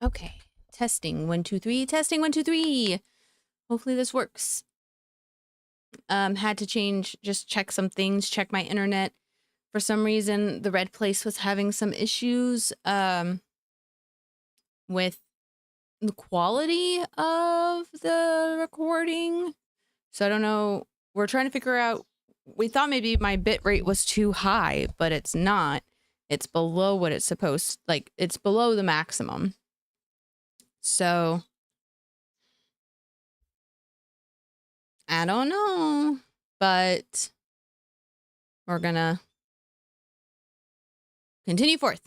Okay. Testing 1 2 3. Testing 1 2 3. Hopefully this works. Had to just check some things, check my internet. For some reason, the red place was having some issues with the quality of the recording. So I don't know. We're trying to figure out. We thought maybe my bit rate was too high, but it's not. It's below what it's supposed, like it's below the maximum. So I don't know, but we're gonna continue forth.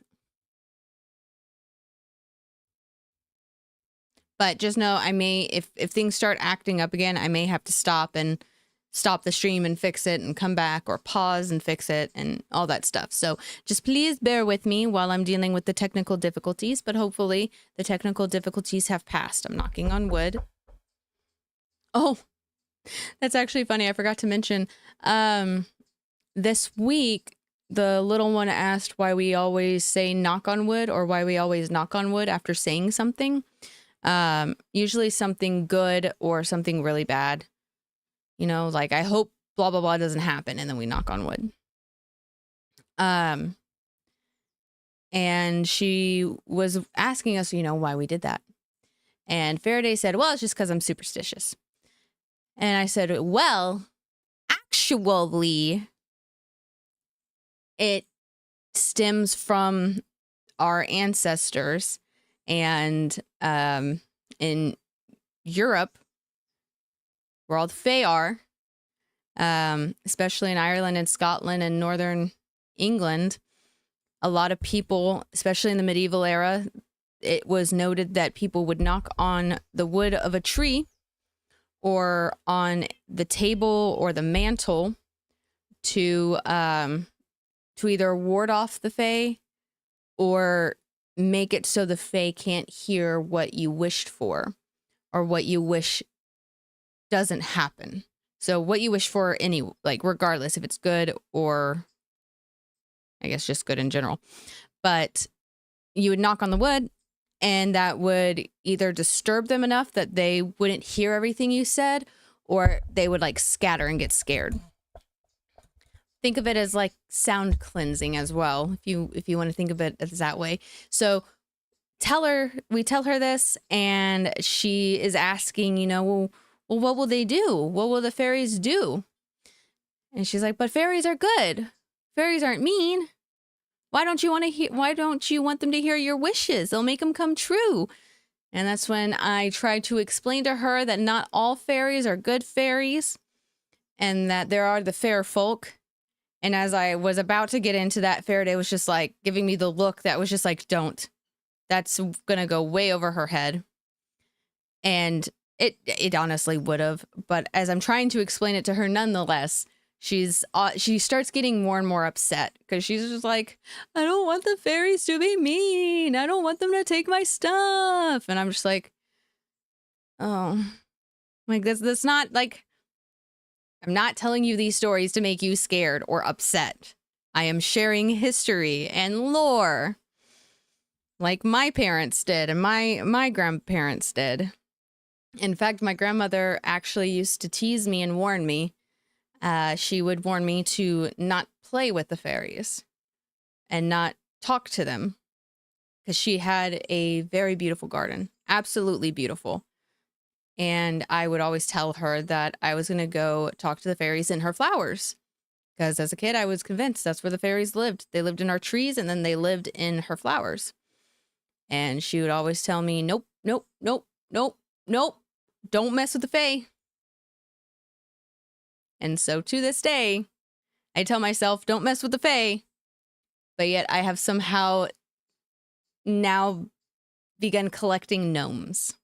But just know I may, if things start acting up again, I may have to stop the stream and fix it and come back, or pause and fix it and all that stuff. So just please bear with me while I'm dealing with the technical difficulties, but hopefully the technical difficulties have passed. I'm knocking on wood. Oh, that's actually funny. I forgot to mention, this week, the little one asked why we always say knock on wood, or why we always knock on wood after saying something. Usually something good or something really bad. You know, like, I hope blah, blah, blah doesn't happen, and then we knock on wood. And she was asking us, you know, why we did that. And Faraday said, well, it's just because I'm superstitious. And I said, well, actually, it stems from our ancestors. And in Europe, where all the Fae are, especially in Ireland and Scotland and northern England, a lot of people, especially in the medieval era, it was noted that people would knock on the wood of a tree or on the table or the mantle to either ward off the Fae or make it so the Fae can't hear what you wished for or what you wish doesn't happen. So what you wish for, regardless if it's good or I guess just good in general. But you would knock on the wood, and that would either disturb them enough that they wouldn't hear everything you said, or they would like scatter and get scared. Think of it as like sound cleansing as well, if you want to think of it as that way. So we tell her this, and she is asking, you know, well, what will they do? What will the fairies do? And she's like, but fairies are good. Fairies aren't mean. Why don't you want them to hear your wishes? They'll make them come true. And that's when I tried to explain to her that not all fairies are good fairies, and that there are the fair folk. And as I was about to get into that, Faraday was just like giving me the look that was just like, don't. That's gonna go way over her head. And it honestly would have. But as I'm trying to explain it to her nonetheless, she starts getting more and more upset, because she's just like, I don't want the fairies to be mean. I don't want them to take my stuff. And I'm just like, oh, like that's not like, I'm not telling you these stories to make you scared or upset. I am sharing history and lore, like my parents did and my grandparents did. In fact, my grandmother actually used to tease me and warn me. She would warn me to not play with the fairies and not talk to them, because she had a very beautiful garden, absolutely beautiful. And I would always tell her that I was going to go talk to the fairies in her flowers, because as a kid, I was convinced that's where the fairies lived. They lived in our trees, and then they lived in her flowers. And she would always tell me, nope, nope, nope, nope, nope, don't mess with the Fae. And so to this day, I tell myself, don't mess with the Fae. But yet I have somehow now begun collecting gnomes.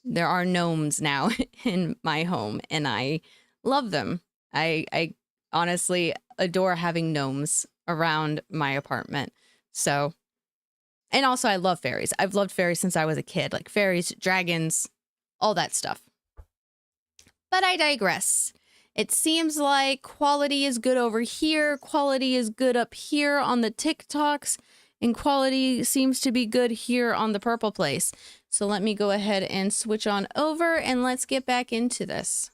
There are gnomes now in my home, and I love them. I honestly adore having gnomes around my apartment. So, and also I love fairies. I've loved fairies since I was a kid, like fairies, dragons, all that stuff. But I digress. It seems like quality is good over here. Quality is good up here on the TikToks. And quality seems to be good here on the purple place. So let me go ahead and switch on over and let's get back into this.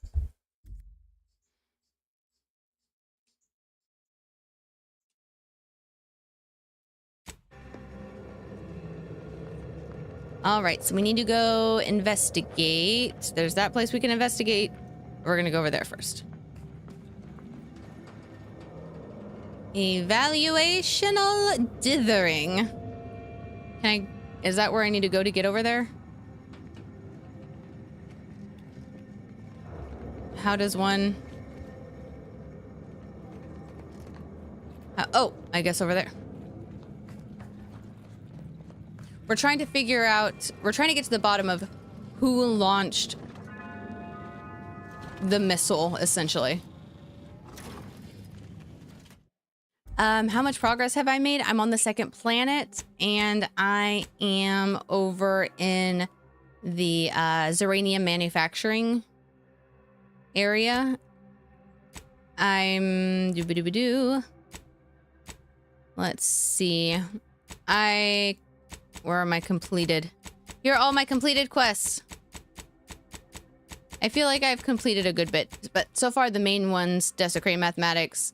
All right, so we need to go investigate. There's that place we can investigate. We're gonna go over there first. Evaluational dithering. Is that where I need to go to get over there? How does one... oh, I guess over there. We're trying to figure out... We're trying to get to the bottom of who launched the missile, essentially. How much progress have I made? I'm on the second planet, and I am over in the Zeranium manufacturing area. I'm let's see. Where are my completed? Here are all my completed quests. I feel like I've completed a good bit, but so far the main ones: Desecrate Mathematics,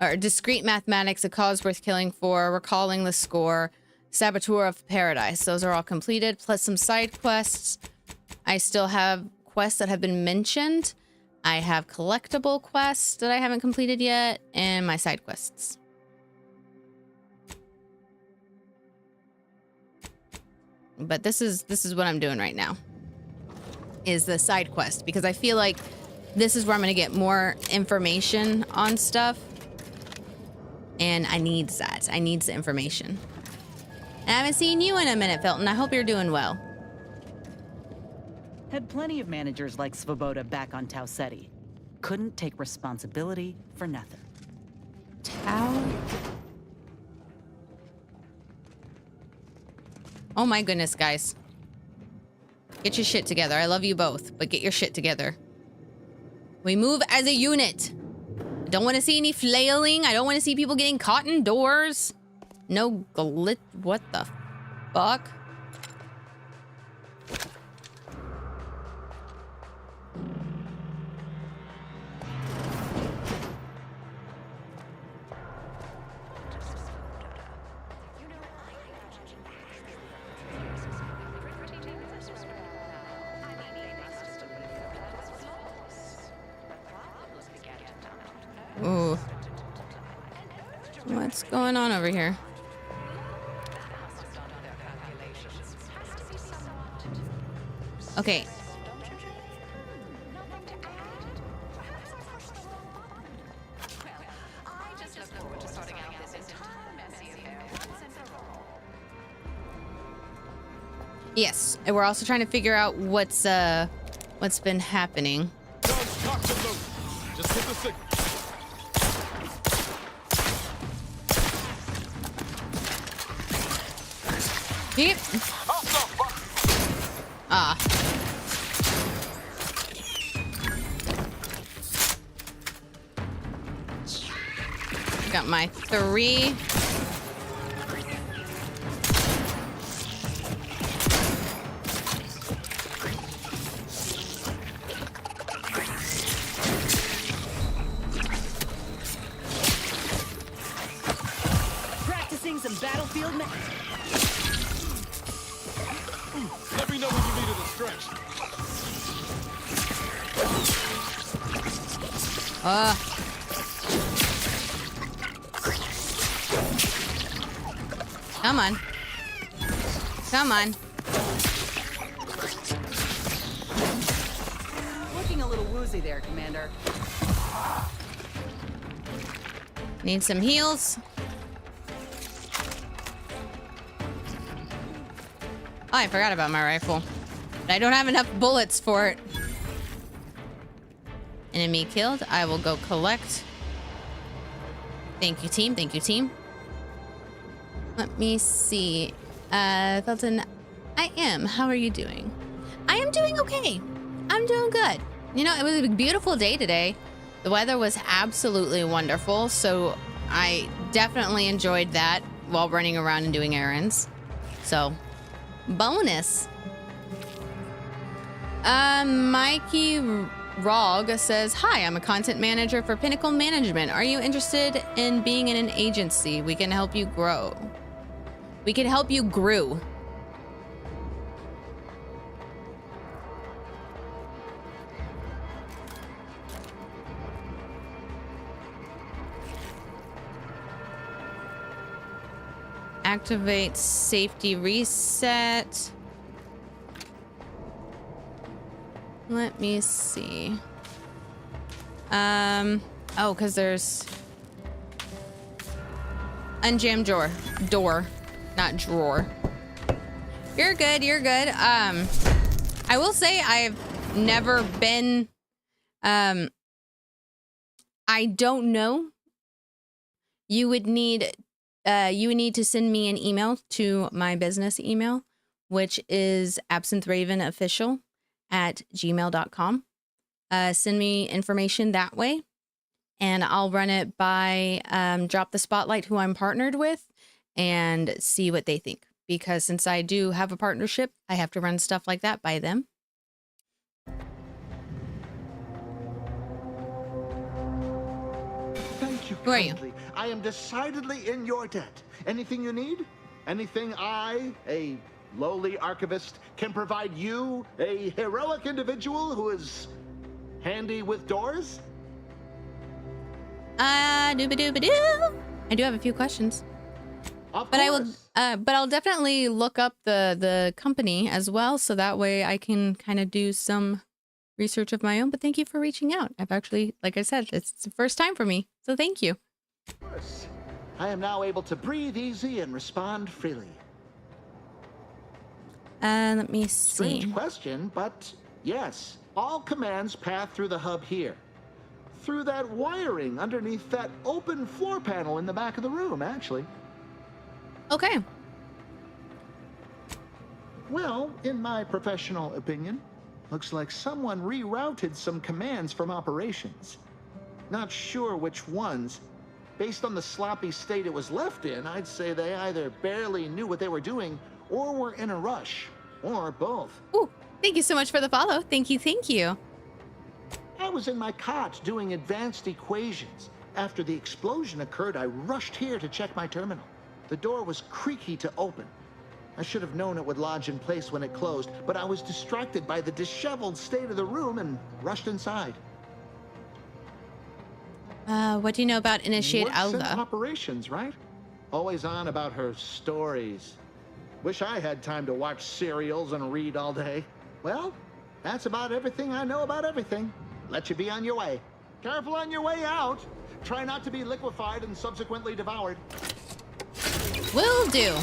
or Discrete Mathematics, A Cause Worth Killing For, Recalling the Score, Saboteur of Paradise. Those are all completed, plus some side quests. I still have quests that have been mentioned. I have collectible quests that I haven't completed yet, and my side quests. But this is what I'm doing right now, is the side quest, because I feel like this is where I'm going to get more information on stuff. And I need that. I need the information. And I haven't seen you in a minute, Felton. I hope you're doing well. Had plenty of managers like Svoboda back on Tau Ceti. Couldn't take responsibility for nothing. Tau? Oh my goodness, guys. Get your shit together. I love you both, but get your shit together. We move as a unit. I don't want to see any flailing. I don't want to see people getting caught indoors. No glit. What the fuck? Ooh. What's going on over here? Okay. Yes, and we're also trying to figure out what's been happening. Just hit the signal. Yep. Ah. Got my 3. Practicing some battlefield. Let me know when you needed a stretch. Come on. Come on. Looking a little woozy there, Commander. Need some heals. Oh, I forgot about my rifle. But I don't have enough bullets for it. Enemy killed. I will go collect. Thank you, team. Thank you, team. Let me see. Felton, I am. How are you doing? I am doing okay. I'm doing good. You know, it was a beautiful day today. The weather was absolutely wonderful, so I definitely enjoyed that. while running around and doing errands. So, bonus. Mikey Rog says, "Hi, I'm a content manager for Pinnacle Management. Are you interested in being in an agency? We can help you grow. We can help you grow." Activate safety reset. Let me see. Oh, because there's unjam door, not drawer. You're good. You're good. I will say I've never been. I don't know. You would need to send me an email to my business email, which is absinthravenofficial@gmail.com. Send me information that way, and I'll run it by Drop the Spotlight, who I'm partnered with, and see what they think. Because since I do have a partnership, I have to run stuff like that by them. Thank you Who are you? kindly. I am decidedly in your debt. Anything you need? Anything I, a lowly archivist, can provide you, a heroic individual who is handy with doors? Dooba-dooba-doo. I do have a few questions. Of But course. but I'll definitely look up the company as well, so that way I can kind of do some research of my own. But thank you for reaching out. I've actually, like I said, it's the first time for me, so thank you. Of course. I am now able to breathe easy and respond freely. Let me see. Strange question, but yes, all commands pass through the hub here. Through that wiring underneath that open floor panel in the back of the room, actually. Okay. Well, in my professional opinion, looks like someone rerouted some commands from operations. Not sure which ones. Based on the sloppy state it was left in, I'd say they either barely knew what they were doing or were in a rush, or both. Ooh, thank you so much for the follow. Thank you, thank you. I was in my cot doing advanced equations. After the explosion occurred, I rushed here to check my terminal. The door was creaky to open. I should have known it would lodge in place when it closed, but I was distracted by the disheveled state of the room and rushed inside. What do you know about Initiate Works in Alva? operations, right? Always on about her stories. Wish I had time to watch serials and read all day. Well, that's about everything I know about everything. Let you be on your way. Careful on your way out. Try not to be liquefied and subsequently devoured. Will do.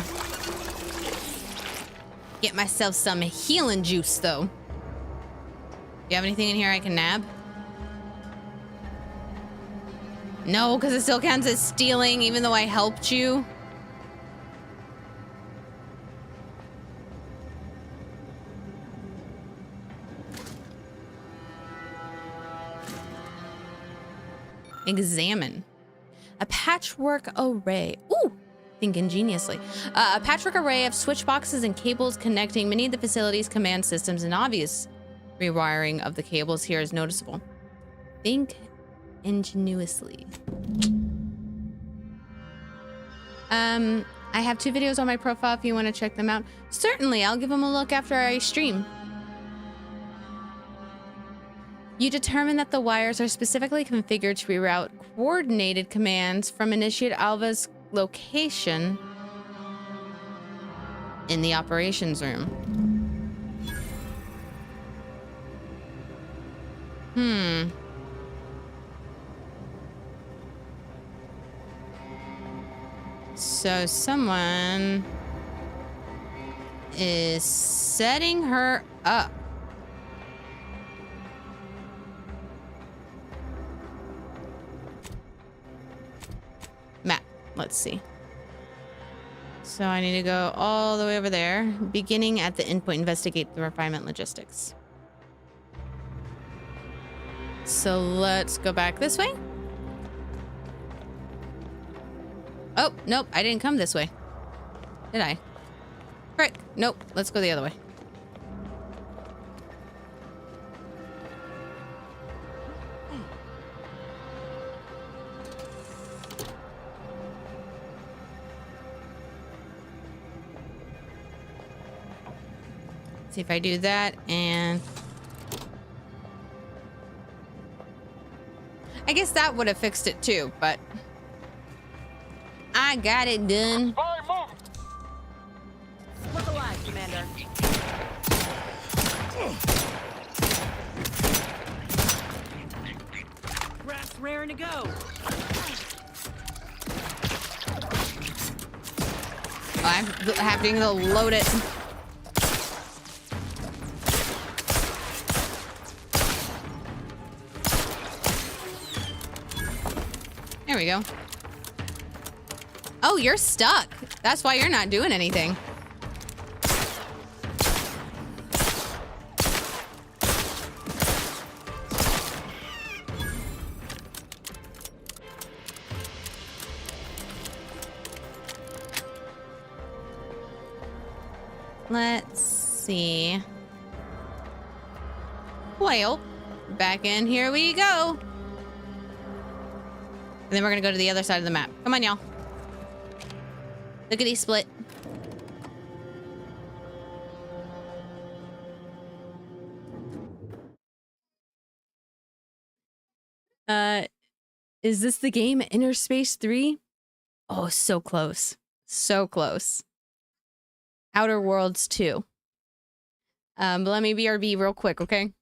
Get myself some healing juice, though. You have anything in here I can nab? No, because it still counts as stealing, even though I helped you. Examine. A patchwork array. Ooh! Think ingeniously. A patchwork array of switch boxes and cables connecting many of the facility's command systems, and obvious rewiring of the cables here is noticeable. Think ingeniously. I have 2 videos on my profile if you want to check them out. Certainly, I'll give them a look after I stream. You determine that the wires are specifically configured to reroute coordinated commands from Initiate Alva's location in the operations room. So someone is setting her up. Map. Let's see. So I need to go all the way over there, beginning at the endpoint, investigate the refinement logistics. So let's go back this way. Oh, nope, I didn't come this way. Did I? Frick. Nope. Let's go the other way. See if I do that, and I guess that would have fixed it too, but I got it done. Look alive, Commander. Grass raring to go. I'm having to load it. There we go. Oh, you're stuck. That's why you're not doing anything. Let's see. Well, back in here we go. And then we're gonna go to the other side of the map. Come on, y'all. Look at these split. Is this the game Inner Space 3? Oh, so close. So close. Outer Worlds 2. But let me BRB real quick, okay?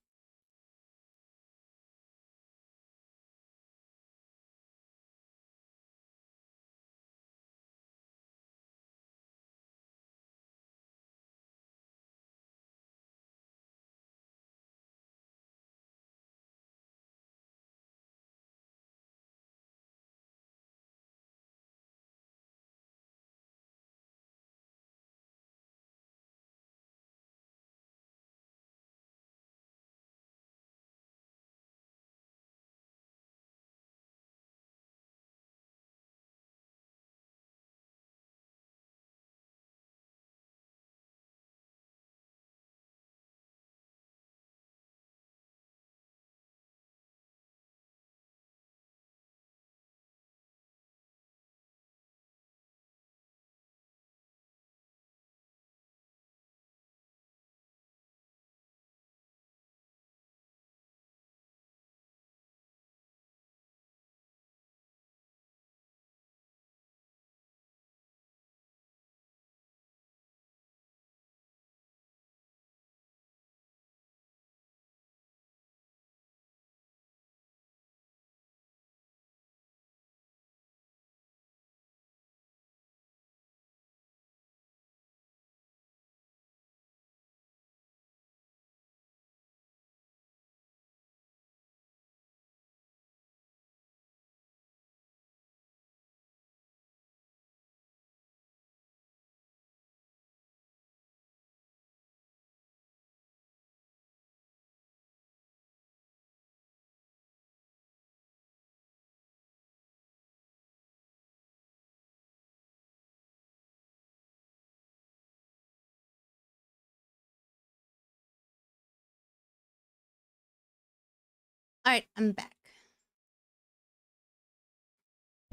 All right, I'm back.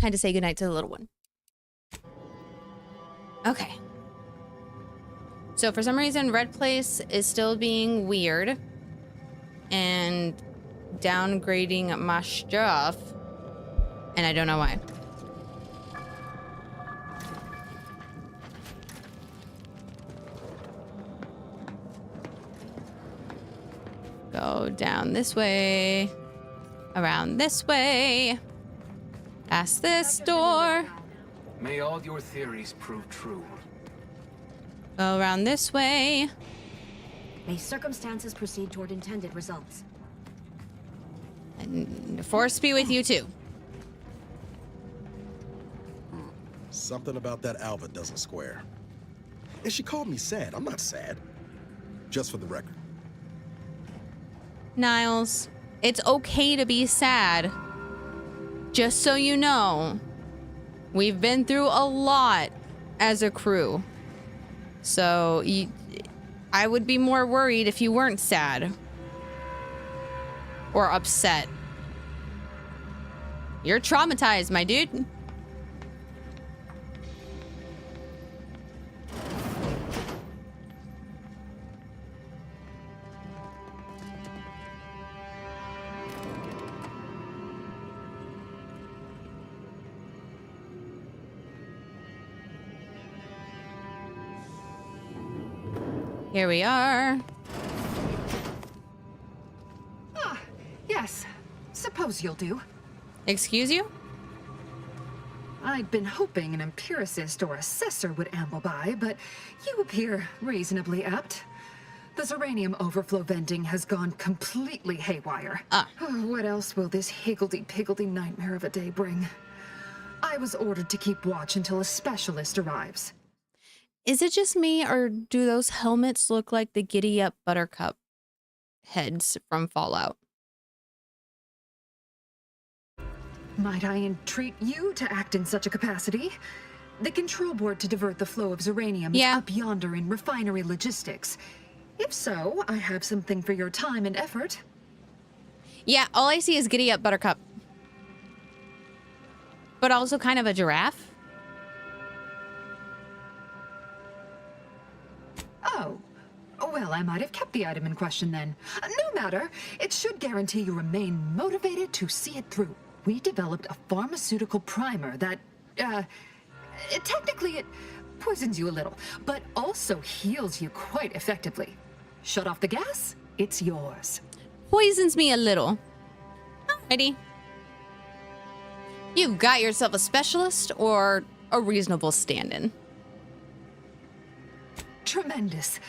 Time to say goodnight to the little one. Okay. So for some reason, Red Place is still being weird and downgrading my stuff, and I don't know why. Go down this way, around this way, past this door. May all your theories prove true. Go around this way. May circumstances proceed toward intended results. And the force be with you too. Something about that Alva doesn't square. And she called me sad. I'm not sad. Just for the record. Niles, it's okay to be sad. Just so you know, we've been through a lot as a crew. So I would be more worried if you weren't sad or upset. You're traumatized, my dude. Here we are. Ah, yes. Suppose you'll do. Excuse you? I'd been hoping an empiricist or assessor would amble by, but you appear reasonably apt. The Zeranium overflow vending has gone completely haywire. What else will this higgledy-piggledy nightmare of a day bring? I was ordered to keep watch until a specialist arrives. Is it just me, or do those helmets look like the Giddy Up Buttercup heads from Fallout? Might I entreat you to act in such a capacity? The control board to divert the flow of Zeranium is up yonder in refinery logistics. If so, I have something for your time and effort. Yeah, all I see is Giddy Up Buttercup. But also kind of a giraffe. Oh. Well, I might have kept the item in question then. No matter. It should guarantee you remain motivated to see it through. We developed a pharmaceutical primer that, technically it poisons you a little, but also heals you quite effectively. Shut off the gas, it's yours. Poisons me a little. Alrighty. You've got yourself a specialist or a reasonable stand-in. Tremendous.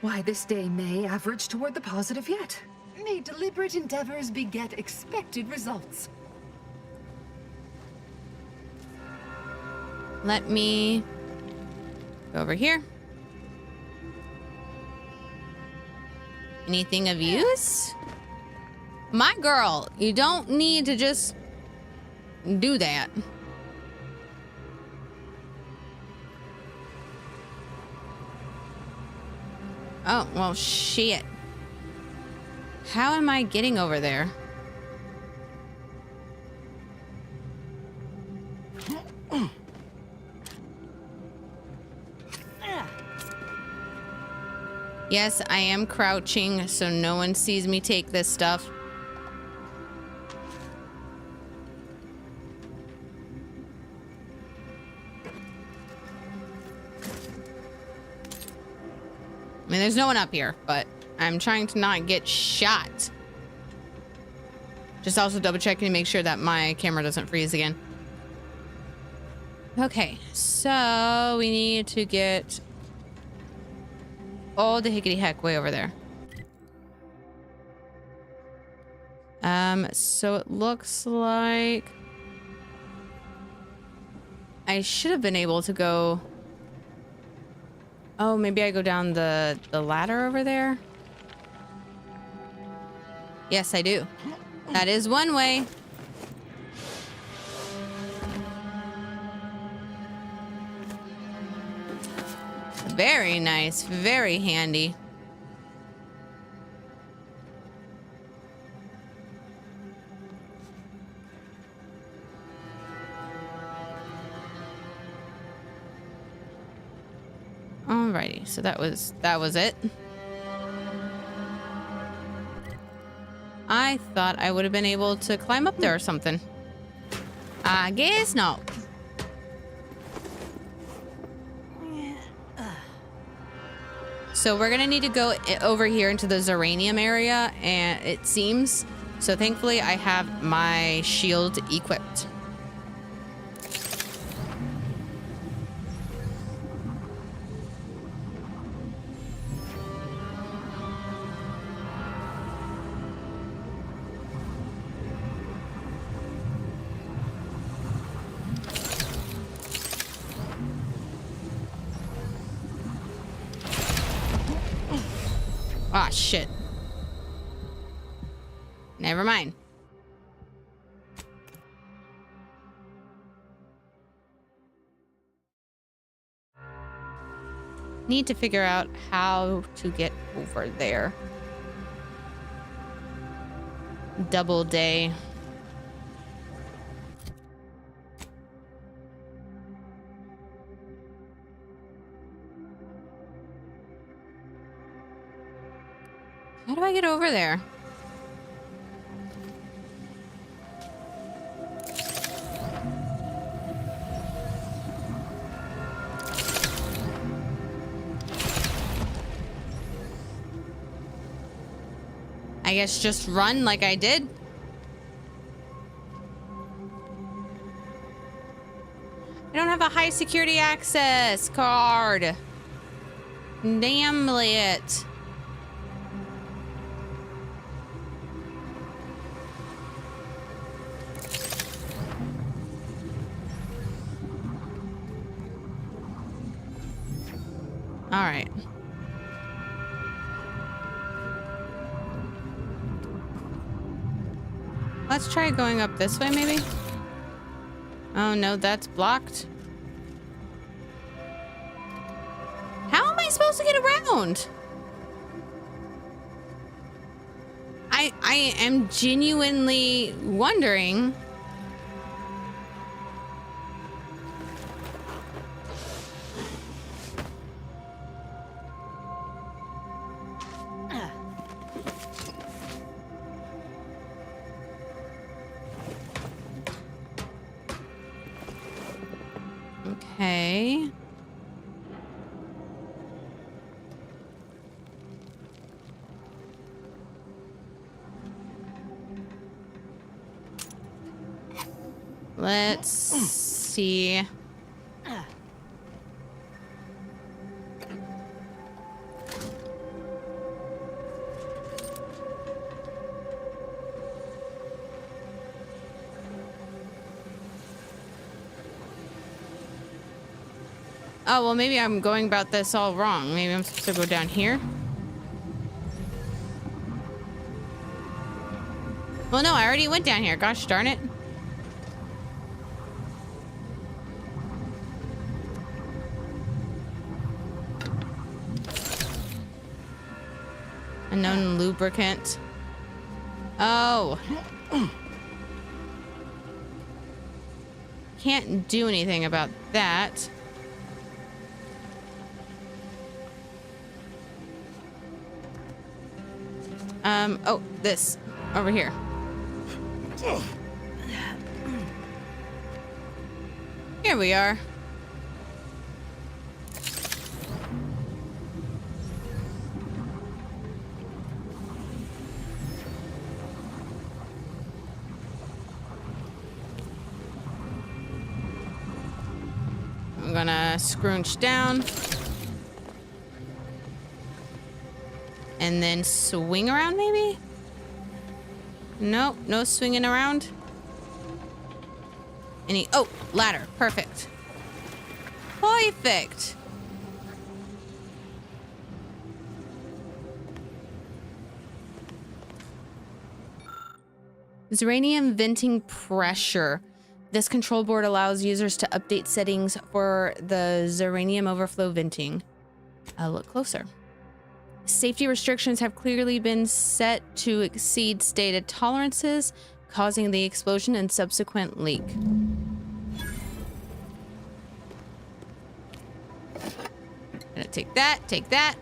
Why, this day may average toward the positive yet. May deliberate endeavors beget expected results. Let me go over here. Anything of use? My girl, you don't need to just do that. Oh, well, shit. How am I getting over there? Yes, I am crouching so no one sees me take this stuff. I mean, there's no one up here, but I'm trying to not get shot. Just also double checking to make sure that my camera doesn't freeze again. Okay, so we need to get all the hickety heck way over there. So it looks like I should have been able to go. Oh, maybe I go down the ladder over there. Yes, I do. That is one way. Very nice, very handy. Alrighty, so that was it. I thought I would have been able to climb up there or something. I guess not. So we're gonna need to go over here into the Zeranium area, and it seems. So thankfully I have my shield equipped. Ah, shit. Never mind. Need to figure out how to get over there. Double day. How do I get over there? I guess just run like I did. I don't have a high security access card. Damn it. All right. Let's try going up this way, maybe. Oh no, that's blocked. How am I supposed to get around? I am genuinely wondering. Okay. Let's see. Oh, well, maybe I'm going about this all wrong. Maybe I'm supposed to go down here. Well, no, I already went down here. Gosh darn it. Unknown lubricant. Oh. Can't do anything about that. Oh, this. Over here. Here we are. I'm gonna scrunch down. And then swing around, maybe? Nope, no swinging around. Oh, ladder. Perfect. Perfect. Zeranium venting pressure. This control board allows users to update settings for the Zeranium overflow venting. I'll look closer. Safety restrictions have clearly been set to exceed stated tolerances, causing the explosion and subsequent leak. Gonna take that, take that.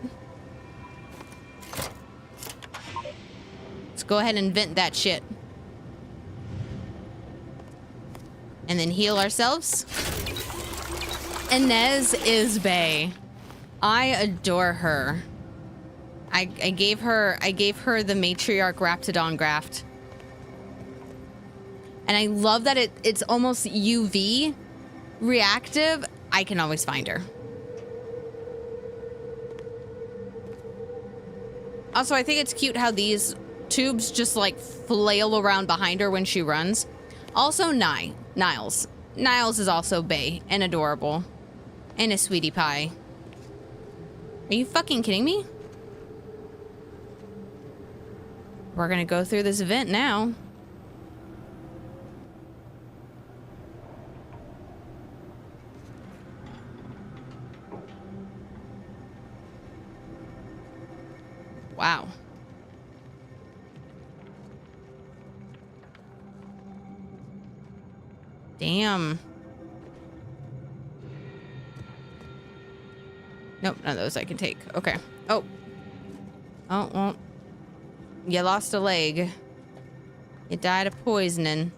Let's go ahead and vent that shit. And then heal ourselves. Inez is bae. I adore her. I gave her the matriarch Raptidon graft. And I love that it's almost UV reactive. I can always find her. Also, I think it's cute how these tubes just like flail around behind her when she runs. Also, Niles. Niles is also bae and adorable. And a sweetie pie. Are you fucking kidding me? We're gonna go through this vent now. Damn. Nope, none of those I can take. Okay. Oh. Oh, well. You lost a leg. You died of poisoning.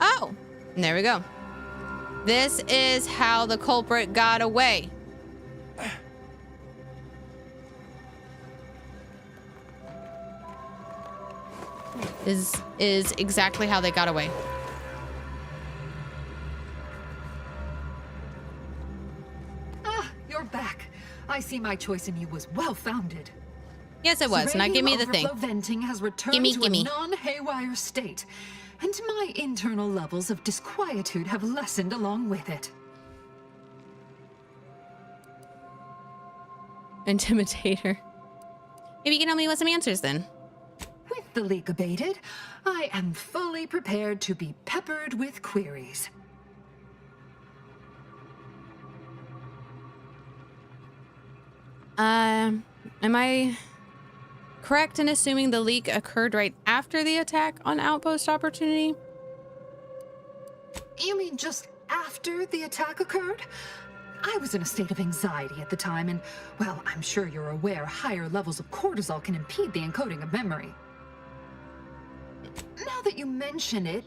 Oh! And there we go. This is how the culprit got away. This is exactly how they got away. Ah, you're back. I see my choice in you was well-founded. Yes, it was. Now give me the thing. Uranium overflow venting has returned Gimme, to gimme. a non-haywire state, and my internal levels of disquietude have lessened along with it. Intimidator. Maybe you can help me with some answers then. With the leak abated, I am fully prepared to be peppered with queries. Am I correct in assuming the leak occurred right after the attack on Outpost Opportunity? You mean just after the attack occurred? I was in a state of anxiety at the time, and, well, I'm sure you're aware higher levels of cortisol can impede the encoding of memory. Now that you mention it,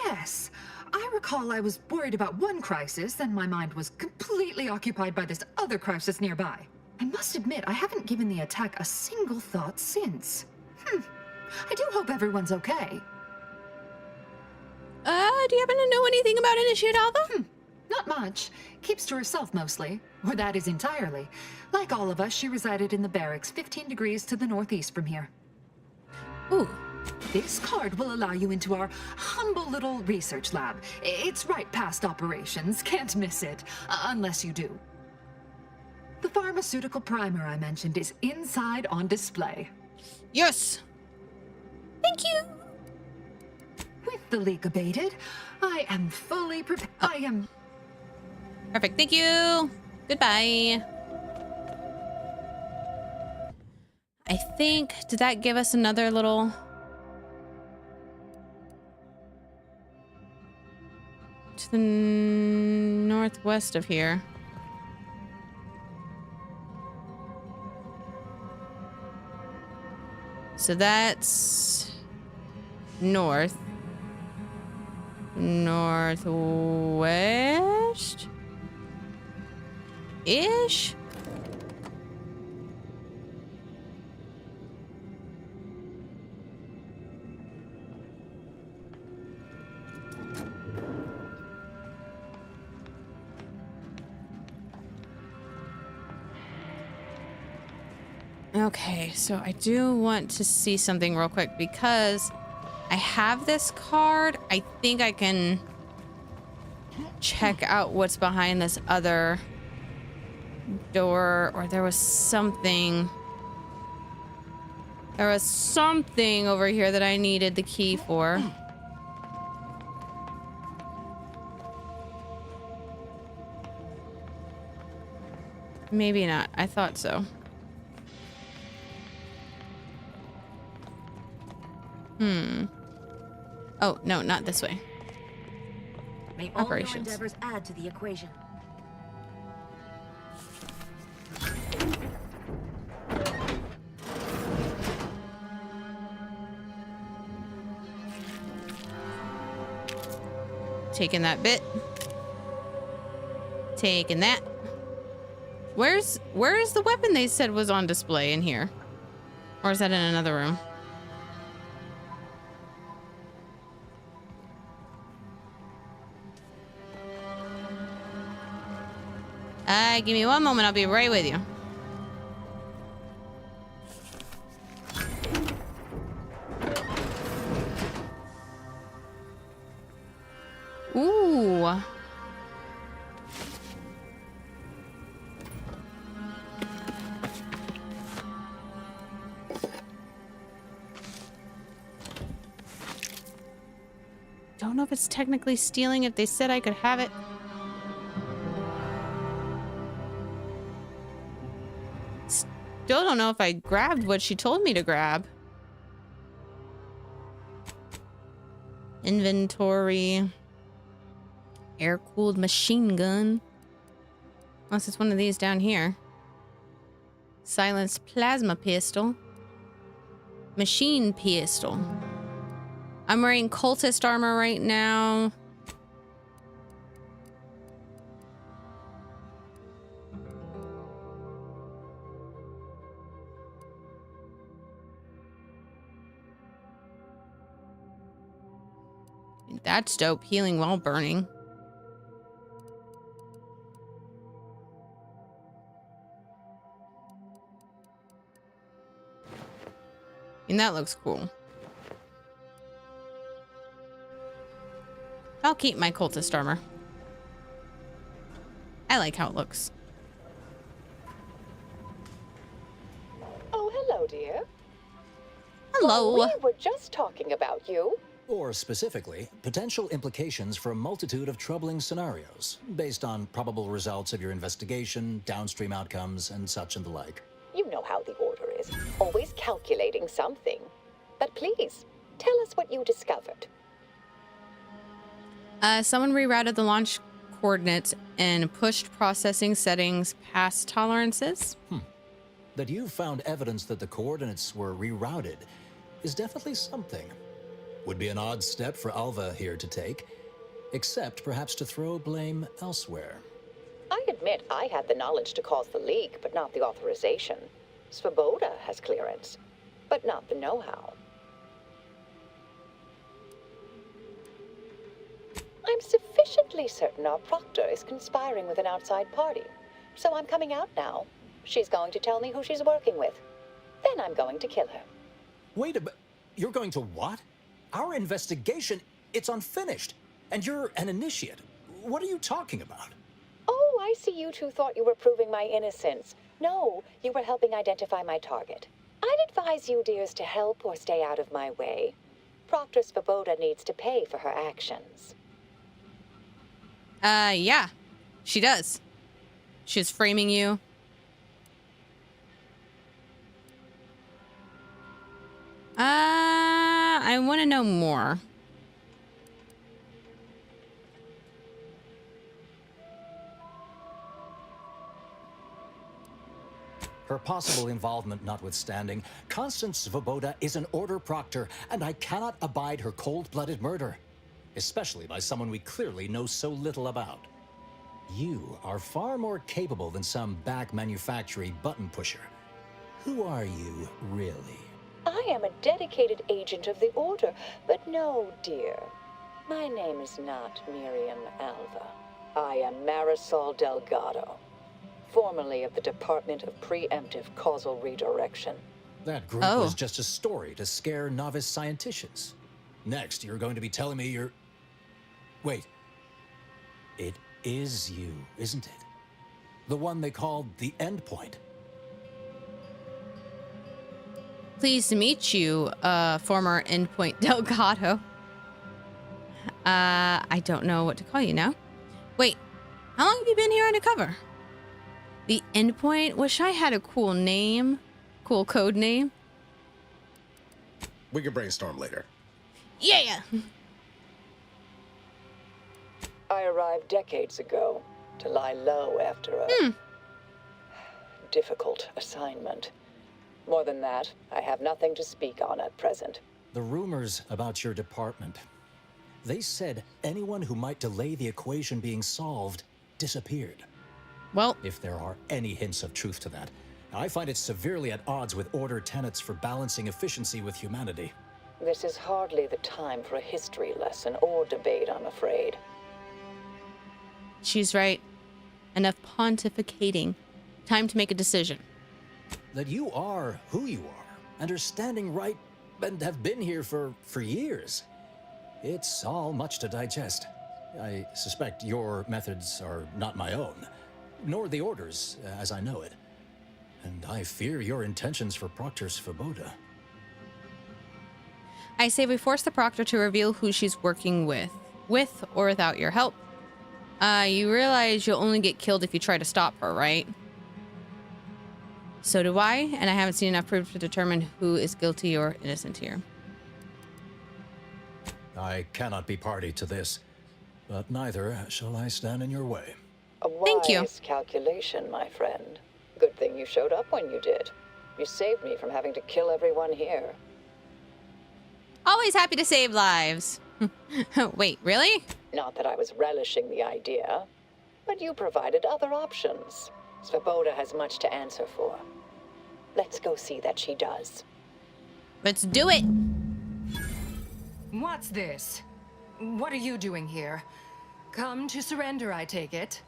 yes. I recall I was worried about one crisis, and my mind was completely occupied by this other crisis nearby. I must admit, I haven't given the attack a single thought since. I do hope everyone's okay. Do you happen to know anything about Initiate Alpha? Not much. Keeps to herself mostly. Or that is entirely. Like all of us, she resided in the barracks 15 degrees to the northeast from here. Ooh. This card will allow you into our humble little research lab. It's right past operations. Can't miss it. Unless you do. The pharmaceutical primer I mentioned is inside on display. Yes. Thank you. With the leak abated, I am fully prepared. I am... Perfect. Thank you. Goodbye. I think, did that give us another little... to the northwest of here. So that's north. Northwest? Ish? Okay, so I do want to see something real quick because I have this card. I think I can check out what's behind this other door, or there was something. There was something over here that I needed the key for. Maybe not. I thought so. Oh, no, not this way. May all your Operations. endeavors add to the equation. Taking that bit. Taking that. Where is the weapon they said was on display in here? Or is that in another room? Give me one moment. I'll be right with you. Ooh. Don't know if it's technically stealing if they said I could have it. Still don't know if I grabbed what she told me to grab. Inventory. Air-cooled machine gun. Unless it's one of these down here. Silenced plasma pistol. Machine pistol. I'm wearing cultist armor right now. That's dope. Healing while burning. And that looks cool. I'll keep my cultist armor. I like how it looks. Oh, hello, dear. Hello. Well, we were just talking about you. Or specifically, potential implications for a multitude of troubling scenarios, based on probable results of your investigation, downstream outcomes, and such and the like. You know how the Order is, always calculating something. But please, tell us what you discovered. Someone rerouted the launch coordinates and pushed processing settings past tolerances. That you found evidence that the coordinates were rerouted is definitely something. Would be an odd step for Alva here to take, except perhaps to throw blame elsewhere. I admit I had the knowledge to cause the leak, but not the authorization. Svoboda has clearance, but not the know-how. I'm sufficiently certain our proctor is conspiring with an outside party, so I'm coming out now. She's going to tell me who she's working with. Then I'm going to kill her. Wait a minute. You're going to what? Our investigation, it's unfinished. And you're an initiate. What are you talking about? Oh, I see you two thought you were proving my innocence. No, you were helping identify my target. I'd advise you dears to help or stay out of my way. Proctor Svoboda needs to pay for her actions. Yeah. She does. She's framing you. I want to know more. Her possible involvement notwithstanding, Constance Svoboda is an Order proctor, and I cannot abide her cold-blooded murder. Especially by someone we clearly know so little about. You are far more capable than some back manufacturing button pusher. Who are you, really? I am a dedicated agent of the Order, but no, dear. My name is not Miriam Alva. I am Marisol Delgado, formerly of the Department of Preemptive Causal Redirection. That group was just a story to scare novice scienticians. Next, you're going to be telling me you're... Wait. It is you, isn't it? The one they called the Endpoint. Pleased to meet you, former Endpoint Delgado. I don't know what to call you now. Wait, how long have you been here undercover? The Endpoint? Wish I had a cool name. Cool code name. We can brainstorm later. Yeah! I arrived decades ago to lie low after a difficult assignment. More than that, I have nothing to speak on at present. The rumors about your department. They said anyone who might delay the equation being solved disappeared. Well, if there are any hints of truth to that, I find it severely at odds with Order tenets for balancing efficiency with humanity. This is hardly the time for a history lesson or debate, I'm afraid. She's right. Enough pontificating. Time to make a decision. That you are who you are, and are standing right, and have been here for years. It's all much to digest. I suspect your methods are not my own, nor the Order's, as I know it. And I fear your intentions for Proctor Svoboda. I say we force the Proctor to reveal who she's working with or without your help. You realize you'll only get killed if you try to stop her, right? So do I, and I haven't seen enough proof to determine who is guilty or innocent here. I cannot be party to this, But neither shall I stand in your way. A Thank you. wise calculation, my friend. Good thing you showed up when you did. You saved me from having to kill everyone here. Always happy to save lives. Wait, really? Not that I was relishing the idea, but you provided other options. Svoboda has much to answer for. Let's go see that she does. Let's do it. What's this? What are you doing here? Come to surrender, I take it.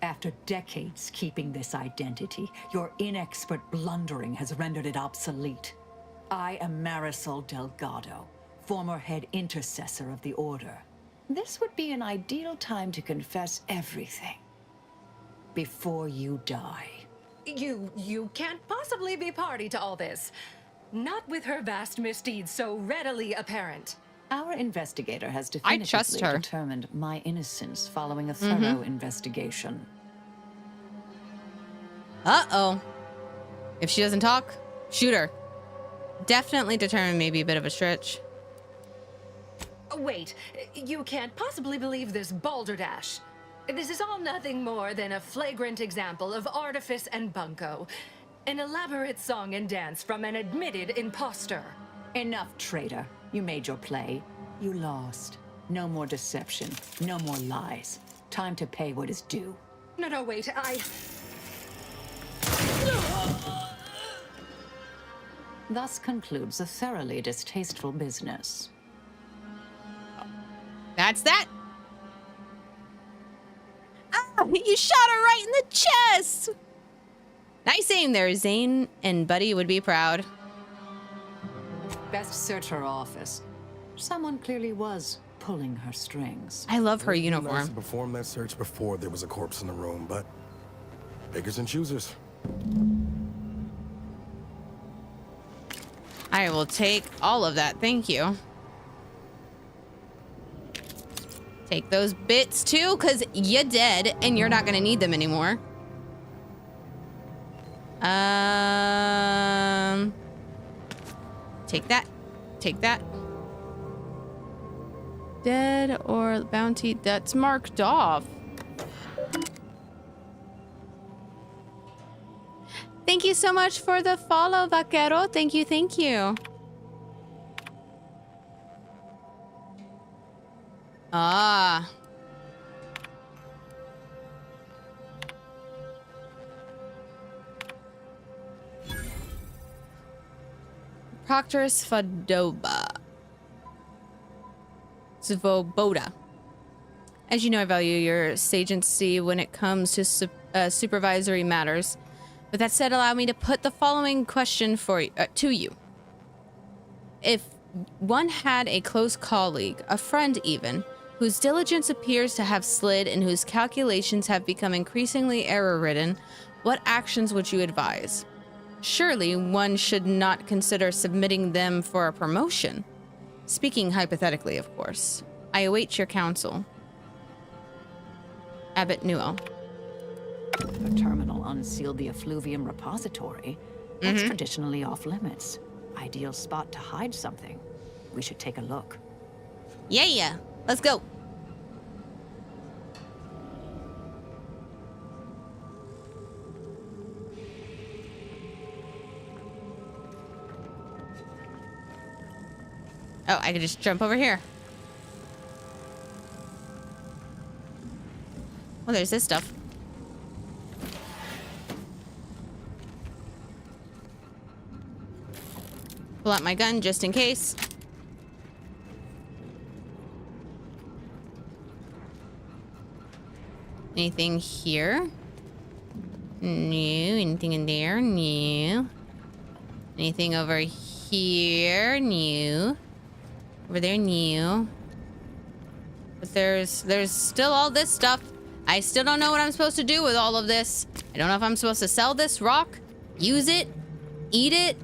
After decades keeping this identity, your inexpert blundering has rendered it obsolete. I am Marisol Delgado, former head intercessor of the Order. This would be an ideal time to confess everything. Before you die. You can't possibly be party to all this. Not with her vast misdeeds so readily apparent. Our investigator has I trust definitively her. determined my innocence following a thorough investigation. Uh-oh. If she doesn't talk, shoot her. Definitely determined, maybe a bit of a stretch. Wait, you can't possibly believe this balderdash. This is all nothing more than a flagrant example of artifice and bunco. An elaborate song and dance from an admitted imposter. Enough, traitor. You made your play. You lost. No more deception. No more lies. Time to pay what is due. No, wait, Thus concludes a thoroughly distasteful business. That's that. Ah, you shot her right in the chest. Nice aim there. Zane and Buddy would be proud. Best search her office. Someone clearly was pulling her strings. I love her Nice uniform. to perform that search before there was a corpse in the room, but pickers and choosers. I will take all of that. Thank you. Take those bits too, because you're dead and you're not going to need them anymore. Take that. Take that. Dead or bounty. That's marked off. Thank you so much for the follow, Vaquero. Thank you, thank you. Ah. Proctor's Svoboda. As you know, I value your sagency when it comes to supervisory matters. With that said, allow me to put the following question to you. If one had a close colleague, a friend even, whose diligence appears to have slid and whose calculations have become increasingly error-ridden, what actions would you advise? Surely one should not consider submitting them for a promotion. Speaking hypothetically, of course. I await your counsel. Abbot Newell. The terminal unsealed the effluvium repository. That's traditionally off limits. Ideal spot to hide something. We should take a look. Yeah. Let's go. Oh, I could just jump over here. Well, there's this stuff. Pull out my gun just in case. Anything here? No. Anything in there? No. Anything over here? No. Over there? No. But there's still all this stuff. I still don't know what I'm supposed to do with all of this. I don't know if I'm supposed to sell this rock, use it, eat it,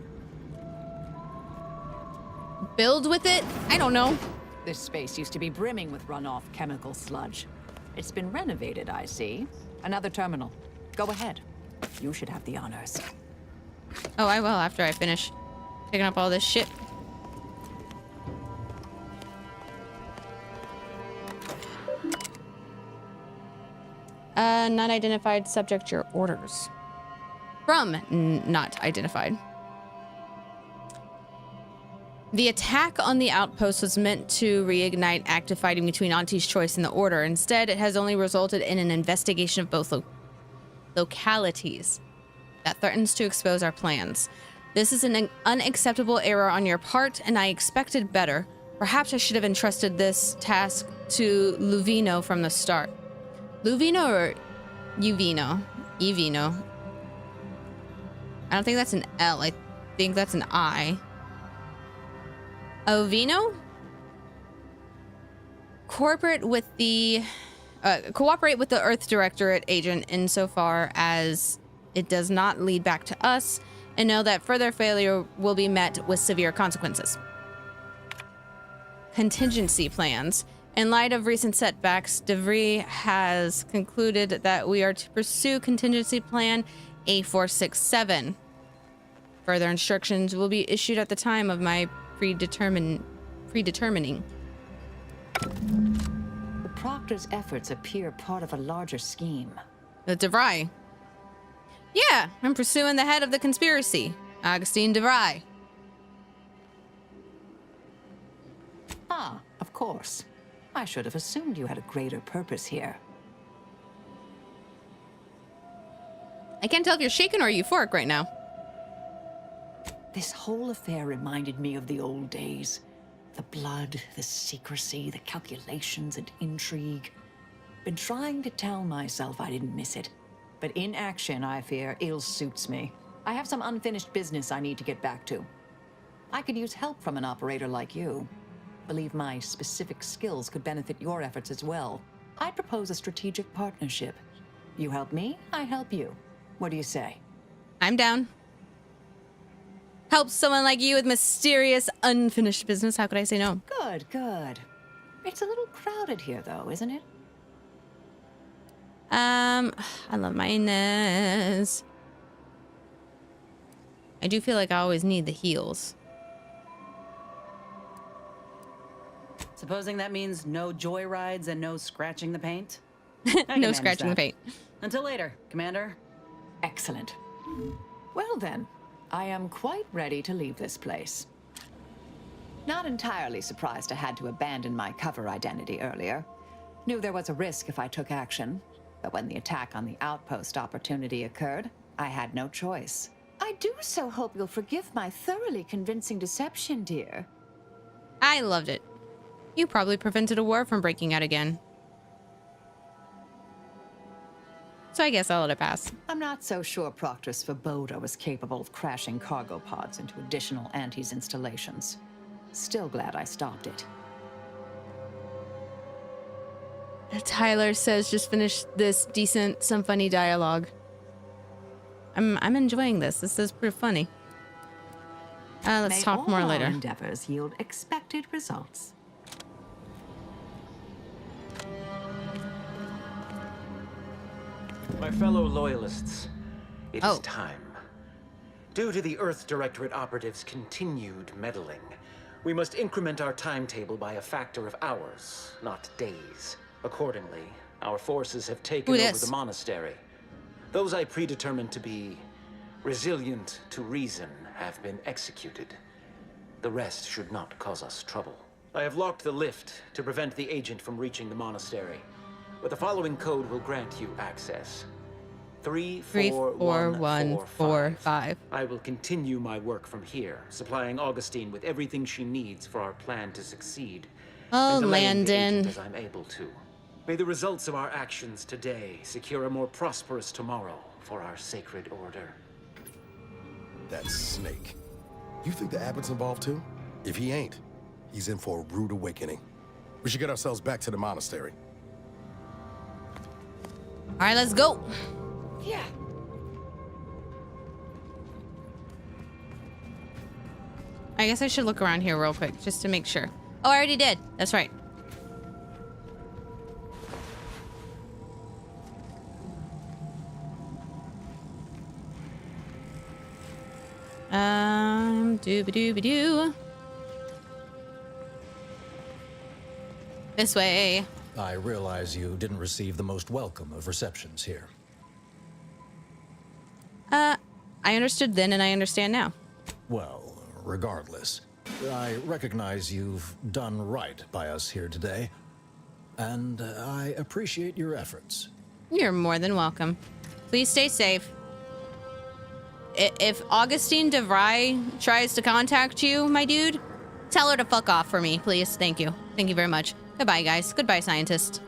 build with it. I don't know. This space used to be brimming with runoff chemical sludge. It's been renovated, I see. Another terminal. Go ahead. You should have the honors. Oh, I will after I finish picking up all this shit. Not identified. Subject your orders. From not identified. The attack on the outpost was meant to reignite active fighting between Auntie's Choice and the Order. Instead, it has only resulted in an investigation of both localities that threatens to expose our plans. This is an unacceptable error on your part, and I expected better. Perhaps I should have entrusted this task to Luvino from the start. Luvino or Uvino? Evino. I don't think that's an L. I think that's an I. Ovino? Cooperate with the Earth Directorate agent insofar as it does not lead back to us, and know that further failure will be met with severe consequences. Contingency plans. In light of recent setbacks, DeVry has concluded that we are to pursue contingency plan A467. Further instructions will be issued at the time of my predetermining. The Proctor's efforts appear part of a larger scheme. The DeVry. Yeah, I'm pursuing the head of the conspiracy, Augustine DeVry. Ah, of course. I should have assumed you had a greater purpose here. I can't tell if you're shaken or euphoric right now. This whole affair reminded me of the old days. The blood, the secrecy, the calculations and intrigue. Been trying to tell myself I didn't miss it. But in action, I fear, ill suits me. I have some unfinished business I need to get back to. I could use help from an operator like you. Believe my specific skills could benefit your efforts as well. I'd propose a strategic partnership. You help me, I help you. What do you say? I'm down. Help someone like you with mysterious, unfinished business. How could I say no? Good, good. It's a little crowded here, though, isn't it? I love my Inez. I do feel like I always need the heals. Supposing that means no joyrides and no scratching the paint? No scratching the paint. Until later, Commander. Excellent. Well then, I am quite ready to leave this place. Not entirely surprised I had to abandon my cover identity earlier. Knew there was a risk if I took action, but when the attack on the outpost opportunity occurred, I had no choice. I do so hope you'll forgive my thoroughly convincing deception, dear. I loved it. You probably prevented a war from breaking out again. So I guess I'll let it pass. I'm not so sure Proctor Svoboda was capable of crashing cargo pods into additional Antes installations. Still glad I stopped it. Tyler says, just finished this decent, some funny dialogue. I'm enjoying this. This is pretty funny. Let's talk more later. May all our endeavors yield expected results. My fellow loyalists, it is time. Due to the Earth Directorate operatives' continued meddling, we must increment our timetable by a factor of hours, not days. Accordingly, our forces have taken over the monastery. Those I predetermined to be resilient to reason have been executed. The rest should not cause us trouble. I have locked the lift to prevent the agent from reaching the monastery, but the following code will grant you access. 34145. I will continue my work from here, supplying Augustine with everything she needs for our plan to succeed. Oh, and delaying the Landon. agent as I'm able to. May the results of our actions today secure a more prosperous tomorrow for our sacred order. That snake. You think the abbot's involved too? If he ain't, he's in for a rude awakening. We should get ourselves back to the monastery. All right, let's go. Yeah. I guess I should look around here real quick just to make sure. Oh, I already did. That's right. Dooby-dooby-doo. This way. I realize you didn't receive the most welcome of receptions here. I understood then and I understand now. Well, regardless, I recognize you've done right by us here today, and I appreciate your efforts. You're more than welcome. Please stay safe. If Augustine DeVry tries to contact you, my dude, tell her to fuck off for me, please. Thank you. Thank you very much. Goodbye, guys. Goodbye, scientist.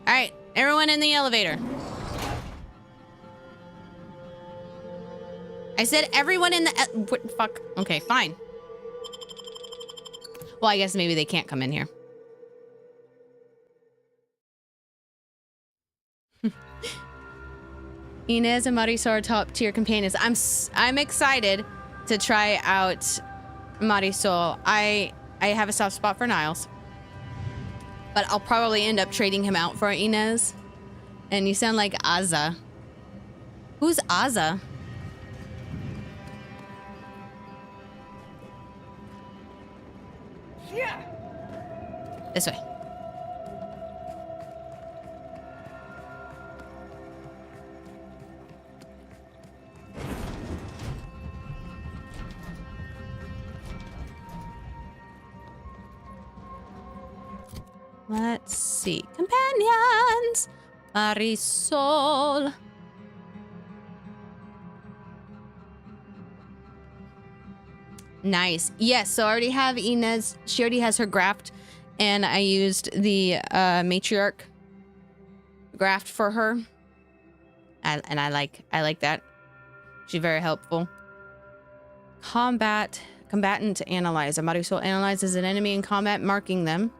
All right, everyone in the elevator. I said everyone in the... what, fuck. Okay, fine. Well, I guess maybe they can't come in here. Inez and Marisol are top tier companions. I'm excited to try out Marisol. I have a soft spot for Niles, but I'll probably end up trading him out for Inez. And you sound like Aza. Who's Aza? Yeah. This way. Let's see. Companions. Marisol. Nice. Yes, so I already have Inez. She already has her graft, and I used the matriarch graft for her. And I like that. She's very helpful. Combatant analyzer. Marisol analyzes an enemy in combat, marking them.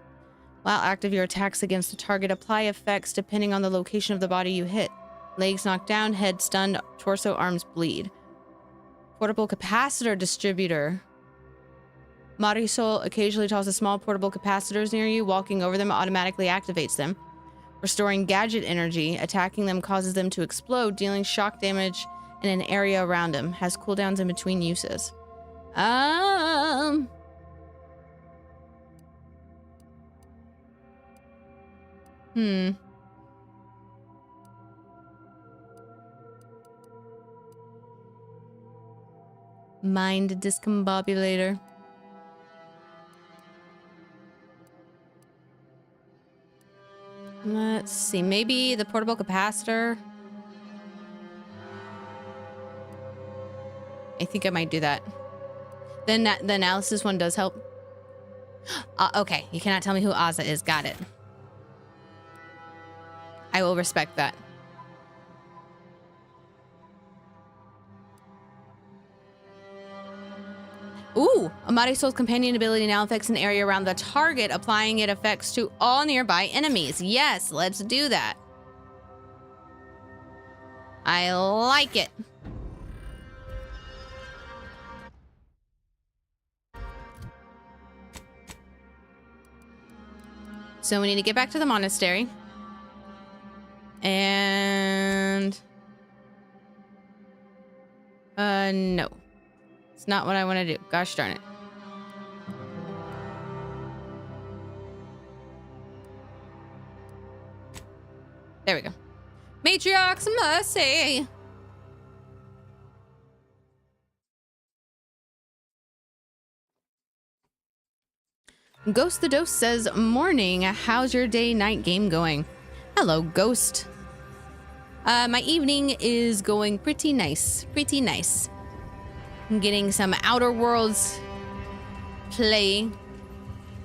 While active, your attacks against the target apply effects depending on the location of the body you hit. Legs knocked down, head stunned, torso, arms bleed. Portable capacitor distributor. Marisol occasionally tosses small portable capacitors near you. Walking over them automatically activates them. Restoring gadget energy. Attacking them causes them to explode, dealing shock damage in an area around them. Has cooldowns in between uses. Mind discombobulator. Let's see. Maybe the portable capacitor. I think I might do that. Then the analysis one does help. Okay, you cannot tell me who Aza is. Got it. I will respect that. Ooh, a Marisol's companion ability now affects an area around the target, applying it effects to all nearby enemies. Yes, let's do that. I like it. So we need to get back to the monastery. And... no. It's not what I want to do. Gosh darn it. There we go. Matriarch's Mercy. Ghost the Dose says, morning. How's your day-night game going? Hello, Ghost. My evening is going pretty nice. Pretty nice. I'm getting some Outer Worlds playing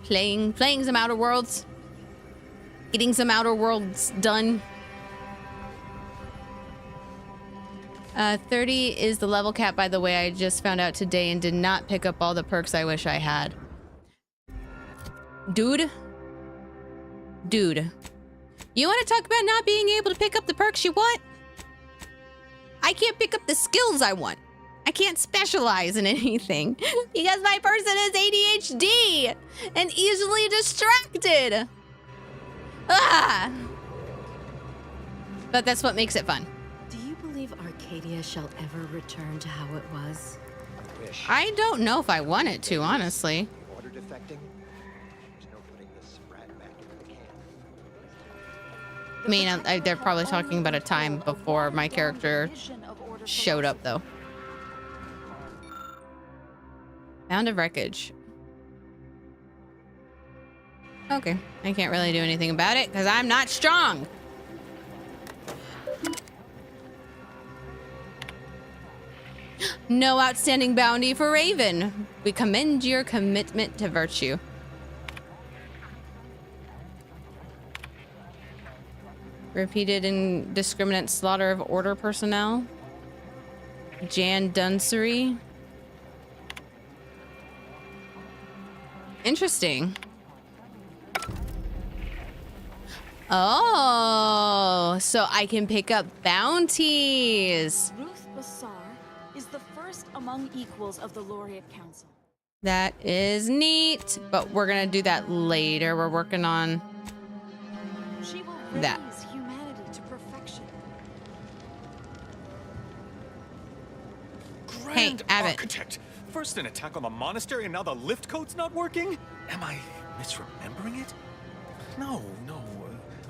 some Outer Worlds. Getting some Outer Worlds done. 30 is the level cap, by the way. I just found out today and did not pick up all the perks I wish I had. Dude. You want to talk about not being able to pick up the perks you want? I can't pick up the skills I want. I can't specialize in anything because my person is ADHD and easily distracted. Ah! But that's what makes it fun. Do you believe Arcadia shall ever return to how it was? I don't know if I want it to, honestly. Order defecting? I mean, they're probably talking about a time before my character showed up, though. Found a wreckage. Okay, I can't really do anything about it because I'm not strong. No outstanding bounty for Raven. We commend your commitment to virtue. Repeated indiscriminate slaughter of order personnel. Jan Dunsery. Interesting. Oh, so I can pick up bounties. Ruth Bassar is the first among equals of the Laureate Council. That is neat, but we're gonna do that later. We're working on She will raise that. humanity to perfection. Grand Abbott. Architect! First an attack on the monastery and now the lift code's not working? Am I misremembering it? No.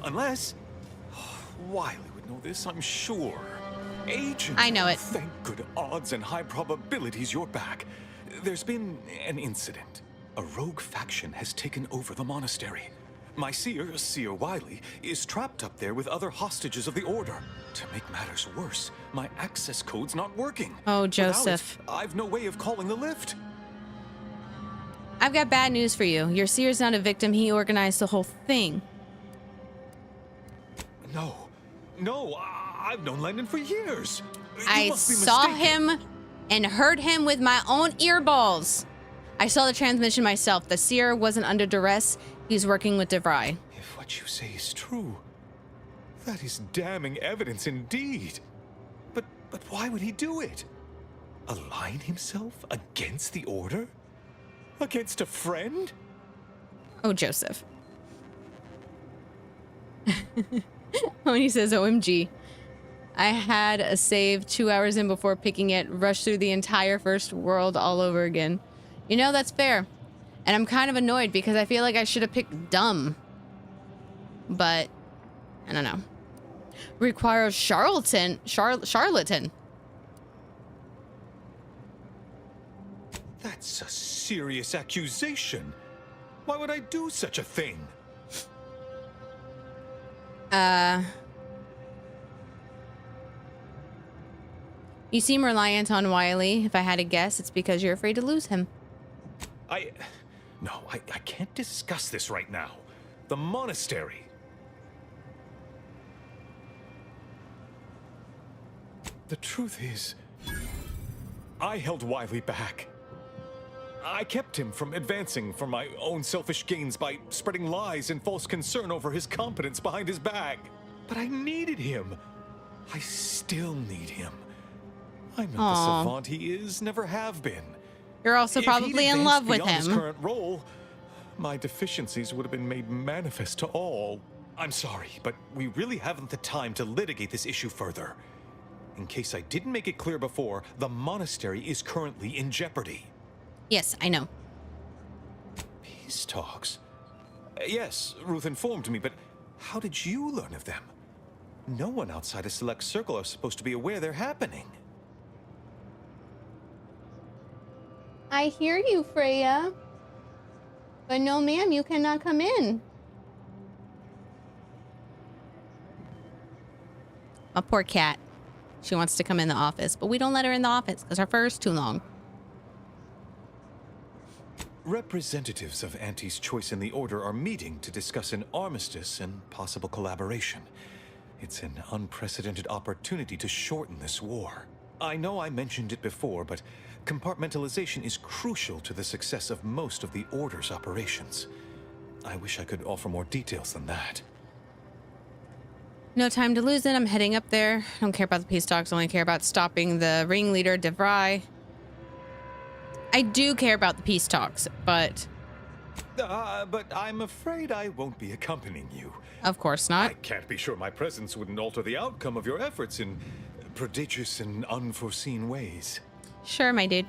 Unless... Wiley would know this, I'm sure. Agent, I know it. Thank good odds and high probabilities you're back. There's been an incident. A rogue faction has taken over the monastery. My seer Wiley, is trapped up there with other hostages of the Order. To make matters worse, my access code's not working. Oh, Without it, Joseph. I've no way of calling the lift. I've got bad news for you. Your seer's not a victim. He organized the whole thing. No, I've known Landon for years. You I must be saw mistaken. him and heard him with my own earballs. I saw the transmission myself. The seer wasn't under duress. He's working with DeVry. If what you say is true, that is damning evidence indeed. But why would he do it? Align himself against the Order? Against a friend? Oh, Joseph. When he says OMG. I had a save 2 hours in before picking it, rushed through the entire first world all over again. You know, that's fair. And I'm kind of annoyed because I feel like I should have picked dumb. But, I don't know. Requires charlatan. That's a serious accusation. Why would I do such a thing? You seem reliant on Wiley. If I had to guess, it's because you're afraid to lose him. No, I can't discuss this right now. The monastery. The truth is, I held Wiley back. I kept him from advancing for my own selfish gains by spreading lies and false concern over his competence behind his back. But I needed him. I still need him. I'm not the savant he is, never have been. You're also probably in love with His him. current role, my deficiencies would have been made manifest to all. I'm sorry, but we really haven't the time to litigate this issue further. In case I didn't make it clear before, the monastery is currently in jeopardy. Yes, I know. Peace talks? Yes, Ruth informed me, but how did you learn of them? No one outside a select circle are supposed to be aware they're happening. I hear you, Freya. But no, ma'am, you cannot come in. My poor cat. She wants to come in the office, but we don't let her in the office because her fur is too long. Representatives of Auntie's Choice in the Order are meeting to discuss an armistice and possible collaboration. It's an unprecedented opportunity to shorten this war. I know I mentioned it before, but compartmentalization is crucial to the success of most of the Order's operations. I wish I could offer more details than that. No time to lose it. I'm heading up there. I don't care about the peace talks. I only care about stopping the ringleader, DeVry. I do care about the peace talks, but... But I'm afraid I won't be accompanying you. Of course not. I can't be sure my presence wouldn't alter the outcome of your efforts in prodigious and unforeseen ways. Sure, my dude.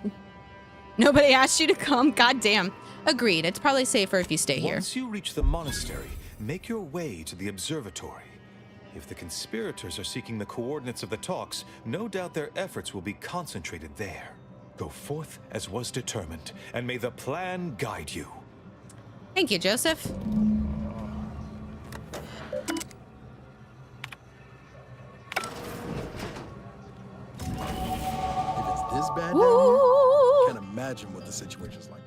Nobody asked you to come. Goddamn. Agreed. It's probably safer if you stay here. Once you reach the monastery, make your way to the observatory. If the conspirators are seeking the coordinates of the talks, no doubt their efforts will be concentrated there. Go forth as was determined, and may the plan guide you. Thank you, Joseph. If it's this bad down here, I can't imagine what the situation's like.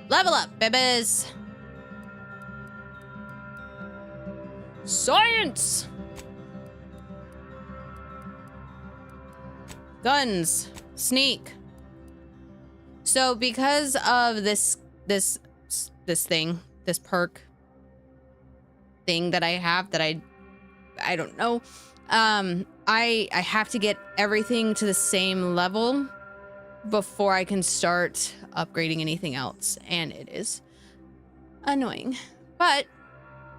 Level up, babies. Science. Guns. Sneak. So because of this perk thing that I have that I don't know, I have to get everything to the same level before I can start upgrading anything else, and it is annoying. But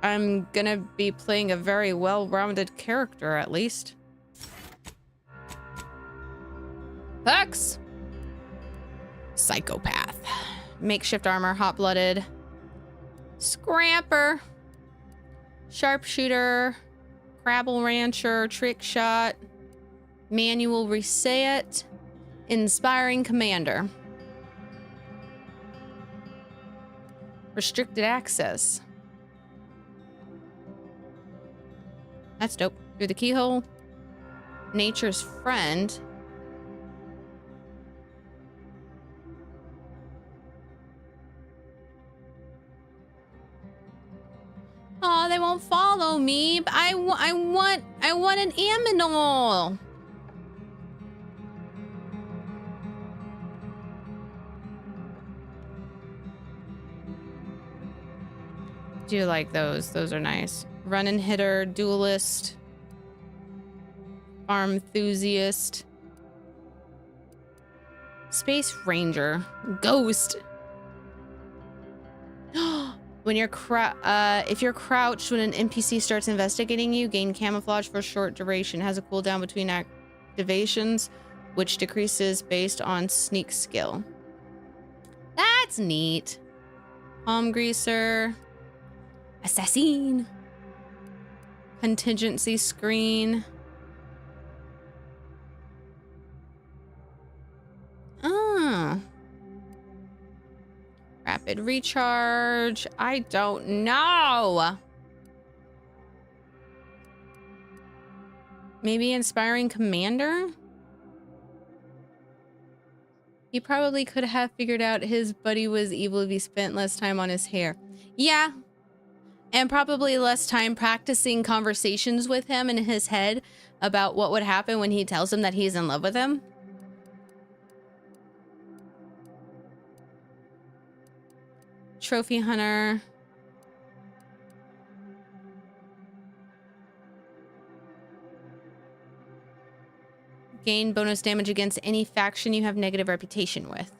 I'm gonna be playing a very well-rounded character, at least. Perks! Psychopath. Makeshift armor, hot-blooded. Scramper. Sharpshooter. Crabble rancher, trick shot. Manual reset. Inspiring commander. Restricted access. That's dope. Through the keyhole. Nature's friend. Oh, they won't follow me. But I want an aminal. Do you like those? Those are nice. Run and hitter, duelist, farm enthusiast, space ranger, ghost. When you're if you're crouched when an NPC starts investigating you, gain camouflage for a short duration. Has a cooldown between activations, which decreases based on sneak skill. That's neat. Palm greaser. Assassin. Contingency screen. Oh. Rapid recharge. I don't know. Maybe inspiring commander? He probably could have figured out his buddy was evil if he spent less time on his hair. Yeah. And probably less time practicing conversations with him in his head about what would happen when he tells him that he's in love with him. Trophy hunter. Gain bonus damage against any faction you have negative reputation with.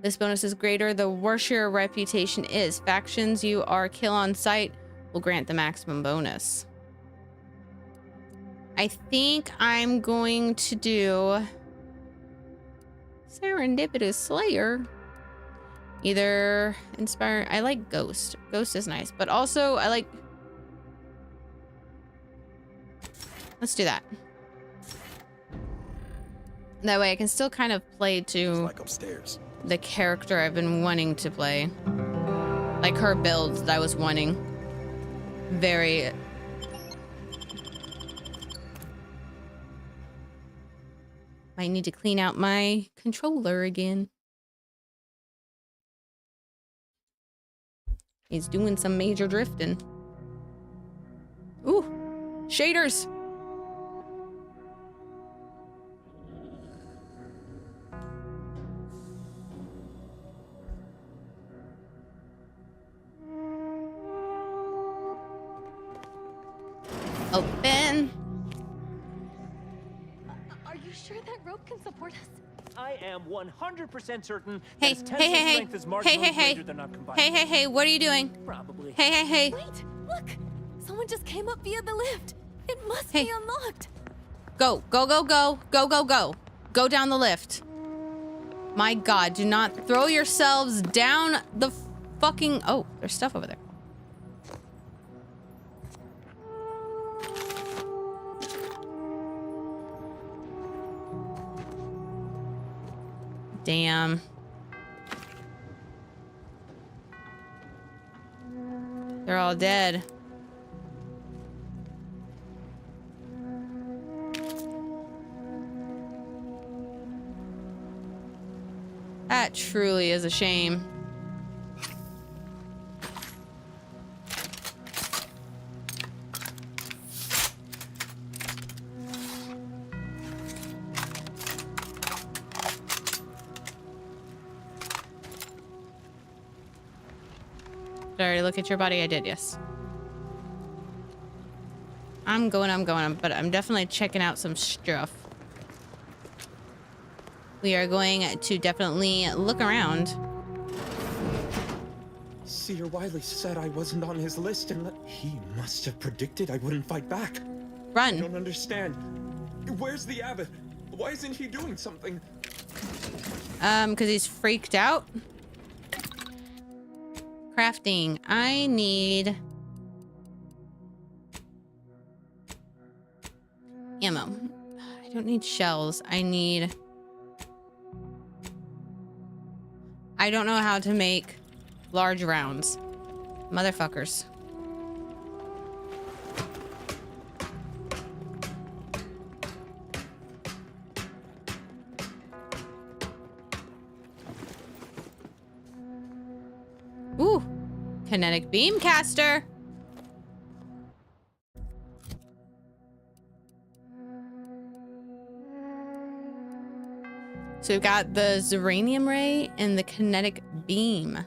This bonus is greater the worse your reputation is. Factions you are kill on sight will grant the maximum bonus. I think I'm going to do Serendipitous Slayer. Either inspire. I like Ghost. Ghost is nice, but also I like. Let's do that. That way I can still kind of play to like upstairs. The character I've been wanting to play. Like her build that I was wanting. Very. Might need to clean out my controller again. He's doing some major drifting. Ooh, shaders. Open. Are you sure that rope can support us? I am 100% certain Hey, that hey, hey, strength is hey, marginally hey, greater than not combined. hey, what are you doing? Probably. Hey. Wait, look! Someone just came up via the lift. It must Hey. be unlocked. Go. Go down the lift. My God, do not throw yourselves down the fucking... Oh, there's stuff over there. Damn. They're all dead. That truly is a shame. Did I already look at your body? I did, yes. I'm going, but I'm definitely checking out some stuff. We are going to definitely look around. Seer Wiley said I wasn't on his list and that he must have predicted I wouldn't fight back. Run. I don't understand. Where's the abbot? Why isn't he doing something? Because he's freaked out. Crafting. I need ammo. I don't need shells. I don't know how to make large rounds. Motherfuckers. Ooh. Kinetic beam caster. So we've got the Zeranium Ray and the Kinetic Beam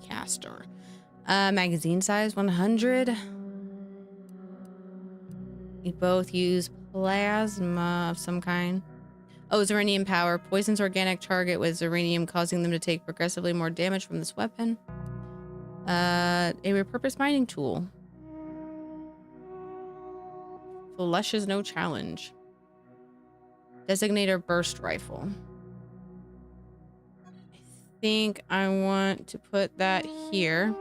caster. Magazine size 100. You both use plasma of some kind. Oh, Zeranium power. Poisons organic target with Zeranium, causing them to take progressively more damage from this weapon. A repurposed mining tool. Flesh is no challenge. Designator burst rifle. I think I want to put that here.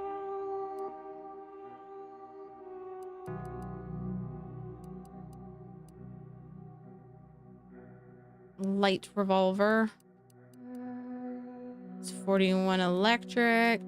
Light revolver. It's 41 electric.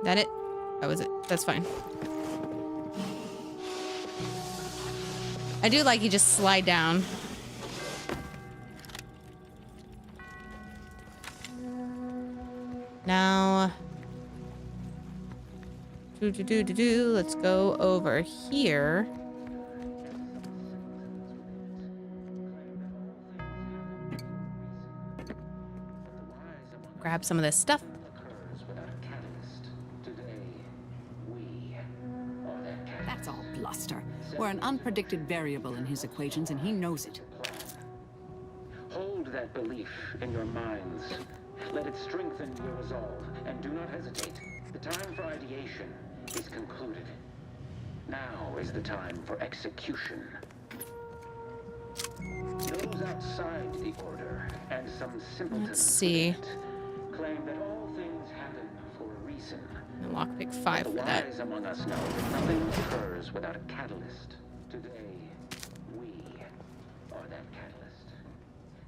That it? That was it. That's fine. I do like you just slide down. Now, let's go over here. Grab some of this stuff. That's all bluster. We're an unpredicted variable in his equations, and he knows it. Hold that belief in your minds. Let it strengthen your resolve, and do not hesitate. The time for ideation is concluded. Now is the time for execution. Those outside the order and some simpletons claim that all things happen for a reason. Lockpick 5 for that. The wise among us know that nothing occurs without a catalyst. Today, we are that catalyst.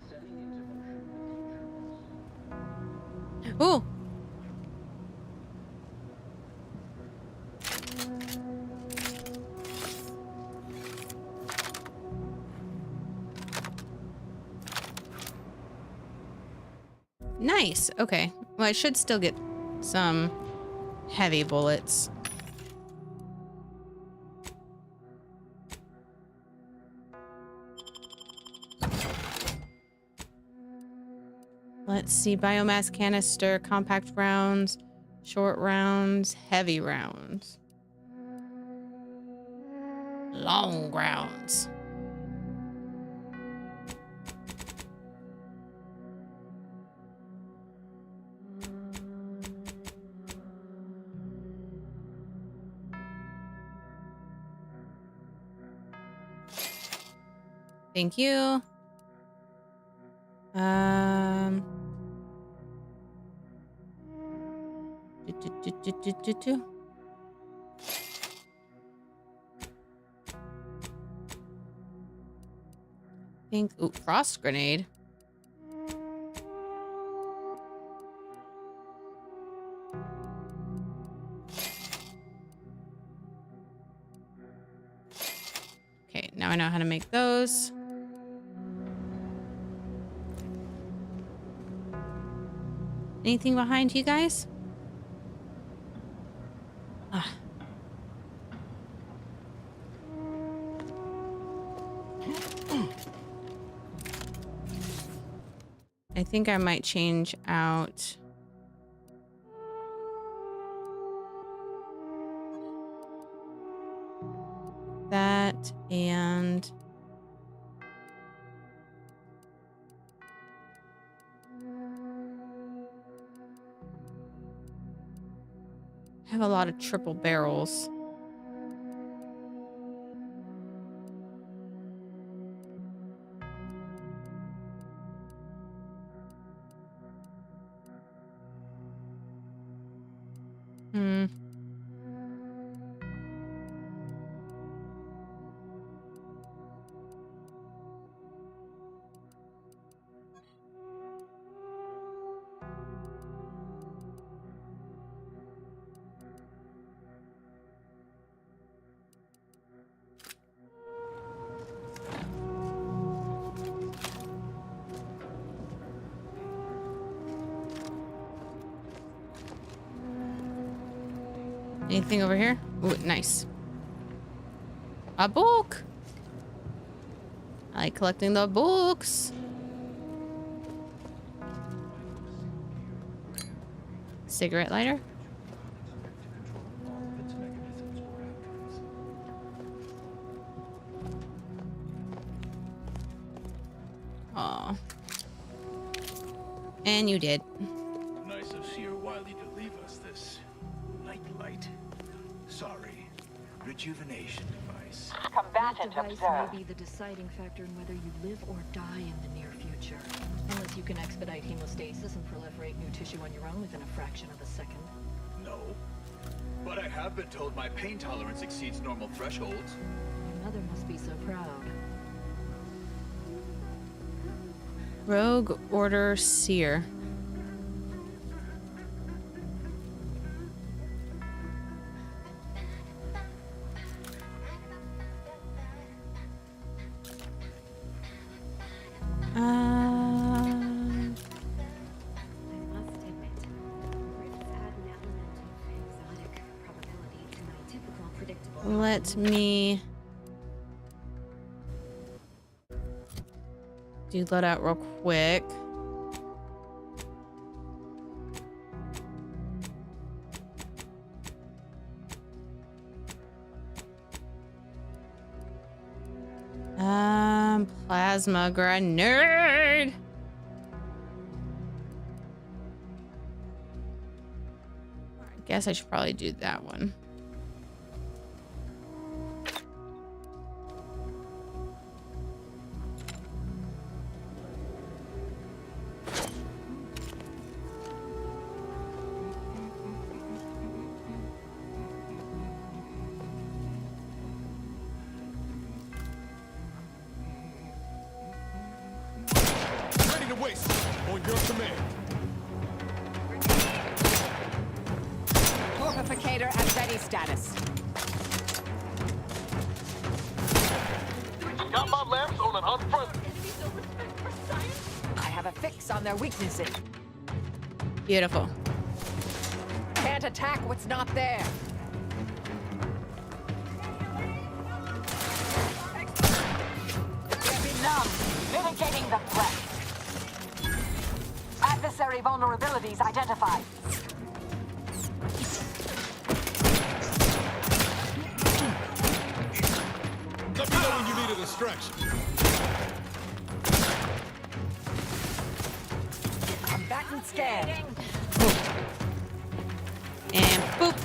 Setting into motion. Ooh. Nice. Okay. Well, I should still get some heavy bullets. Let's see. Biomass canister, compact rounds, short rounds, heavy rounds, long rounds. Thank you. Do. Think. Ooh, frost grenade. Okay, now I know how to make those. Anything behind you guys? Ah. I think I might change out that and I have a lot of triple barrels. Anything over here? Ooh, nice. A book. I like collecting the books. Cigarette lighter. Aw. And you did. Nice of Seer Wiley to leave us this nightlight. Sorry. Rejuvenation device. Combatant That device observed. may be the deciding factor in whether you live or die in the near future. Unless you can expedite hemostasis and proliferate new tissue on your own within a fraction of a second. No. But I have been told my pain tolerance exceeds normal thresholds. Your mother must be so proud. Rogue Order Seer. I must admit, risks add an element of exotic probability to my typical predictable. Let me do loadout real quick. Plasma grenade. I guess I should probably do that one. Ready to waste. On your command. Torpificator at ready status. Got my lamps on an unfriendly. I have a fix on their weaknesses. Beautiful. Can't attack what's not there. Be numb. Mitigating the threat. Adversary vulnerabilities identified. Let me know when you need a distraction. Combatant scan. And boop.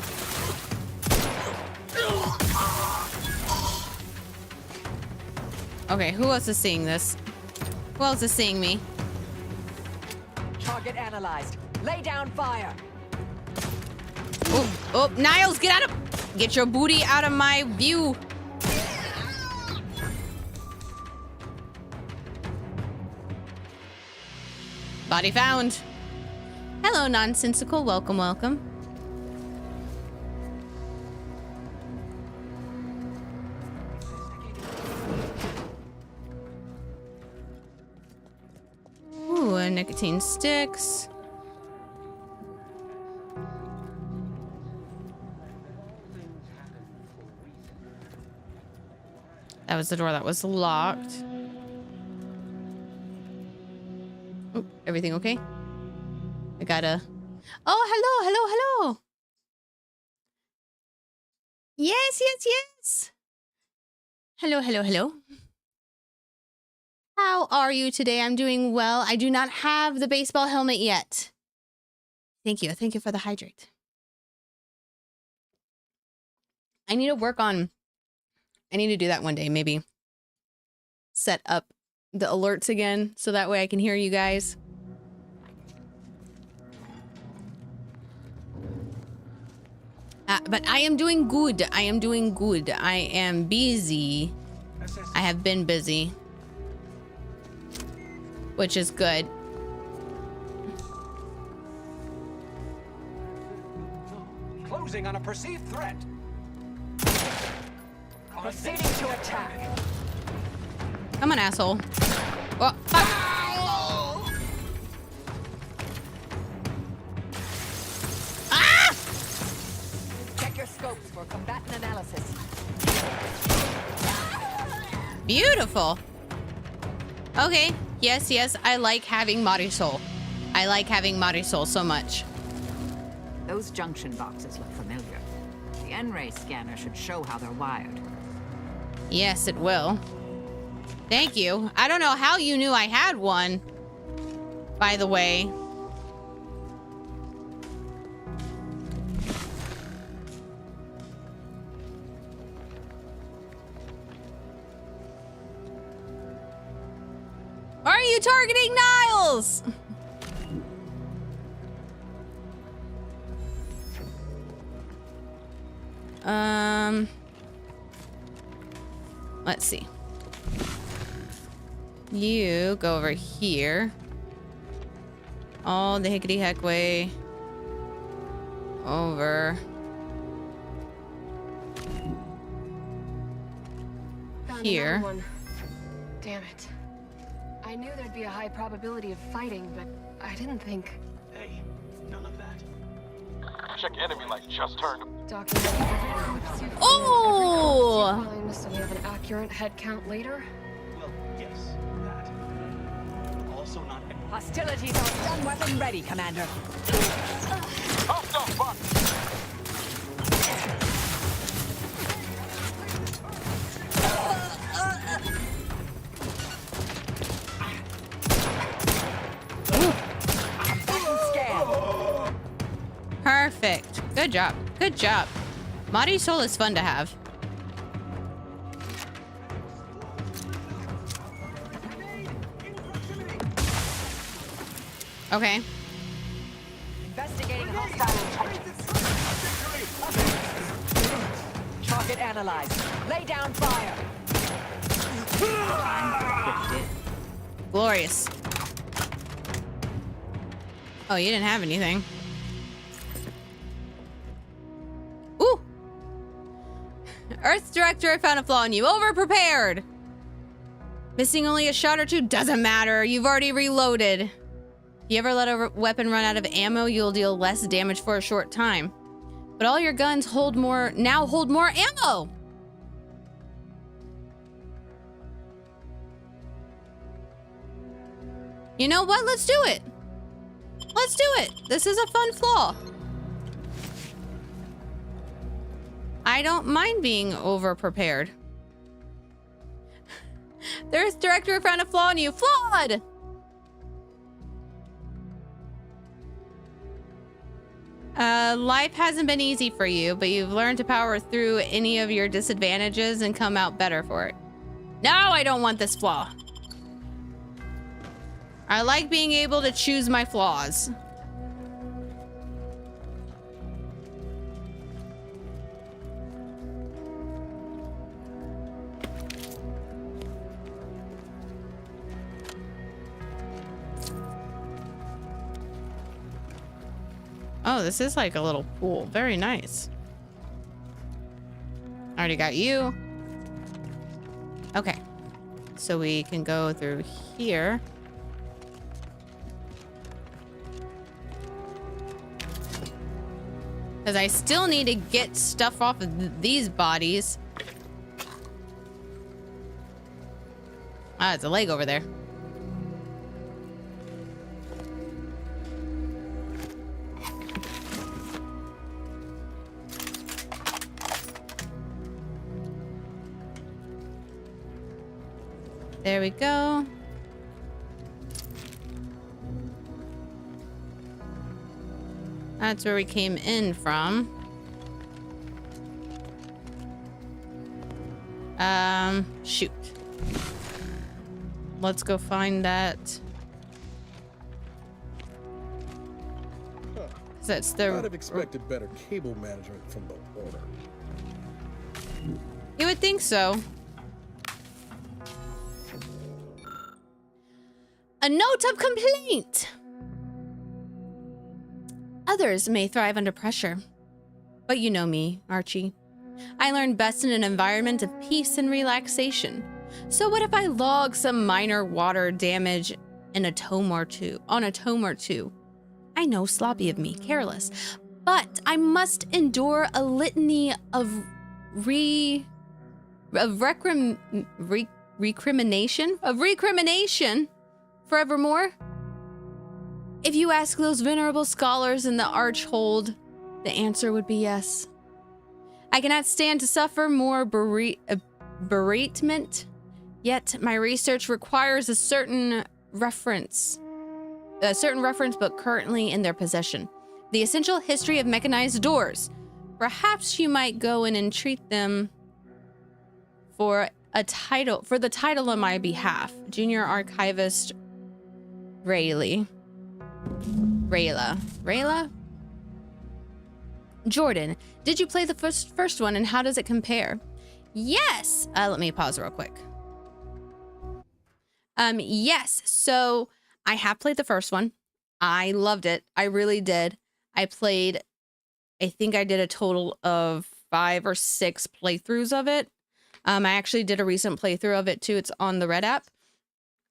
Okay, who else is seeing this? Who else is seeing me? Target analyzed. Lay down fire. Oh, Niles, get your booty out of my view. Body found. Hello, nonsensical. Welcome, welcome. Ooh, and nicotine sticks. That was the door that was locked. Oh, everything okay? I gotta... Oh, hello. Yes. Hello. How are you today? I'm doing well. I do not have the baseball helmet yet. Thank you for the hydrate. I need to work on... I need to do that one day, maybe. Set up the alerts again, so that way I can hear you guys. But I am doing good. I am busy. I have been busy. Which is good. Closing on a perceived threat. Proceeding to attack. Come on, asshole. Oh, fuck. Ah! Check your scopes for combatant analysis. Beautiful. Okay. Yes. I like having Marisol. I like having Marisol so much. Those junction boxes look familiar. The N-ray scanner should show how they're wired. Yes, it will. Thank you. I don't know how you knew I had one, by the way. Are you targeting Niles? Let's see. You go over here. All the hickety heck way. Over. Found Here. another one. Damn it. I knew there'd be a high probability of fighting, but I didn't think. Hey, none of that. Check enemy light just turned. Oh! So we have an accurate head count later. Well, yes, that. Also not. Hostilities are stun weapon ready, Commander. Perfect. Good job. Good job. Marisol is fun to have. Okay. Investigating hostile intelligence. Target analyzed. Lay down fire. Glorious. Oh, you didn't have anything. Ooh! Earth's director, I found a flaw in you. Over-prepared! Missing only a shot or two? Doesn't matter. You've already reloaded. If you ever let a weapon run out of ammo, you'll deal less damage for a short time. But all your guns hold more ammo! You know what? Let's do it. Let's do it. This is a fun flaw. I don't mind being over-prepared. There's director found a flaw in you. Flawed! Life hasn't been easy for you, but you've learned to power through any of your disadvantages and come out better for it. No, I don't want this flaw. I like being able to choose my flaws. Oh, this is like a little pool. Very nice. Already got you. Okay. So we can go through here. Because I still need to get stuff off of these bodies. Ah, it's a leg over there. There we go. That's where we came in from. Shoot. Let's go find that. That's the... I'd have expected better cable management from the Order. You would think so. A note of complaint. Others may thrive under pressure. But you know me, Archie. I learn best in an environment of peace and relaxation. So what if I log some minor water damage in a tome or two, on a tome or two? I know, sloppy of me, careless. But I must endure a litany of recrimination forevermore. If you ask those venerable scholars in the Archhold, the answer would be yes. I cannot stand to suffer more bereavement, yet my research requires a certain reference book currently in their possession. The Essential History of Mechanized Doors. Perhaps you might go in and treat them for the title on my behalf. Junior Archivist Rayla. Jordan, did you play the first one and how does it compare? Yes. Let me pause real quick. Yes. So I have played the first one. I loved it. I really did. I think I did a total of 5 or 6 playthroughs of it. I actually did a recent playthrough of it too. It's on the Red app,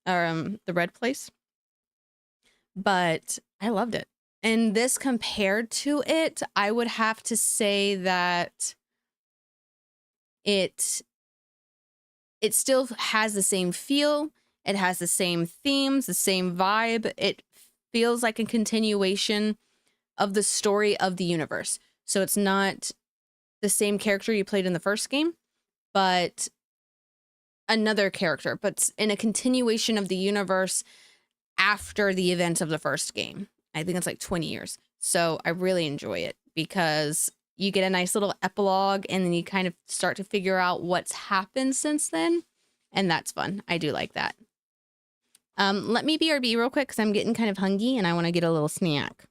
or the Red place. But I loved it. And this compared to it, I would have to say that it still has the same feel. It has the same themes, the same vibe. It feels like a continuation of the story of the universe. So it's not the same character you played in the first game, but another character, but in a continuation of the universe after the events of the first game. I think it's like 20 years. So I really enjoy it because you get a nice little epilogue and then you kind of start to figure out what's happened since then. And that's fun. I do like that. Let me BRB real quick because I'm getting kind of hungry and I want to get a little snack.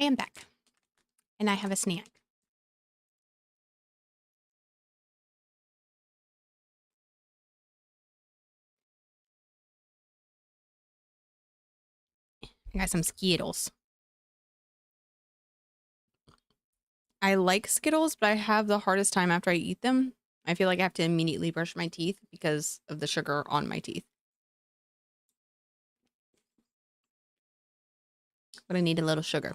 I am back. And I have a snack. I got some Skittles. I like Skittles, but I have the hardest time after I eat them. I feel like I have to immediately brush my teeth because of the sugar on my teeth. But I need a little sugar.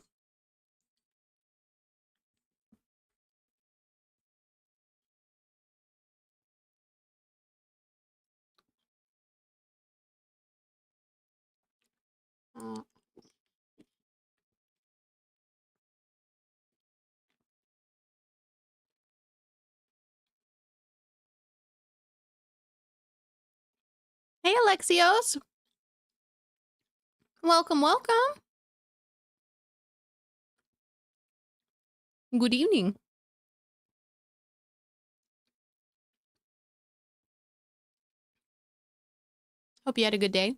Hey, Alexios. Welcome, welcome. Good evening. Hope you had a good day.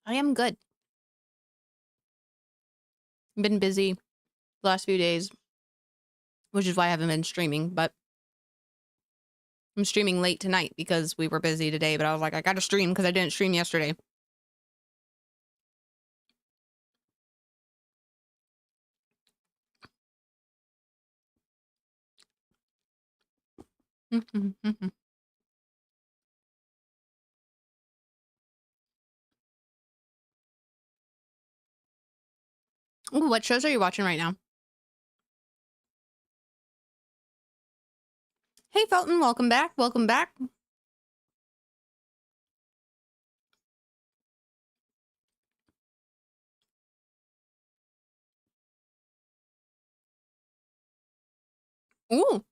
I am good. Been busy the last few days, which is why I haven't been streaming, but I'm streaming late tonight because we were busy today, but I was like, I gotta stream because I didn't stream yesterday. Ooh, what shows are you watching right now? Hey, Felton, welcome back. Welcome back. Ooh,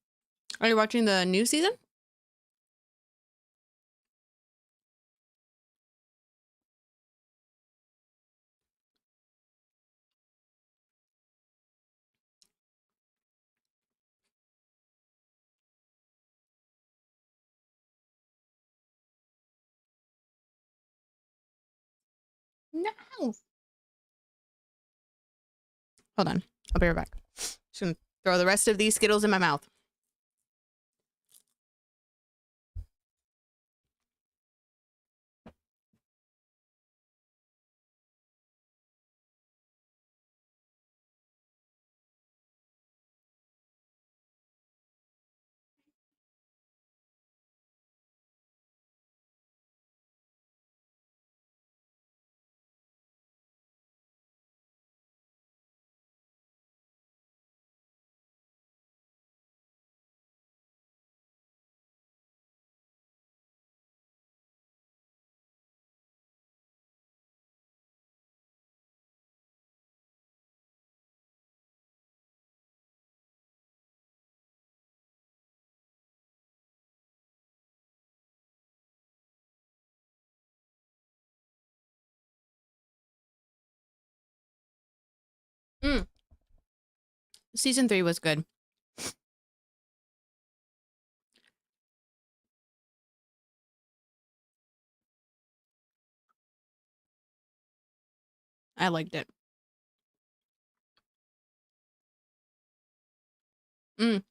are you watching the new season? No. Hold on. I'll be right back. Just gonna throw the rest of these Skittles in my mouth. Mm. Season 3 was good. I liked it. Mm.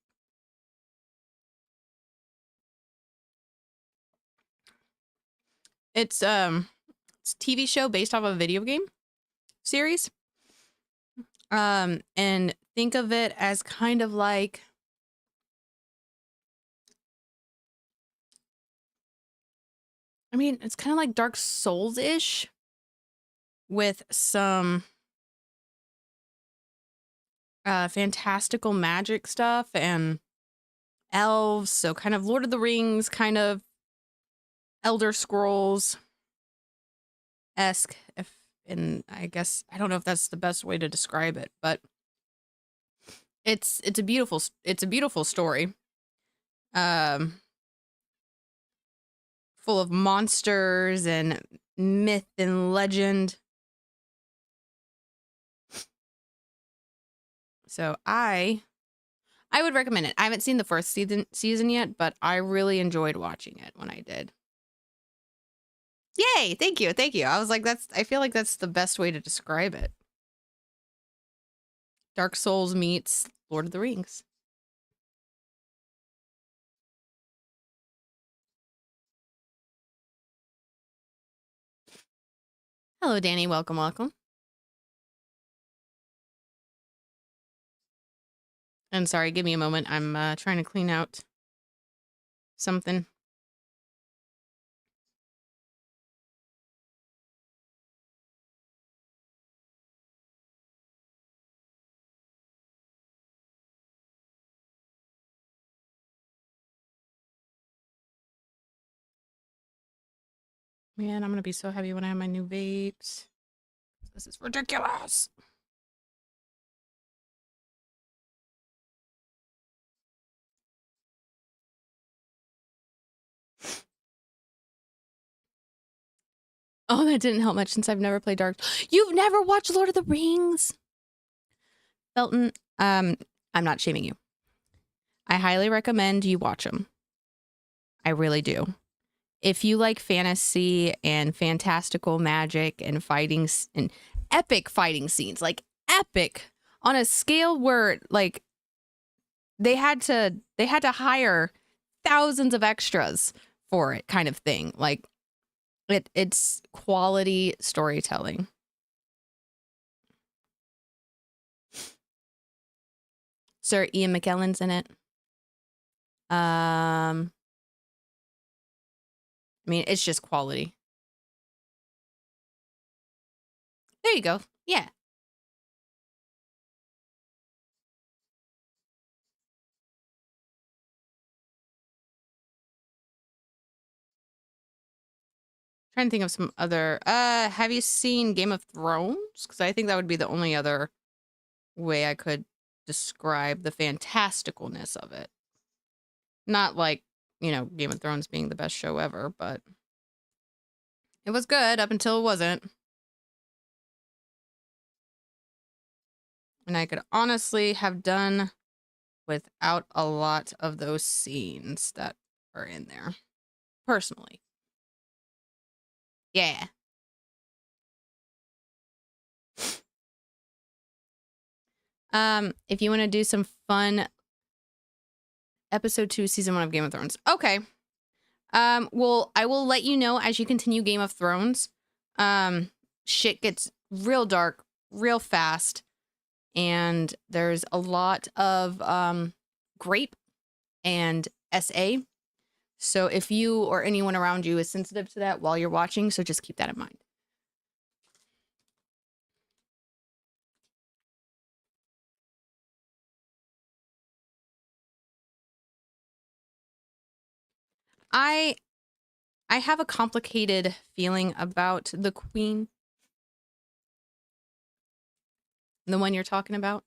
It's a TV show based off of a video game series. And think of it as kind of like it's kind of like Dark Souls-ish with some fantastical magic stuff and elves, so kind of Lord of the Rings, kind of Elder Scrolls-esque, and I guess I don't know if that's the best way to describe it, but it's a beautiful story. Full of monsters and myth and legend. So I I would recommend it. I haven't seen the first season yet, but I really enjoyed watching it when I did. Yay! Thank you. I was like, I feel like that's the best way to describe it. Dark Souls meets Lord of the Rings. Hello, Danny. Welcome. And sorry, give me a moment. I'm trying to clean out something. Man, I'm going to be so happy when I have my new vapes. This is ridiculous. Oh, that didn't help much since I've never played Dark. You've never watched Lord of the Rings? Felton, I'm not shaming you. I highly recommend you watch them. I really do. If you like fantasy and fantastical magic and fighting and epic fighting scenes, like epic on a scale where like they had to hire thousands of extras for it kind of thing. Like it's quality storytelling. Sir Ian McKellen's in it. I mean, it's just quality. There you go. Yeah. Trying to think of some other have you seen Game of Thrones? Because I think that would be the only other way I could describe the fantasticalness of it. Not like, you know, Game of Thrones being the best show ever, but it was good up until it wasn't. And I could honestly have done without a lot of those scenes that are in there. Personally. Yeah. If you want to do some fun episode 2, season 1 of Game of Thrones. Okay. Well, I will let you know as you continue Game of Thrones. Shit gets real dark, real fast, and there's a lot of grape and SA. So if you or anyone around you is sensitive to that while you're watching, so just keep that in mind. I have a complicated feeling about the Queen. The one you're talking about.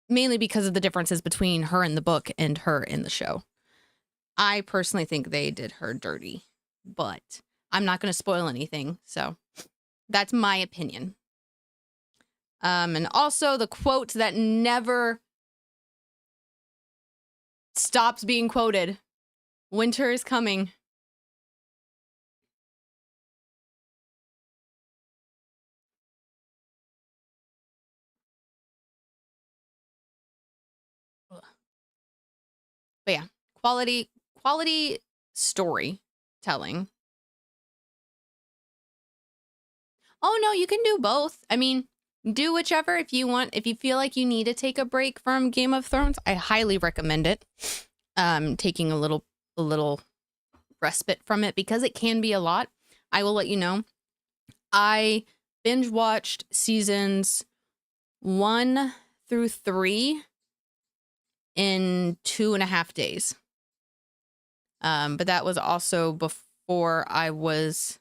Mainly because of the differences between her in the book and her in the show. I personally think they did her dirty, but I'm not going to spoil anything. So that's my opinion. And also the quote that never stops being quoted. Winter is coming. But yeah, quality storytelling. Oh no, you can do both. I mean, do whichever if you want. If you feel like you need to take a break from Game of Thrones, I highly recommend it. Taking a little respite from it because it can be a lot. I will let you know. I binge watched seasons 1 through 3 in 2.5 days. But that was also before I was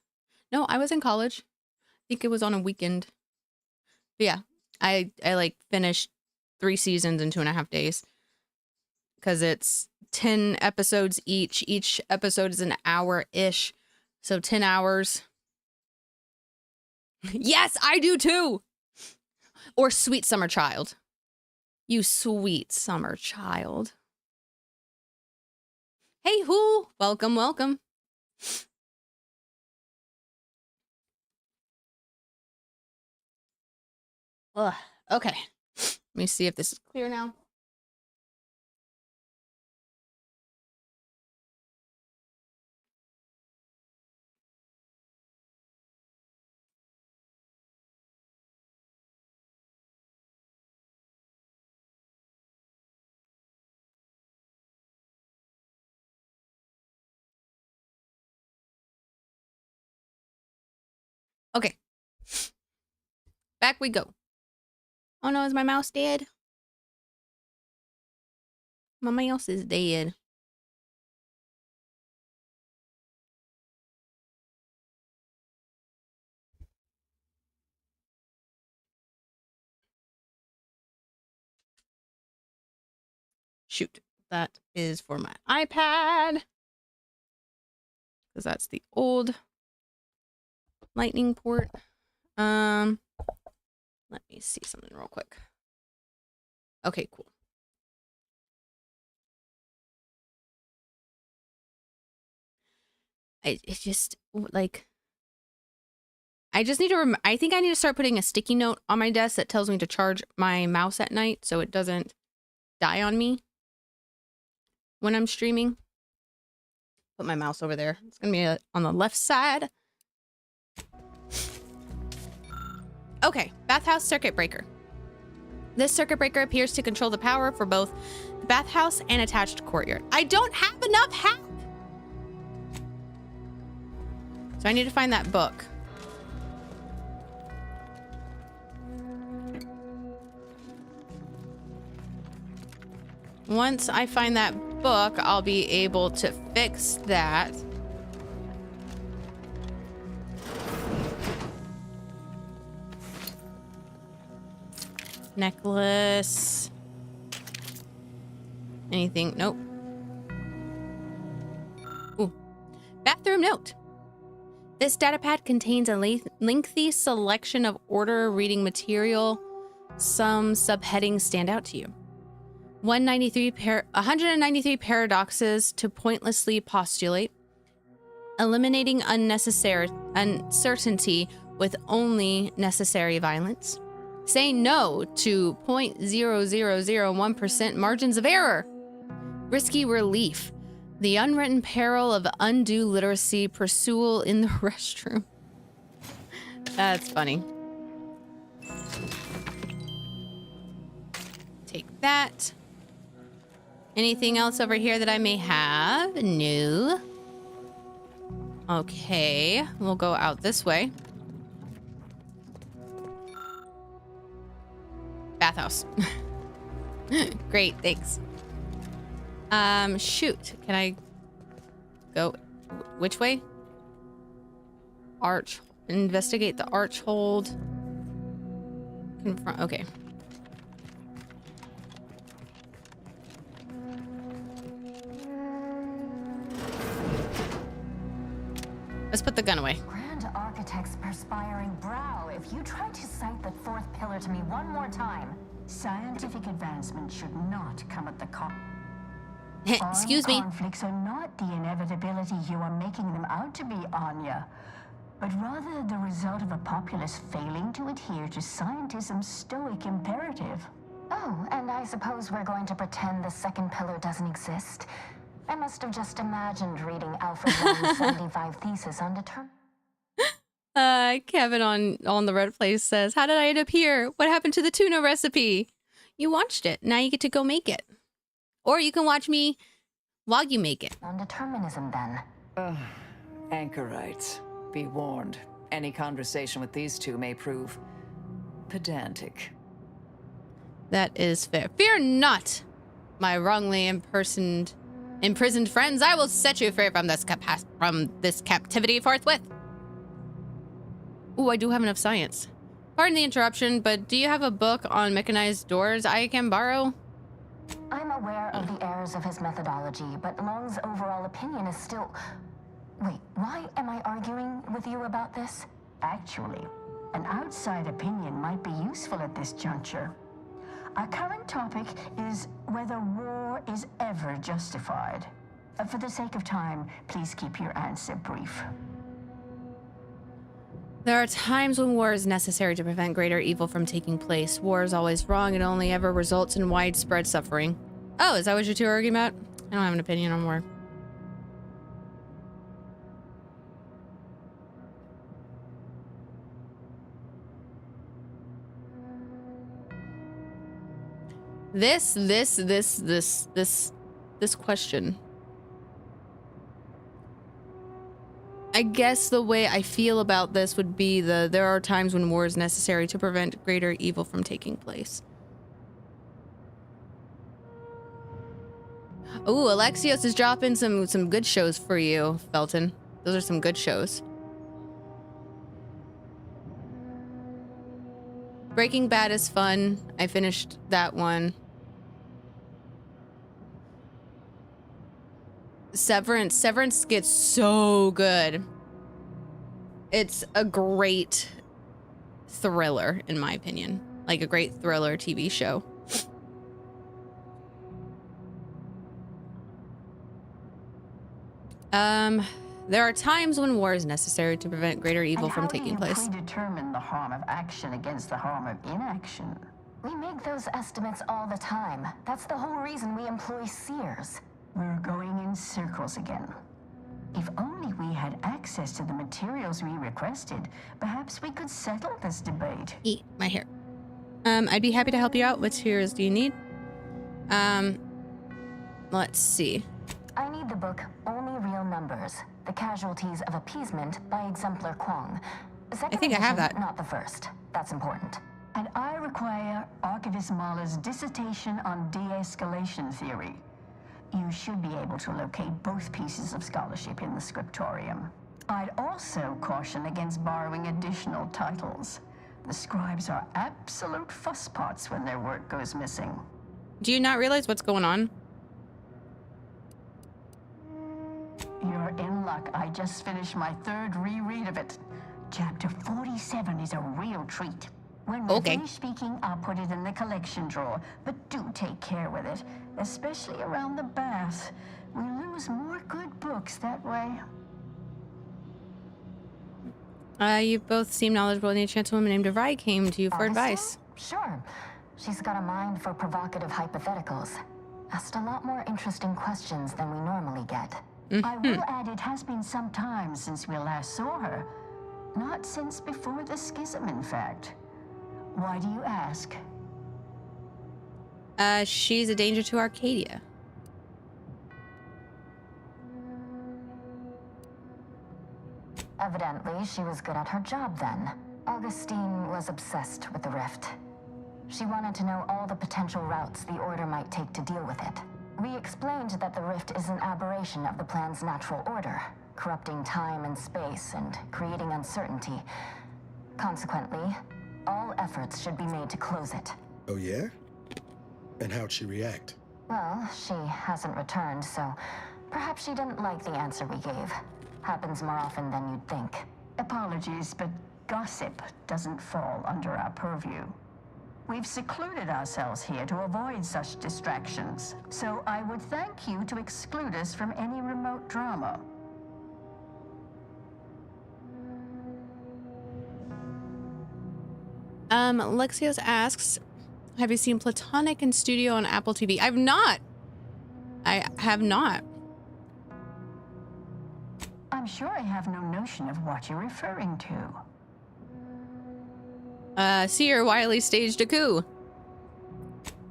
in college. I think it was on a weekend. But yeah, I like finished 3 seasons in 2.5 days because it's 10 episodes each. Each episode is an hour-ish. So 10 hours. Yes, I do too. Or Sweet Summer Child. You sweet summer child. Hey, who? Welcome, welcome. Ugh. Okay. Let me see if this is clear now. Okay. Back we go. Oh no, is my mouse dead? My mouse is dead. Shoot. That is for my iPad. Because that's the old lightning port. Let me see something real quick. Okay, cool. It's just like I just need to I think I need to start putting a sticky note on my desk that tells me to charge my mouse at night so it doesn't die on me when I'm streaming. Put my mouse over there. It's gonna be on the left side. Okay, bathhouse circuit breaker. This circuit breaker appears to control the power for both the bathhouse and attached courtyard. I don't have enough hack. So I need to find that book. Once I find that book, I'll be able to fix that. Necklace. Anything? Nope. Ooh. Bathroom note. This datapad contains a lengthy selection of order reading material. Some subheadings stand out to you. 193 paradoxes to pointlessly postulate. Eliminating unnecessary uncertainty with only necessary violence. Say no to 0.0001% margins of error. Risky relief. The unwritten peril of undue literacy pursual in the restroom. That's funny. Take that. Anything else over here that I may have? No. Okay, we'll go out this way. Bathhouse. Great, thanks. Shoot. Can I go which way? Arch. Investigate the arch hold. Confront. Okay. Let's put the gun away. Grand Architect's perspiring brow. If you try to cite the fourth pillar to me one more time, scientific advancement should not come at the cost. Excuse me. Conflicts are not the inevitability you are making them out to be, Anya, but rather the result of a populace failing to adhere to scientism's stoic imperative. Oh, and I suppose we're going to pretend the second pillar doesn't exist. I must have just imagined reading Alfred Long's 75 Thesis on determination. Kevin on the Red Place says, how did I end up here? What happened to the tuna recipe? You watched it. Now you get to go make it. Or you can watch me while you make it. On determinism, then. Anchorites, be warned. Any conversation with these two may prove pedantic. That is fair. Fear not, my wrongly imprisoned friends. I will set you free from this captivity forthwith. Ooh, I do have enough science. Pardon the interruption, but do you have a book on mechanized doors I can borrow? I'm aware of the errors of his methodology, but Long's overall opinion is still... Wait, why am I arguing with you about this? Actually, an outside opinion might be useful at this juncture. Our current topic is whether war is ever justified. For the sake of time, please keep your answer brief. There are times when war is necessary to prevent greater evil from taking place. War is always wrong and only ever results in widespread suffering. Oh, is that what you two are arguing about? I don't have an opinion on war. This question. I guess the way I feel about this would be there are times when war is necessary to prevent greater evil from taking place. Ooh, Alexios is dropping some good shows for you, Felton. Those are some good shows. Breaking Bad is fun. I finished that one. Severance gets so good. It's a great thriller, in my opinion. Like a great thriller TV show. There are times when war is necessary to prevent greater evil from taking place. How do you predetermine the harm of action against the harm of inaction? We make those estimates all the time. That's the whole reason we employ seers. We're going in circles again. If only we had access to the materials we requested, perhaps we could settle this debate. Eat my hair. I'd be happy to help you out. What materials do you need? Let's see. I need the book Only Real Numbers, The Casualties of Appeasement by Exemplar Kwong. I think I have that. Not the first. That's important. And I require Archivist Mahler's dissertation on de-escalation theory. You should be able to locate both pieces of scholarship in the scriptorium. I'd also caution against borrowing additional titles. The scribes are absolute fusspots when their work goes missing. Do you not realize what's going on? You're in luck. I just finished my third reread of it. Chapter 47 is a real treat. When we're finished speaking, I'll put it in the collection drawer. But do take care with it, especially around the bath. We lose more good books that way. You both seem knowledgeable, and a gentlewoman named DeVry came to you for advice. Sure. She's got a mind for provocative hypotheticals. Asked a lot more interesting questions than we normally get. I will add it has been some time since we last saw her. Not since before the schism, in fact. Why do you ask? She's a danger to Arcadia. Evidently, she was good at her job then. Augustine was obsessed with the rift. She wanted to know all the potential routes the Order might take to deal with it. We explained that the rift is an aberration of the plan's natural order, corrupting time and space and creating uncertainty. Consequently, all efforts should be made to close it. Oh, yeah? And how'd she react? Well, she hasn't returned, so perhaps she didn't like the answer we gave. Happens more often than you'd think. Apologies, but gossip doesn't fall under our purview. We've secluded ourselves here to avoid such distractions, so I would thank you to exclude us from any remote drama. Alexios asks, have you seen Platonic in studio on Apple TV? I've not. I have not. I'm sure I have no notion of what you're referring to. Seer Wiley staged a coup.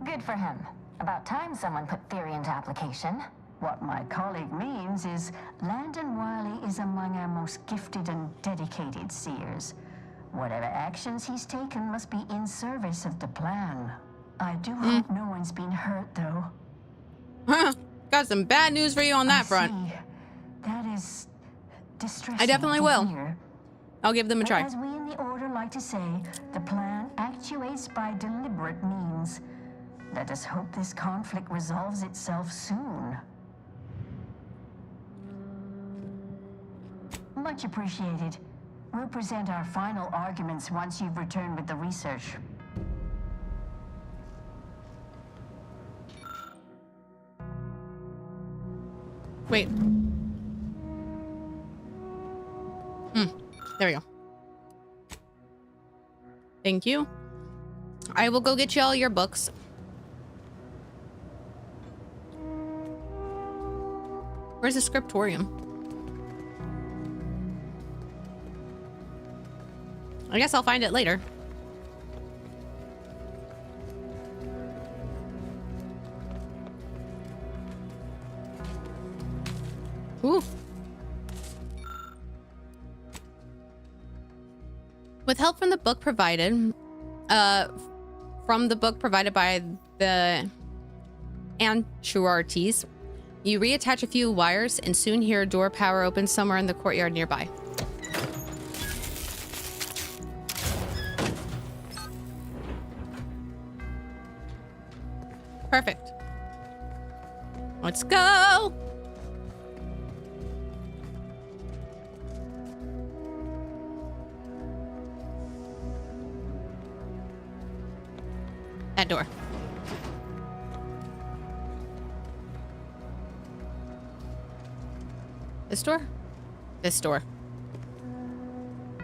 Good for him. About time someone put theory into application. What my colleague means is Landon Wiley is among our most gifted and dedicated seers. Whatever actions he's taken must be in service of the plan. I do hope no one's been hurt, though. Huh. Got some bad news for you on that front. That is distressing. I definitely will. Hear. I'll give them a try. As we in the Order like to say, the plan actuates by deliberate means. Let us hope this conflict resolves itself soon. Much appreciated. We'll present our final arguments once you've returned with the research. Wait. There we go. Thank you. I will go get you all your books. Where's the scriptorium? I guess I'll find it later. Ooh. With help from the book provided by the Anchuartes, you reattach a few wires and soon hear a door power open somewhere in the courtyard nearby. Perfect. Let's go. That door. This door? This door.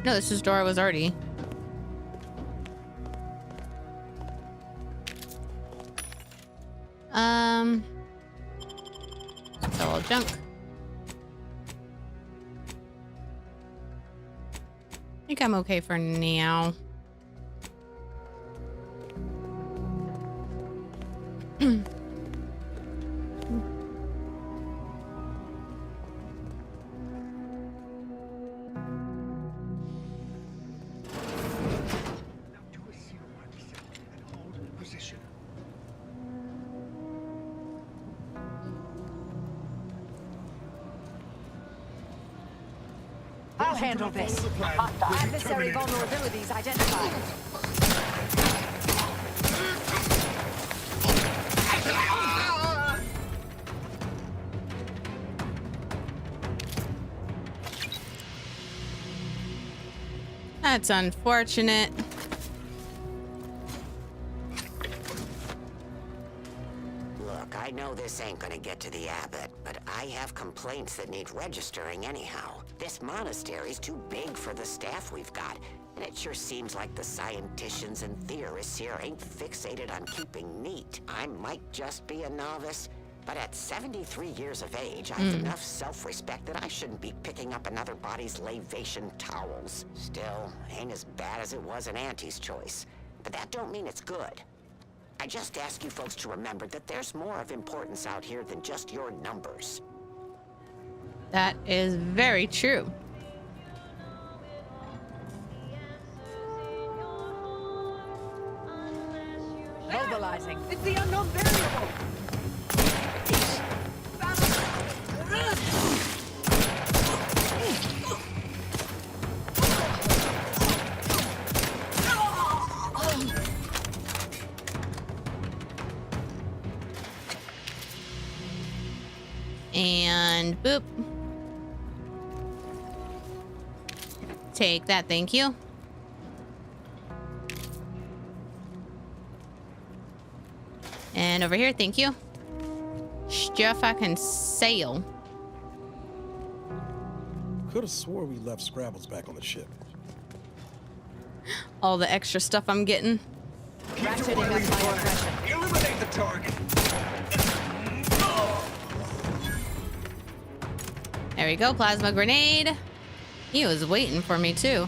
No, this is door I was already. It's all junk. I think I'm okay for now. I'll handle this. Adversary vulnerabilities identified. That's unfortunate. Look, I know this ain't gonna get to the abbot, but I have complaints that need registering anyhow. This monastery's too big for the staff we've got, and it sure seems like the scienticians and theorists here ain't fixated on keeping neat. I might just be a novice, but at 73 years of age, I have enough self-respect that I shouldn't be picking up another body's lavation towels. Still, ain't as bad as it was in Auntie's choice, but that don't mean it's good. I just ask you folks to remember that there's more of importance out here than just your numbers. That is very true. Mobilizing. It's the unknown variable. And boop. Take that, thank you. And over here, thank you. Stuff I can sail. Could have swore we left Scrabbles back on the ship. All the extra stuff I'm getting. Ratcheting up my aggression. Eliminate the target. There we go, plasma grenade. He was waiting for me too.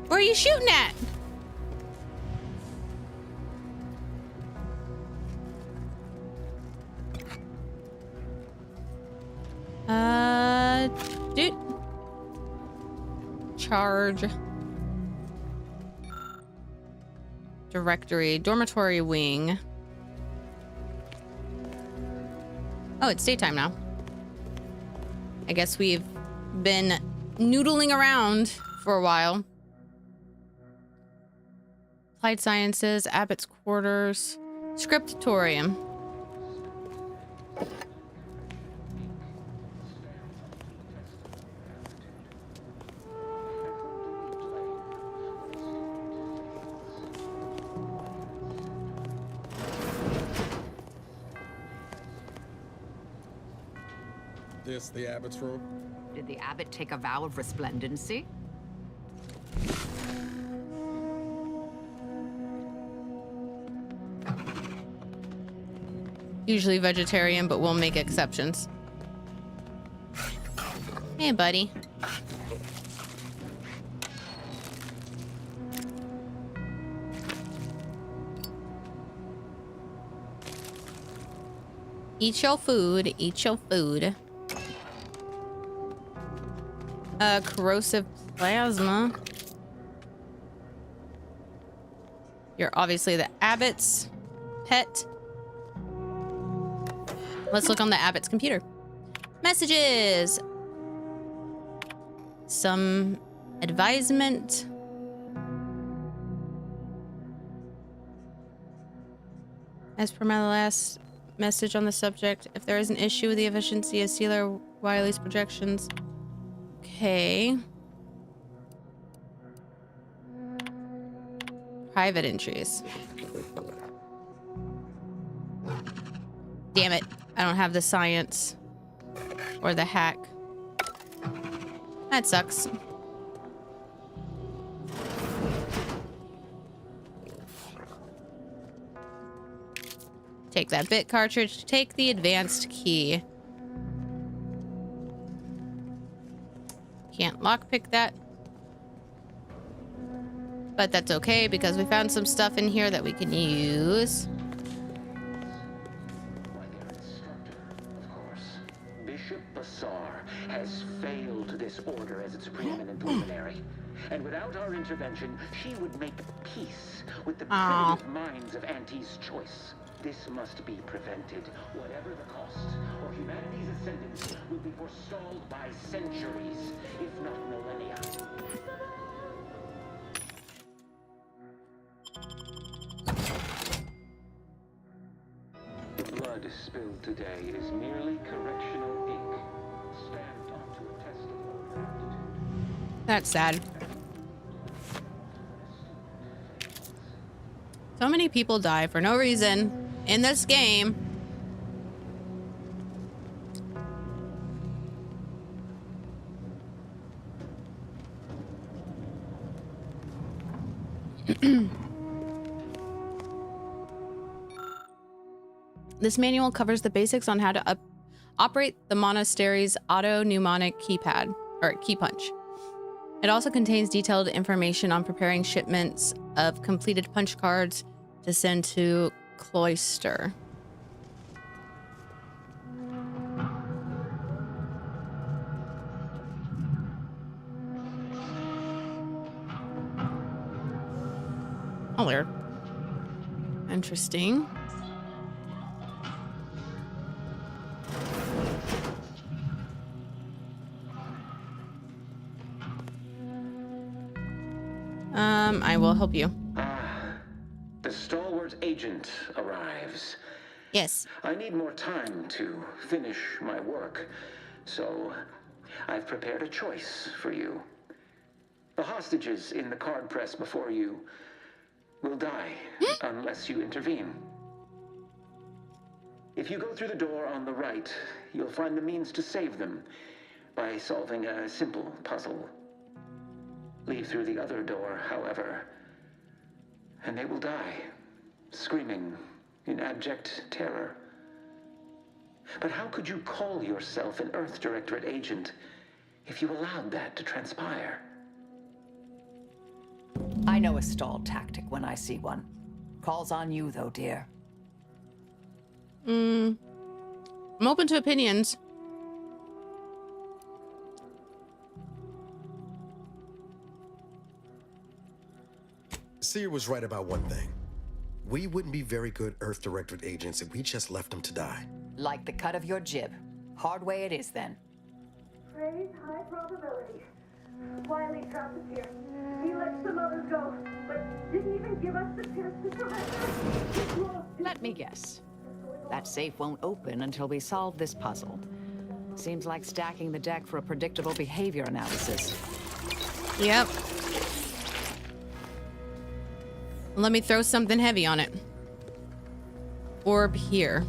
Where are you shooting at? Dude. Charge. Directory, dormitory wing. Oh, it's daytime now. I guess we've been noodling around for a while. Applied Sciences, Abbott's Quarters, Scriptorium. this the Abbot's room? Did the Abbot take a vow of resplendency? Usually vegetarian, but we'll make exceptions. Hey, buddy. Eat your food. Eat your food. Corrosive plasma. You're obviously the Abbot's pet. Let's look on the Abbot's computer. Messages. Some advisement. As per my last message on the subject, if there is an issue with the efficiency of Sealer Wiley's projections. Okay. Private entries. Damn it. I don't have the science or the hack. That sucks. Take that bit cartridge. Take the advanced key. Can't lockpick that. But that's okay because we found some stuff in here that we can use. Bishop Bassar has failed this order as its preeminent luminary. And without our intervention, she would make peace with the primitive minds of Auntie's choice. This must be prevented, whatever the cost, or humanity's ascendance will be forestalled by centuries, if not millennia. The blood spilled today is merely correctional ink, stamped onto a testable aptitude. That's sad. So many people die for no reason in this game. This manual covers the basics on how to operate the monastery's auto mnemonic keypad, or key punch. It also contains detailed information on preparing shipments of completed punch cards to send to Cloister. Oh, there. Interesting. I will help you. The stalwart agent arrives. Yes. I need more time to finish my work, so I've prepared a choice for you. The hostages in the card press before you will die unless you intervene. If you go through the door on the right, you'll find the means to save them by solving a simple puzzle. Leave through the other door, however, and they will die, screaming in abject terror. But how could you call yourself an Earth Directorate agent if you allowed that to transpire? I know a stall tactic when I see one. Calls on you, though, dear. I'm open to opinions. Seer was right about one thing. We wouldn't be very good Earth Directorate agents if we just left him to die. Like the cut of your jib. Hard way it is, then. Phrase high probability. Wiley trapped us here. He let some others go, but didn't even give us the chance to surrender. Let me guess. That safe won't open until we solve this puzzle. Seems like stacking the deck for a predictable behavior analysis. Yep. Let me throw something heavy on it. Orb here.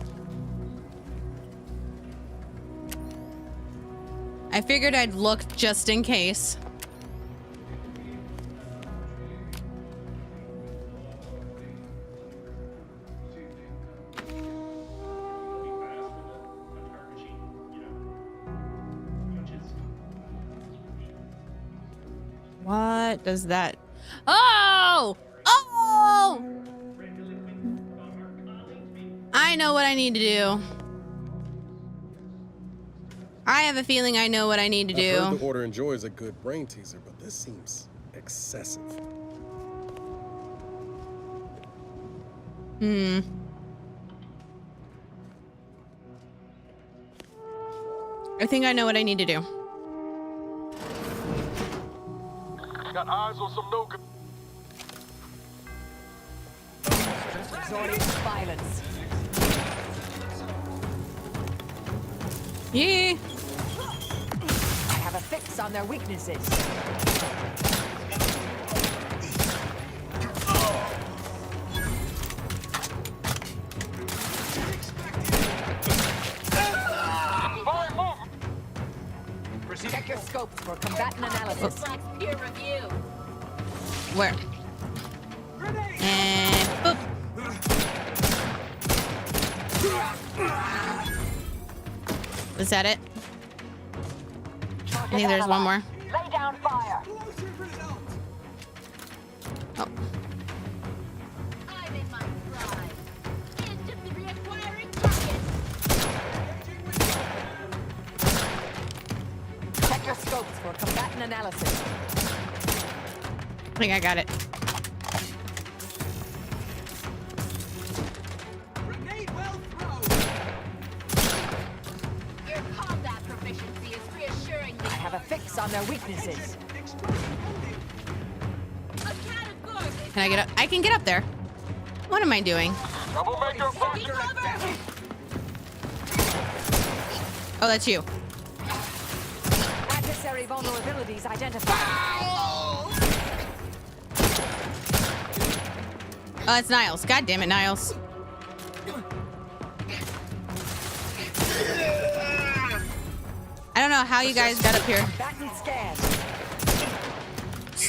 I figured I'd look just in case. What does that... Oh! Oh! I know what I need to do. I have a feeling I know what I need to do. I've heard the Order enjoys a good brain teaser, but this seems excessive. I think I know what I need to do. Got eyes on some no good. Just resorting to violence. Yeah. I have a fix on their weaknesses. Check your scopes for combatant analysis. Peer review. Where? And boop. Was that it? I think there's one more. Lay down fire. Oh. I'm in my pride. Instantly reacquiring target. Check your scopes for combatant analysis. I think I got it. Your combat proficiency is reassuring me. I have a fix on their weaknesses. Can I get up? I can get up there. What am I doing? Oh, that's you. Adversary vulnerabilities identified. Oh, it's Niles. God damn it, Niles. I don't know how you guys got up here Combatant scan.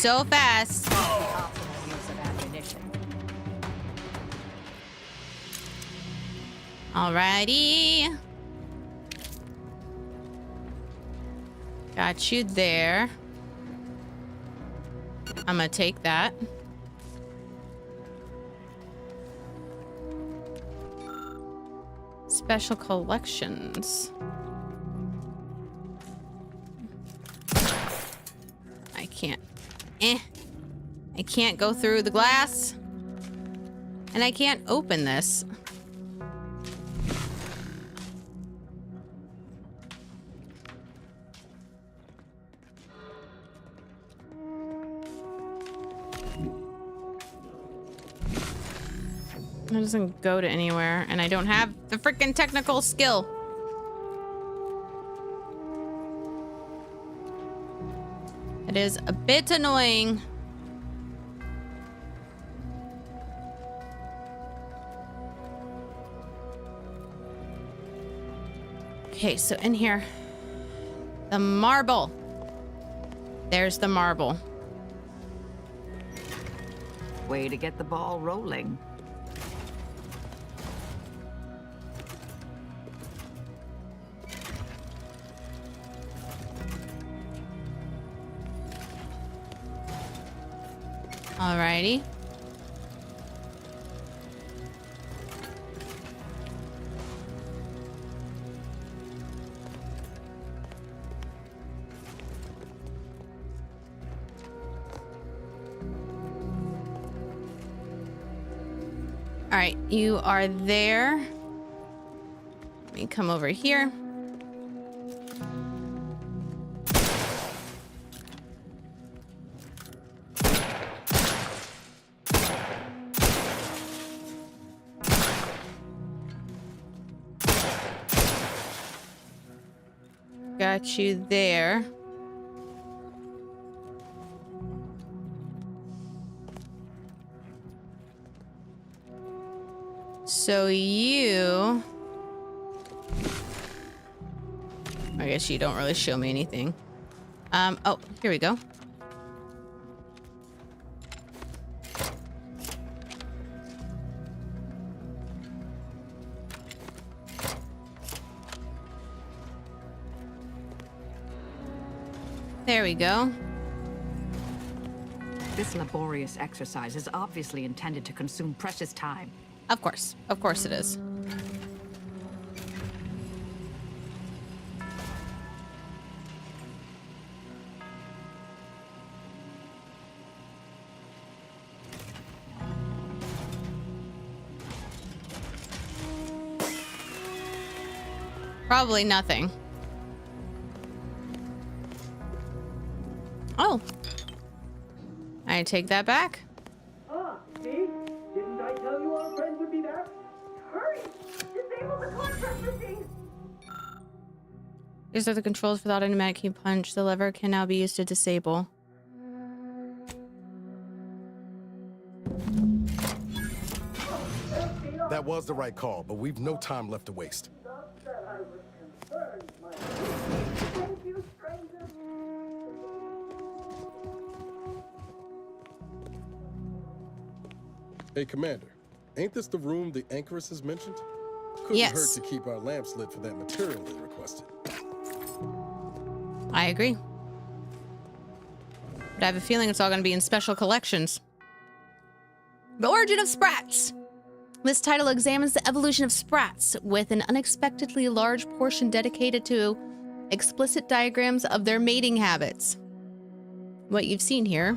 so fast. Optimal use of ammunition. Alrighty. Got you there. I'm gonna take that. Special collections. I can't. I can't go through the glass. And I can't open this. It doesn't go to anywhere, and I don't have the freaking technical skill. It is a bit annoying. Okay, so in here, the marble. There's the marble. Way to get the ball rolling. Alrighty. All right, you are there. Let me come over here. Got you there. So you are guess you don't really show me anything. Oh, here we go. There we go. This laborious exercise is obviously intended to consume precious time. Of course it is. Probably nothing. Oh. I take that back. Ah, see? Didn't I tell you our friend would be back? Hurry! Disable the contract machine! These are the controls for the automatic key punch. The lever can now be used to disable. That was the right call, but we've no time left to waste. Not that I was concerned, my friend. Thank you, stranger. Hey, Commander, ain't this the room the Anchoress has mentioned? Couldn't Yes. hurt to keep our lamps lit for that material they requested. I agree. But I have a feeling it's all going to be in special collections. The Origin of Sprats. This title examines the evolution of sprats with an unexpectedly large portion dedicated to explicit diagrams of their mating habits. What you've seen here,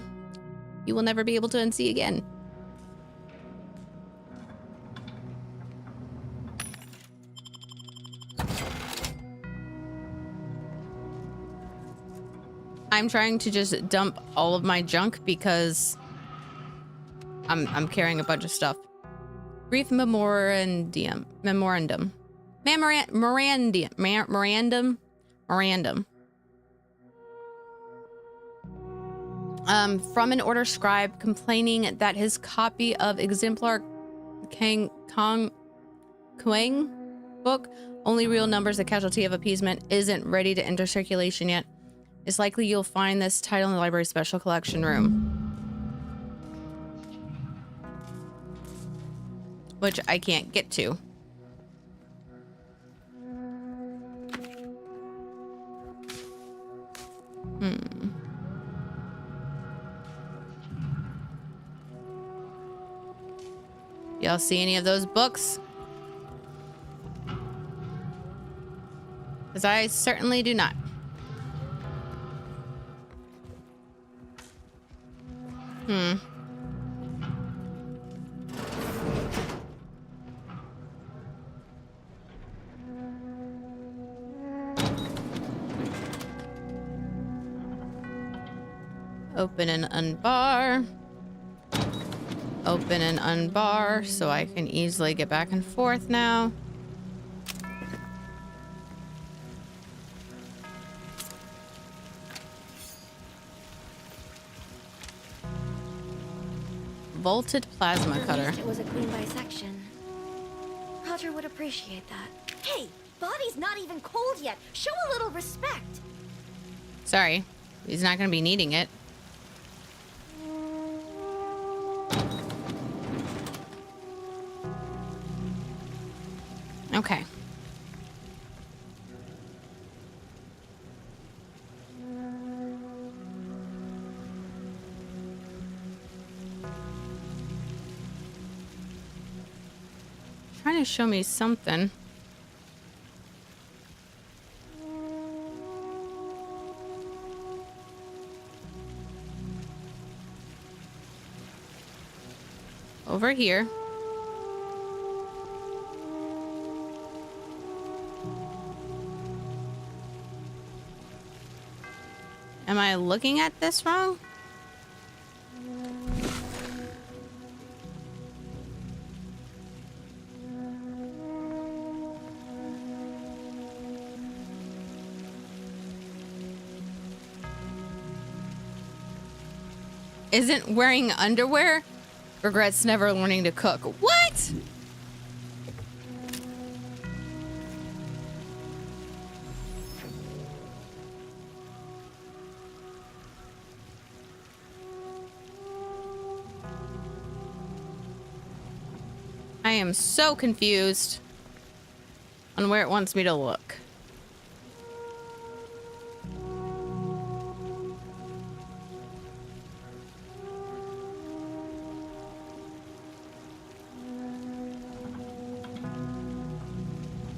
you will never be able to unsee again. I'm trying to just dump all of my junk because I'm carrying a bunch of stuff. Brief memorandum. Memorandum. From an order scribe complaining that his copy of exemplar Kang Kong Kuang book, Only Real Numbers, The Casualty of Appeasement, isn't ready to enter circulation yet. It's likely you'll find this title in the library's special collection room. Which I can't get to. Y'all see any of those books? Because I certainly do not. Open and unbar. Open and unbar so I can easily get back and forth now. Volted plasma At cutter. least it was a clean bisection. Roger would appreciate that. Hey, body's not even cold yet. Show a little respect. Sorry, he's not going to be needing it. Okay. Trying to show me something. Over here. Am I looking at this wrong? Isn't wearing underwear? Regrets never learning to cook. What? I am so confused on where it wants me to look.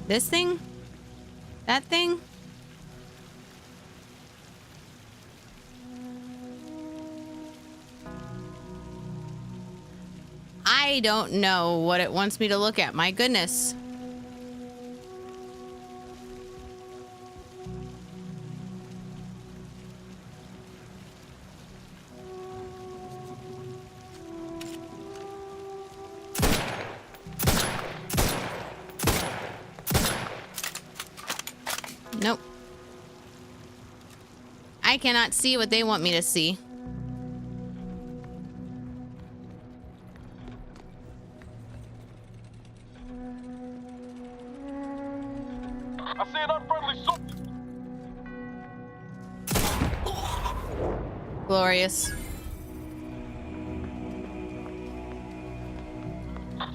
This thing? That thing? I don't know what it wants me to look at. My goodness. Nope. I cannot see what they want me to see. I see an unfriendly Glorious.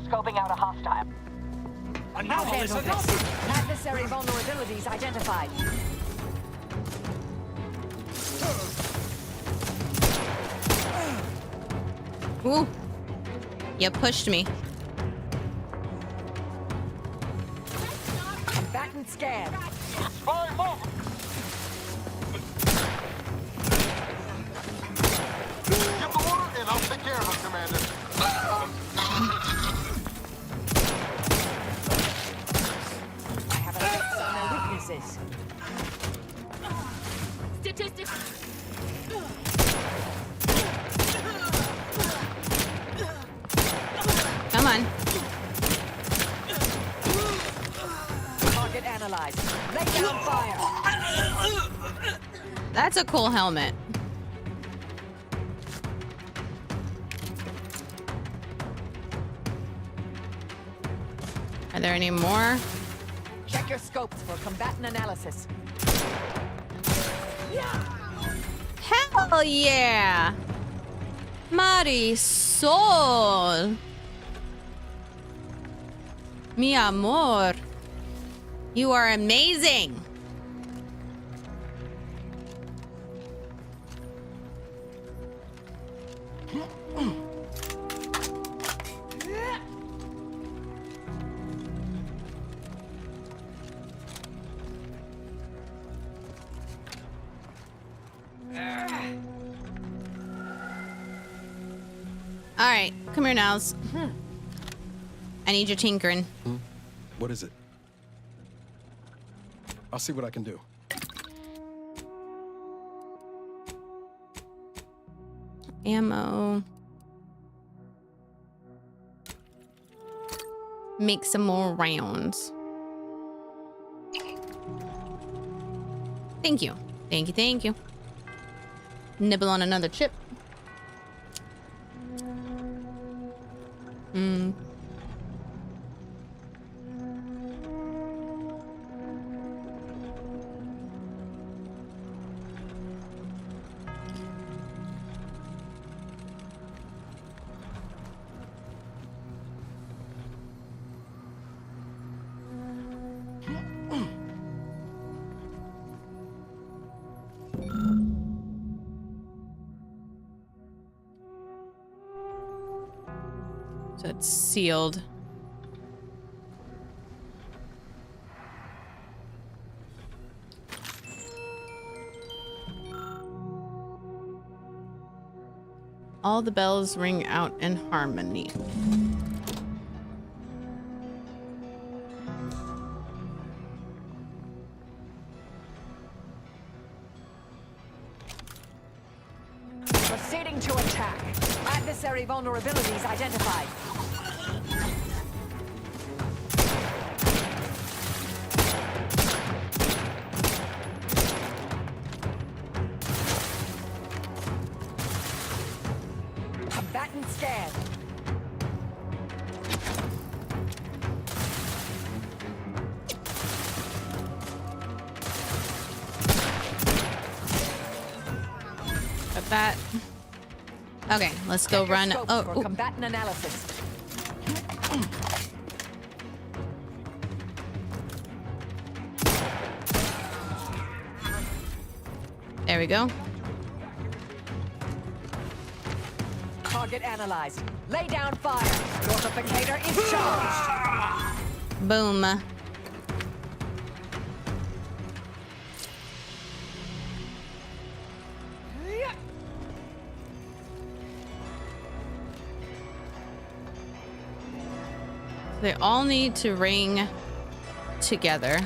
Scoping out a hostile. I'll handle this. Adversary vulnerabilities identified. Ooh. You pushed me. Combatant scan. Spy move. Give the order and I'll take care of it, Commander. I have a fix on their weaknesses. Statistics. Come on. Target analyzed. Lay down fire. That's a cool helmet. Are there any more? Check your scopes for combatant analysis. Hell yeah! Marisol! Mi amor. You are amazing! Alright, come here, Nels. I need your tinkering. What is it? I'll see what I can do. Ammo. Make some more rounds. Thank you. Thank you, thank you. Nibble on another chip. So it's sealed. All the bells ring out in harmony. Proceeding to attack. Adversary vulnerabilities identified. Combatant scan. Got that. Okay, let's go run. For combatant analysis. we go. Target analyzed. Lay down fire. Fortificator is charged. Boom. They all need to ring together.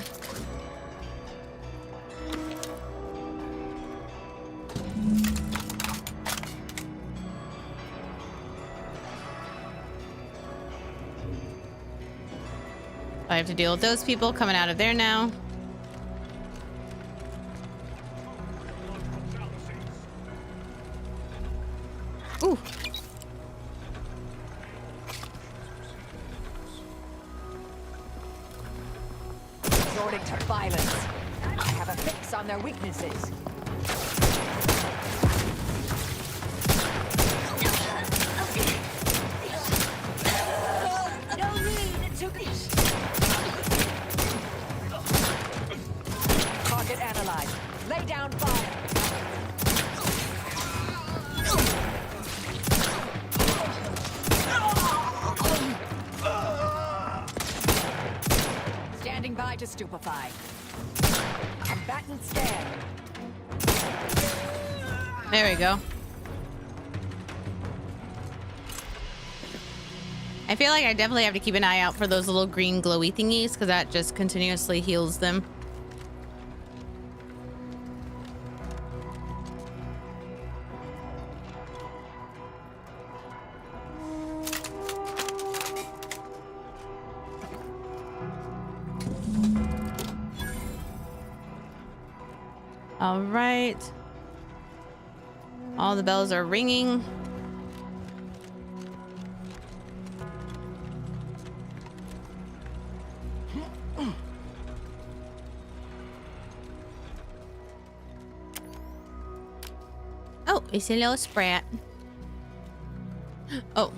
I have to deal with those people coming out of there now. Ooh. Resorting to violence. I have a fix on their weaknesses. No need to be. Target analyzed. Lay down fire. Standing by to stupefy. Combatant scan. There we go. I feel like I definitely have to keep an eye out for those little green glowy thingies because that just continuously heals them. All right. All the bells are ringing. Oh, it's a little sprat. Oh.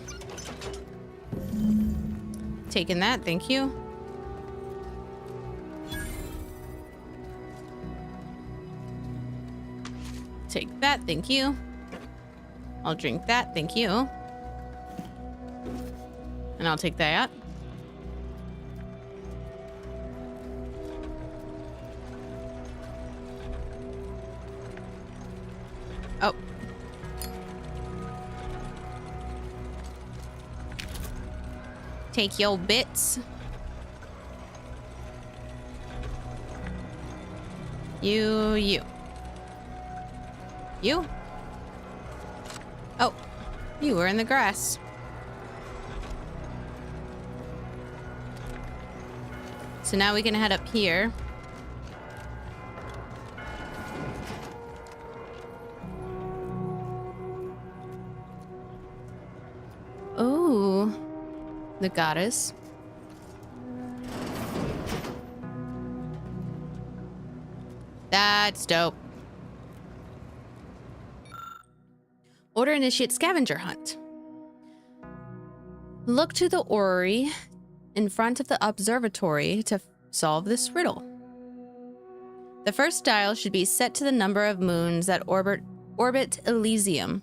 Taking that, thank you. Take that, thank you. I'll drink that, thank you. And I'll take that. Oh. Take your bits. You. You? Oh, you were in the grass. So now we can head up here. Oh, the goddess. That's dope. Order initiate scavenger hunt. Look to the orrery in front of the observatory to solve this riddle. The first dial should be set to the number of moons that orbit Elysium.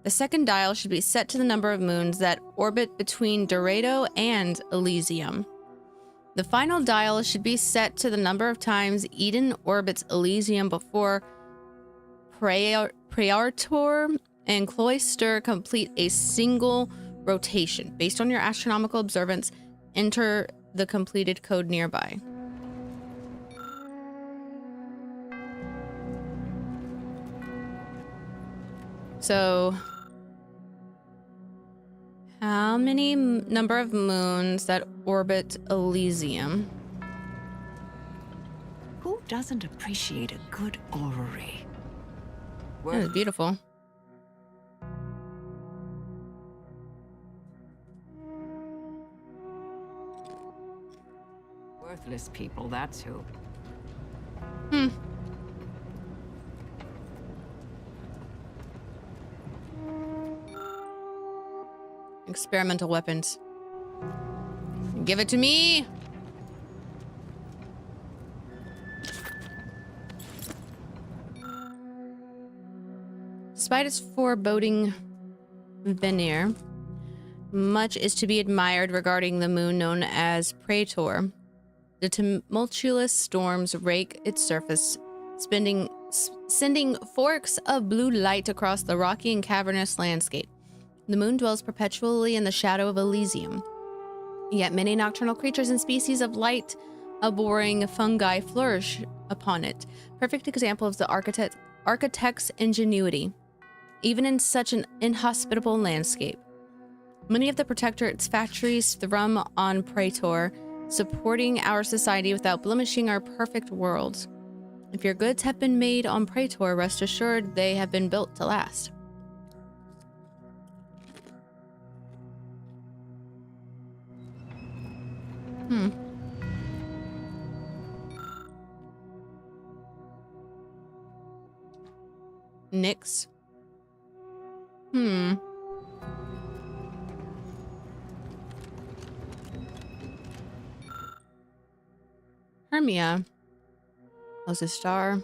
The second dial should be set to the number of moons that orbit between Dorado and Elysium. The final dial should be set to the number of times Eden orbits Elysium before Praetor and Cloister complete a single rotation. Based on your astronomical observance, enter the completed code nearby. So, how many number of moons that orbit Elysium? Who doesn't appreciate a good orrery? That is beautiful. Worthless people, that's who. Experimental weapons. Give it to me! Despite its foreboding veneer, much is to be admired regarding the moon known as Praetor. The tumultuous storms rake its surface, sending forks of blue light across the rocky and cavernous landscape. The moon dwells perpetually in the shadow of Elysium. Yet many nocturnal creatures and species of light-abhorring fungi flourish upon it. Perfect example of the architect's ingenuity, even in such an inhospitable landscape. Many of the Protectorate's factories thrum on Praetor, supporting our society without blemishing our perfect world. If your goods have been made on Praetor, rest assured they have been built to last. Nyx. Hermia. Was a star.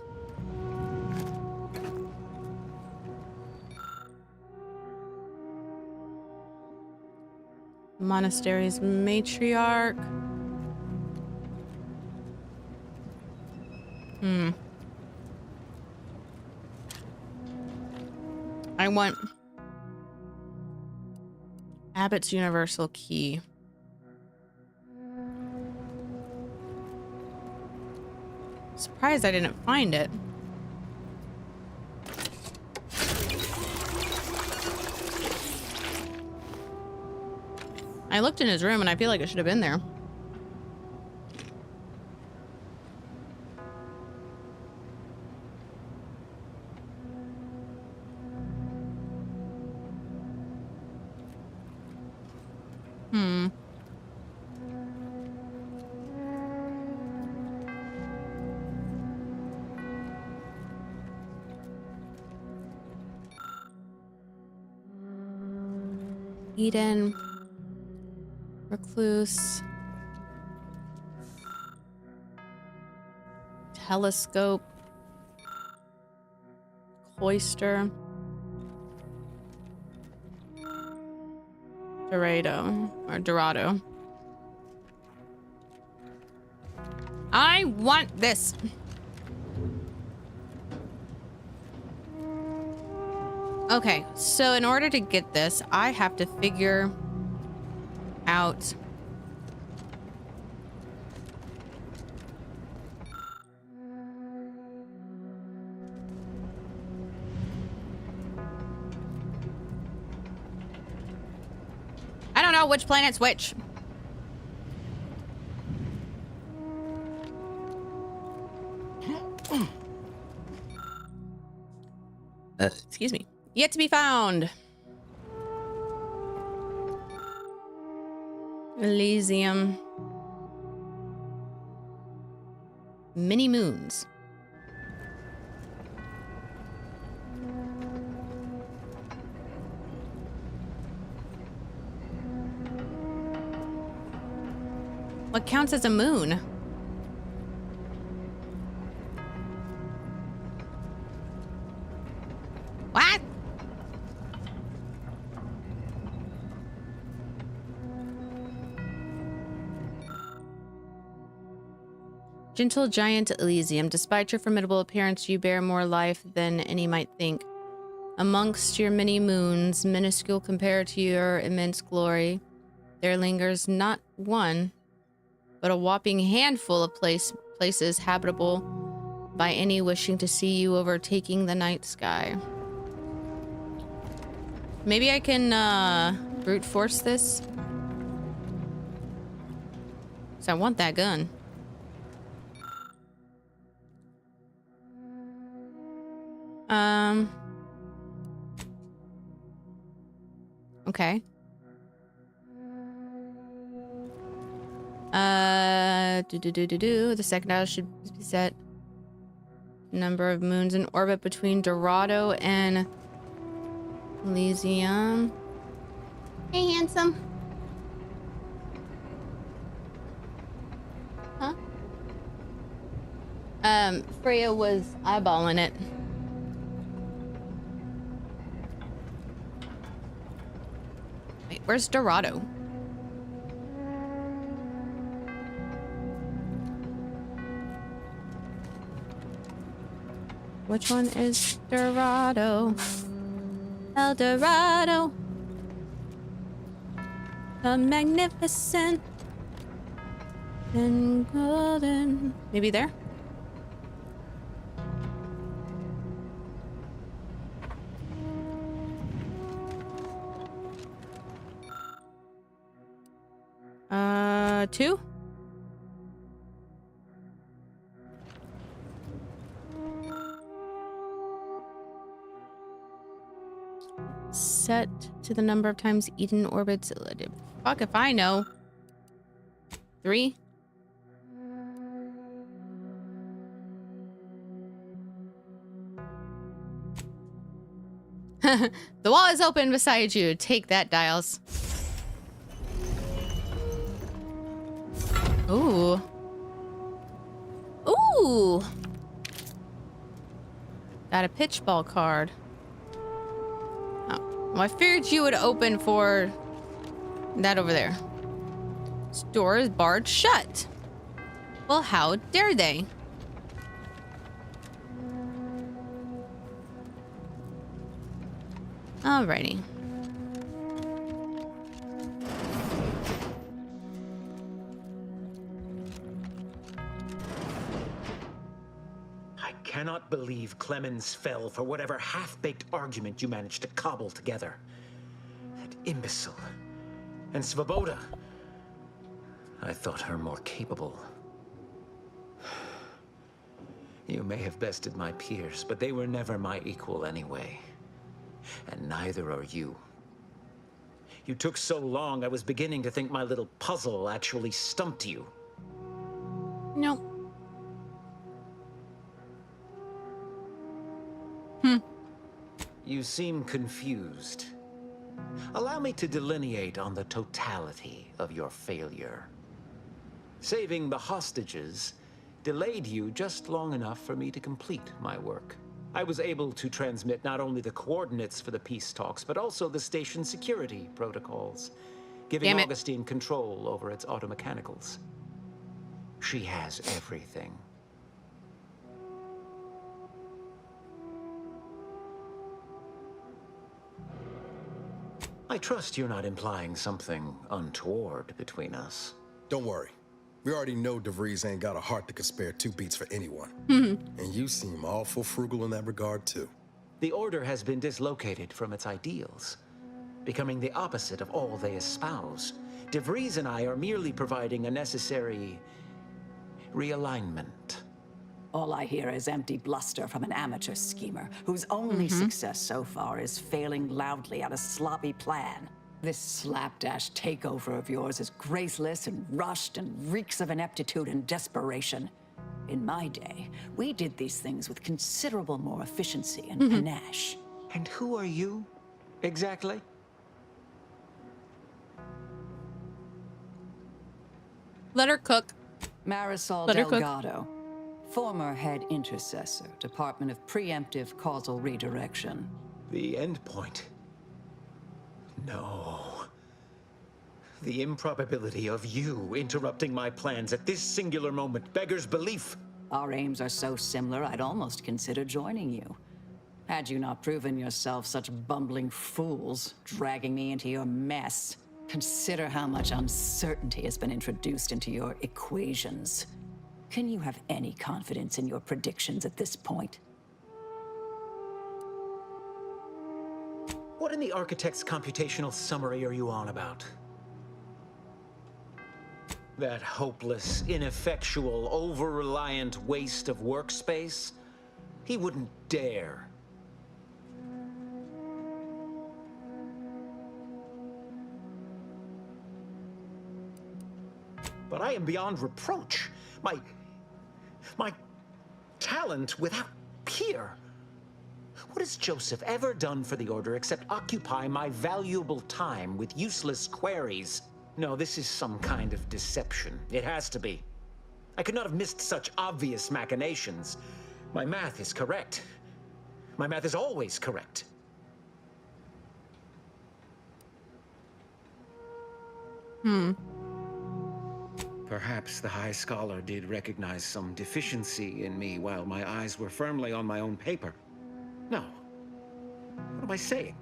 Monastery's matriarch. I want Abbott's universal key. Surprised I didn't find it. I looked in his room and I feel like it should have been there. Eden, Recluse, Telescope, Cloister, Dorado. I want this. Okay, so in order to get this, I have to figure out I don't know which planet's which. Excuse me. Yet to be found. Elysium. Mini moons. What counts as a moon? What? Gentle giant Elysium, despite your formidable appearance, you bear more life than any might think. Amongst your many moons, minuscule compared to your immense glory, there lingers not one, but a whopping handful of places habitable by any wishing to see you overtaking the night sky. Maybe I can brute force this. So I want that gun. Okay. The second dial should be set. Number of moons in orbit between Dorado and Elysium. Hey, handsome. Huh? Freya was eyeballing it. Where's Dorado? Which one is Dorado? El Dorado. The magnificent and golden. Maybe there? Two? Set to the number of times Eden orbits. Fuck if I know. 3? The wall is open beside you. Take that, Dials. Ooh. Ooh. Got a pitch ball card. Oh. Well, I figured you would open for that over there. This door is barred shut. Well, how dare they? Alrighty. I cannot believe Clemens fell for whatever half-baked argument you managed to cobble together. That imbecile. And Svoboda. I thought her more capable. You may have bested my peers, but they were never my equal anyway. And neither are you. You took so long, I was beginning to think my little puzzle actually stumped you. No. You seem confused. Allow me to delineate on the totality of your failure. Saving the hostages delayed you just long enough for me to complete my work. I was able to transmit not only the coordinates for the peace talks, but also the station security protocols, giving Augustine control over its automechanicals. She has everything. I trust you're not implying something untoward between us. Don't worry. We already know DeVries ain't got a heart that could spare 2 beats for anyone. And you seem awful frugal in that regard, too. The Order has been dislocated from its ideals, becoming the opposite of all they espouse. DeVries and I are merely providing a necessary realignment. All I hear is empty bluster from an amateur schemer whose only success so far is failing loudly at a sloppy plan. This slapdash takeover of yours is graceless and rushed and reeks of ineptitude and desperation. In my day, we did these things with considerable more efficiency and panache. And who are you, exactly? Let her cook. Marisol Let her cook. Delgado, former head intercessor, Department of Preemptive Causal Redirection. The endpoint. No. The improbability of you interrupting my plans at this singular moment beggars belief. Our aims are so similar, I'd almost consider joining you. Had you not proven yourself such bumbling fools, dragging me into your mess. Consider how much uncertainty has been introduced into your equations. Can you have any confidence in your predictions at this point? What in the architect's computational summary are you on about? That hopeless, ineffectual, over-reliant waste of workspace? He wouldn't dare. But I am beyond reproach. My talent without peer. What has Joseph ever done for the Order except occupy my valuable time with useless queries? No, this is some kind of deception. It has to be. I could not have missed such obvious machinations. My math is correct. My math is always correct. Perhaps the High Scholar did recognize some deficiency in me while my eyes were firmly on my own paper. No. What am I saying?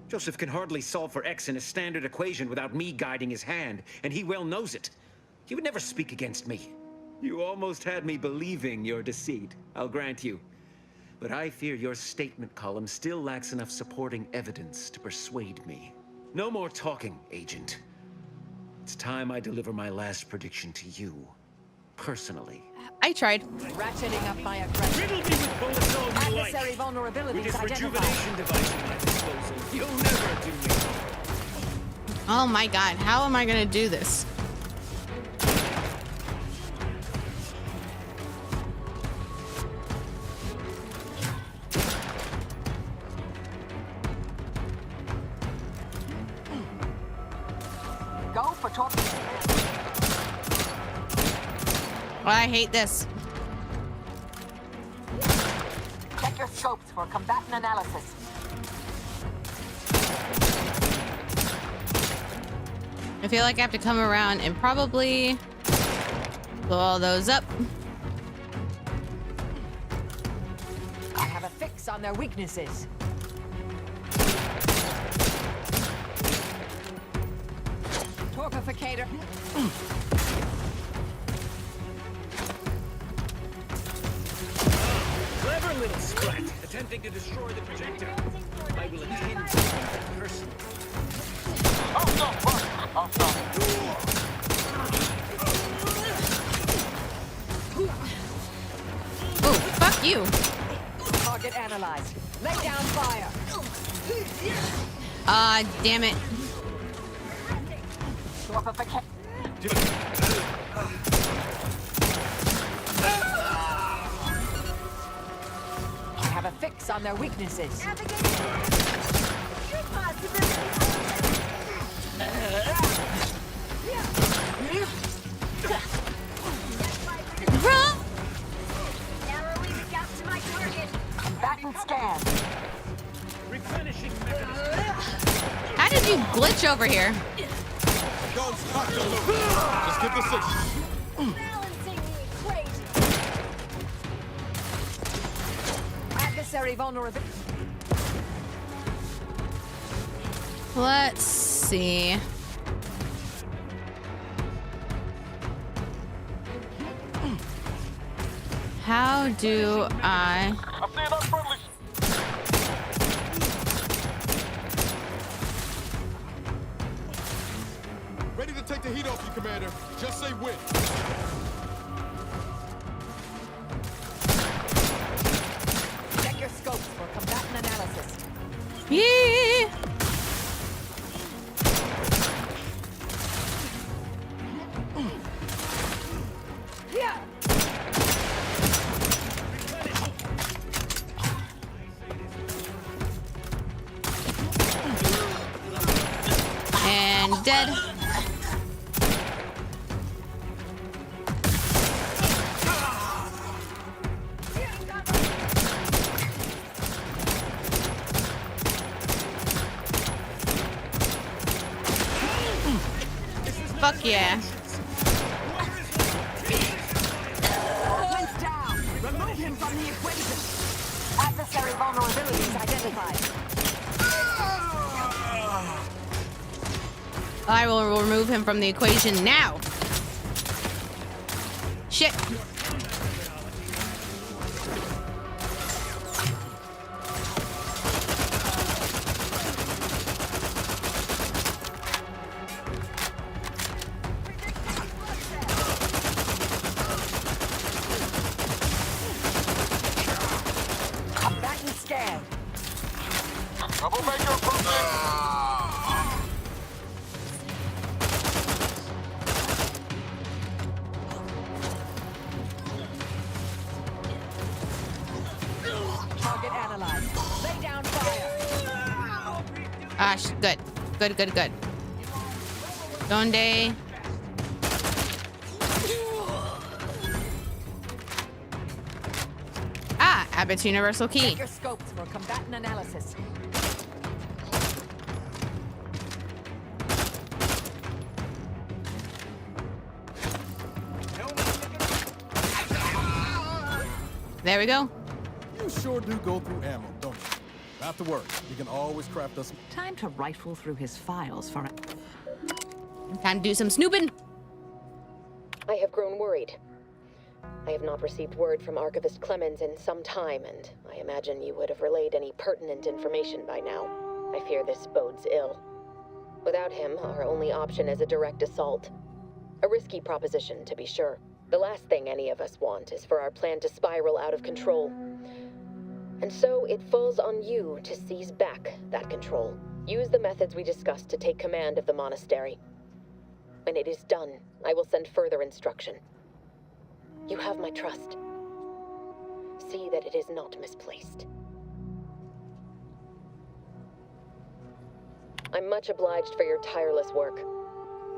Joseph can hardly solve for X in a standard equation without me guiding his hand, and he well knows it. He would never speak against me. You almost had me believing your deceit, I'll grant you. But I fear your statement column still lacks enough supporting evidence to persuade me. No more talking, Agent. It's time I deliver my last prediction to you, personally. I tried. Ratcheting up my aggression. Riddle me with bullets all you like. Adversary vulnerabilities With this identified. rejuvenation device at my disposal, you'll never do me. Oh my god, how am I gonna do this? Go for torpedo. Oh, I hate this. Check your scopes for combatant analysis. I feel like I have to come around and probably blow all those up. I have a fix on their weaknesses. Torpificator. Clever little sprat, attempting to destroy the projector. I will attend to that person. Oh, fuck you. Target analyzed. Lay down fire. Damn it. Torpificator. I have a fix on their weaknesses. Combatant scan. Replenishing mechanism. How did you glitch over here? Guns cocked and loaded. Just get the signal. Balancing the equation. Adversary vulnerability. Let's see. How do I... I'm seeing unfriendly. Ready to take the heat off you, Commander. Just say when. Check your scopes for combatant analysis. Yeah. Yeah. And dead. Fuck yeah. Went down. Remove him from the equation. Adversary vulnerabilities identified. I will remove him from the equation now. Shit. Combatant scan. Troublemaker approaching. Target analyzed. Lay down fire. Good. Good. Donde? Abbott's universal key. Check your scopes for combatant analysis. There we go. You sure do go through ammo, don't you? Not to worry. We can always craft us. Time to rifle through his files for Time to do some snooping. I have grown worried. I have not received word from Archivist Clemens in some time, and I imagine you would have relayed any pertinent information by now. I fear this bodes ill. Without him, our only option is a direct assault. A risky proposition, to be sure. The last thing any of us want is for our plan to spiral out of control. And so it falls on you to seize back that control. Use the methods we discussed to take command of the monastery. When it is done, I will send further instruction. You have my trust. See that it is not misplaced. I'm much obliged for your tireless work.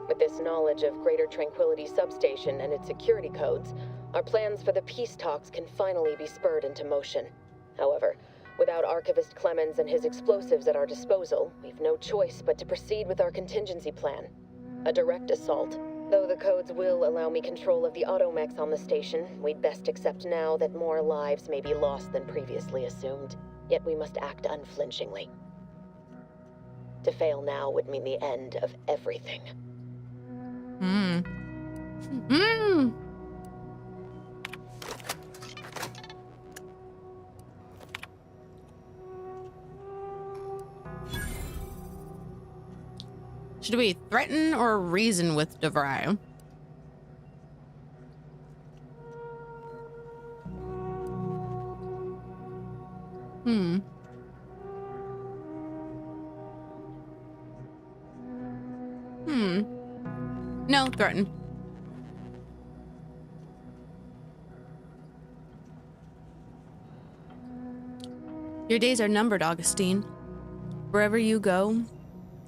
With this knowledge of Greater Tranquility Substation and its security codes, our plans for the peace talks can finally be spurred into motion. However, without Archivist Clemens and his explosives at our disposal, we've no choice but to proceed with our contingency plan. A direct assault. Though the codes will allow me control of the automechs on the station, we'd best accept now that more lives may be lost than previously assumed. Yet we must act unflinchingly. To fail now would mean the end of everything. Should we threaten or reason with DeVry? No, threaten. Your days are numbered, Augustine. Wherever you go,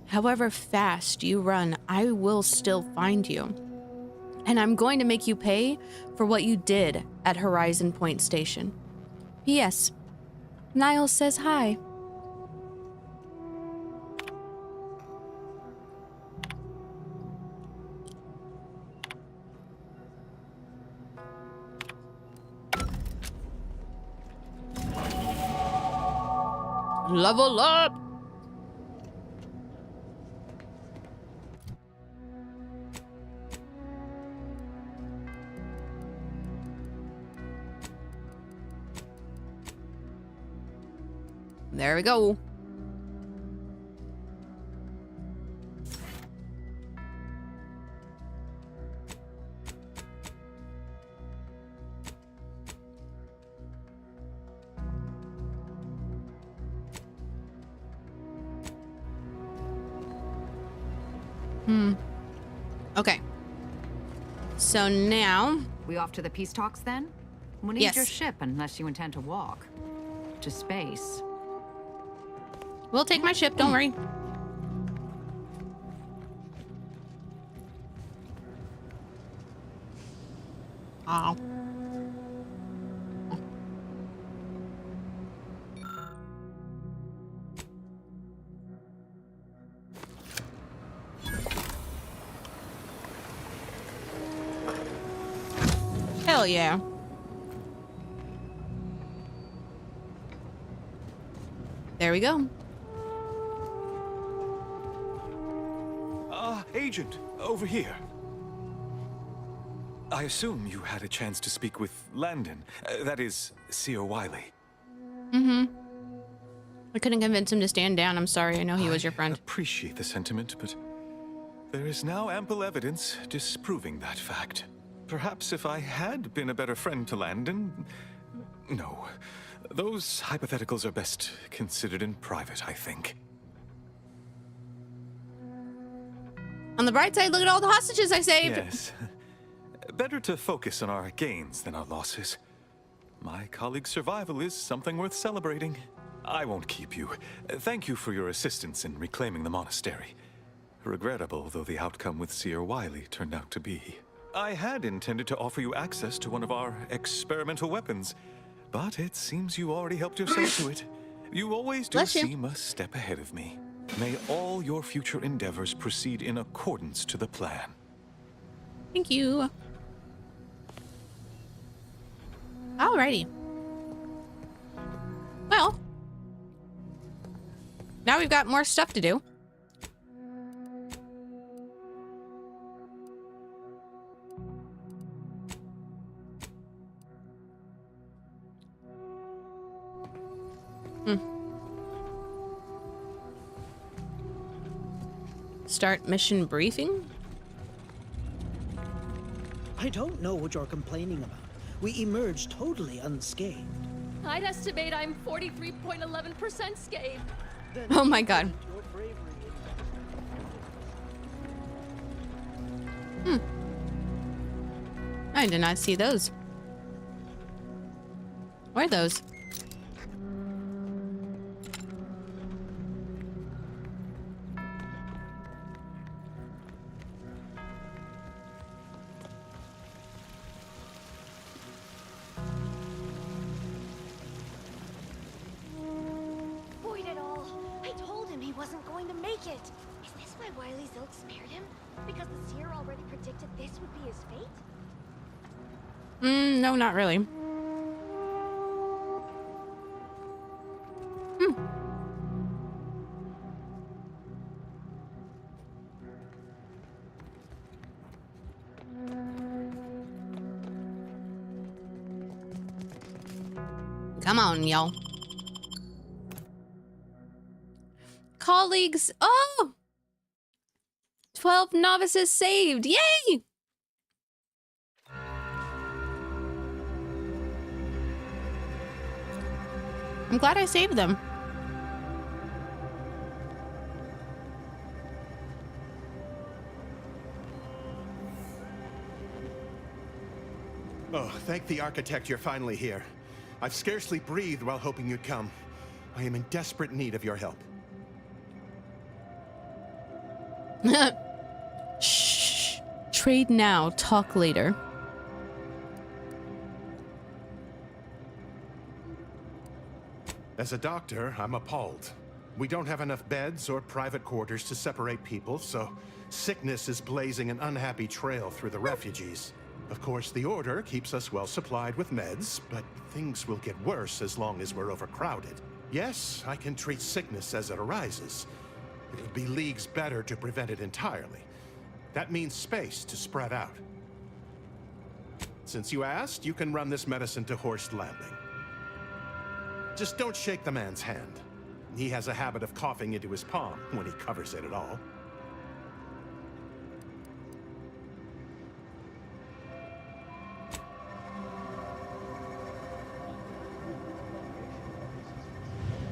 however fast you run, I will still find you. And I'm going to make you pay for what you did at Horizon Point Station. P.S. Niles says hi. Level up! There we go. Okay. So now... We off to the peace talks then? We'll need your ship unless you intend to walk. To space. We'll take my ship, don't worry. Oh. Hell yeah. There we go. Agent, over here. I assume you had a chance to speak with Landon. That is, Seer Wiley. I couldn't convince him to stand down. I'm sorry. I know he was your friend. I appreciate the sentiment, but there is now ample evidence disproving that fact. Perhaps if I had been a better friend to Landon... No. Those hypotheticals are best considered in private, I think. On the bright side, look at all the hostages I saved. Yes. Better to focus on our gains than our losses. My colleague's survival is something worth celebrating. I won't keep you. Thank you for your assistance in reclaiming the monastery. Regrettable though the outcome with Seer Wiley turned out to be. I had intended to offer you access to one of our experimental weapons, but it seems you already helped yourself to it. You always do seem a step ahead of me. May all your future endeavors proceed in accordance to the plan. Thank you. Alrighty. now we've got more stuff to do. Start mission briefing? I don't know what you're complaining about. We emerged totally unscathed. I'd estimate I'm 43.11% scathed. Oh my god. I did not see those. Where are those? Void it all. I told him he wasn't going to make it. Is this why Wily Zilk spared him? Because the seer already predicted this would be his fate? No, not really. Come on, y'all. Colleagues. Oh! 12 novices saved. Yay! I'm glad I saved them. Oh, thank the architect you're finally here. I've scarcely breathed while hoping you'd come. I am in desperate need of your help. Shh. Trade now, talk later. As a doctor, I'm appalled. We don't have enough beds or private quarters to separate people, so sickness is blazing an unhappy trail through the refugees. Of course, the Order keeps us well supplied with meds, but things will get worse as long as we're overcrowded. Yes, I can treat sickness as it arises. It'll be leagues better to prevent it entirely. That means space to spread out. Since you asked, you can run this medicine to Horst Landing. Just don't shake the man's hand. He has a habit of coughing into his palm when he covers it at all.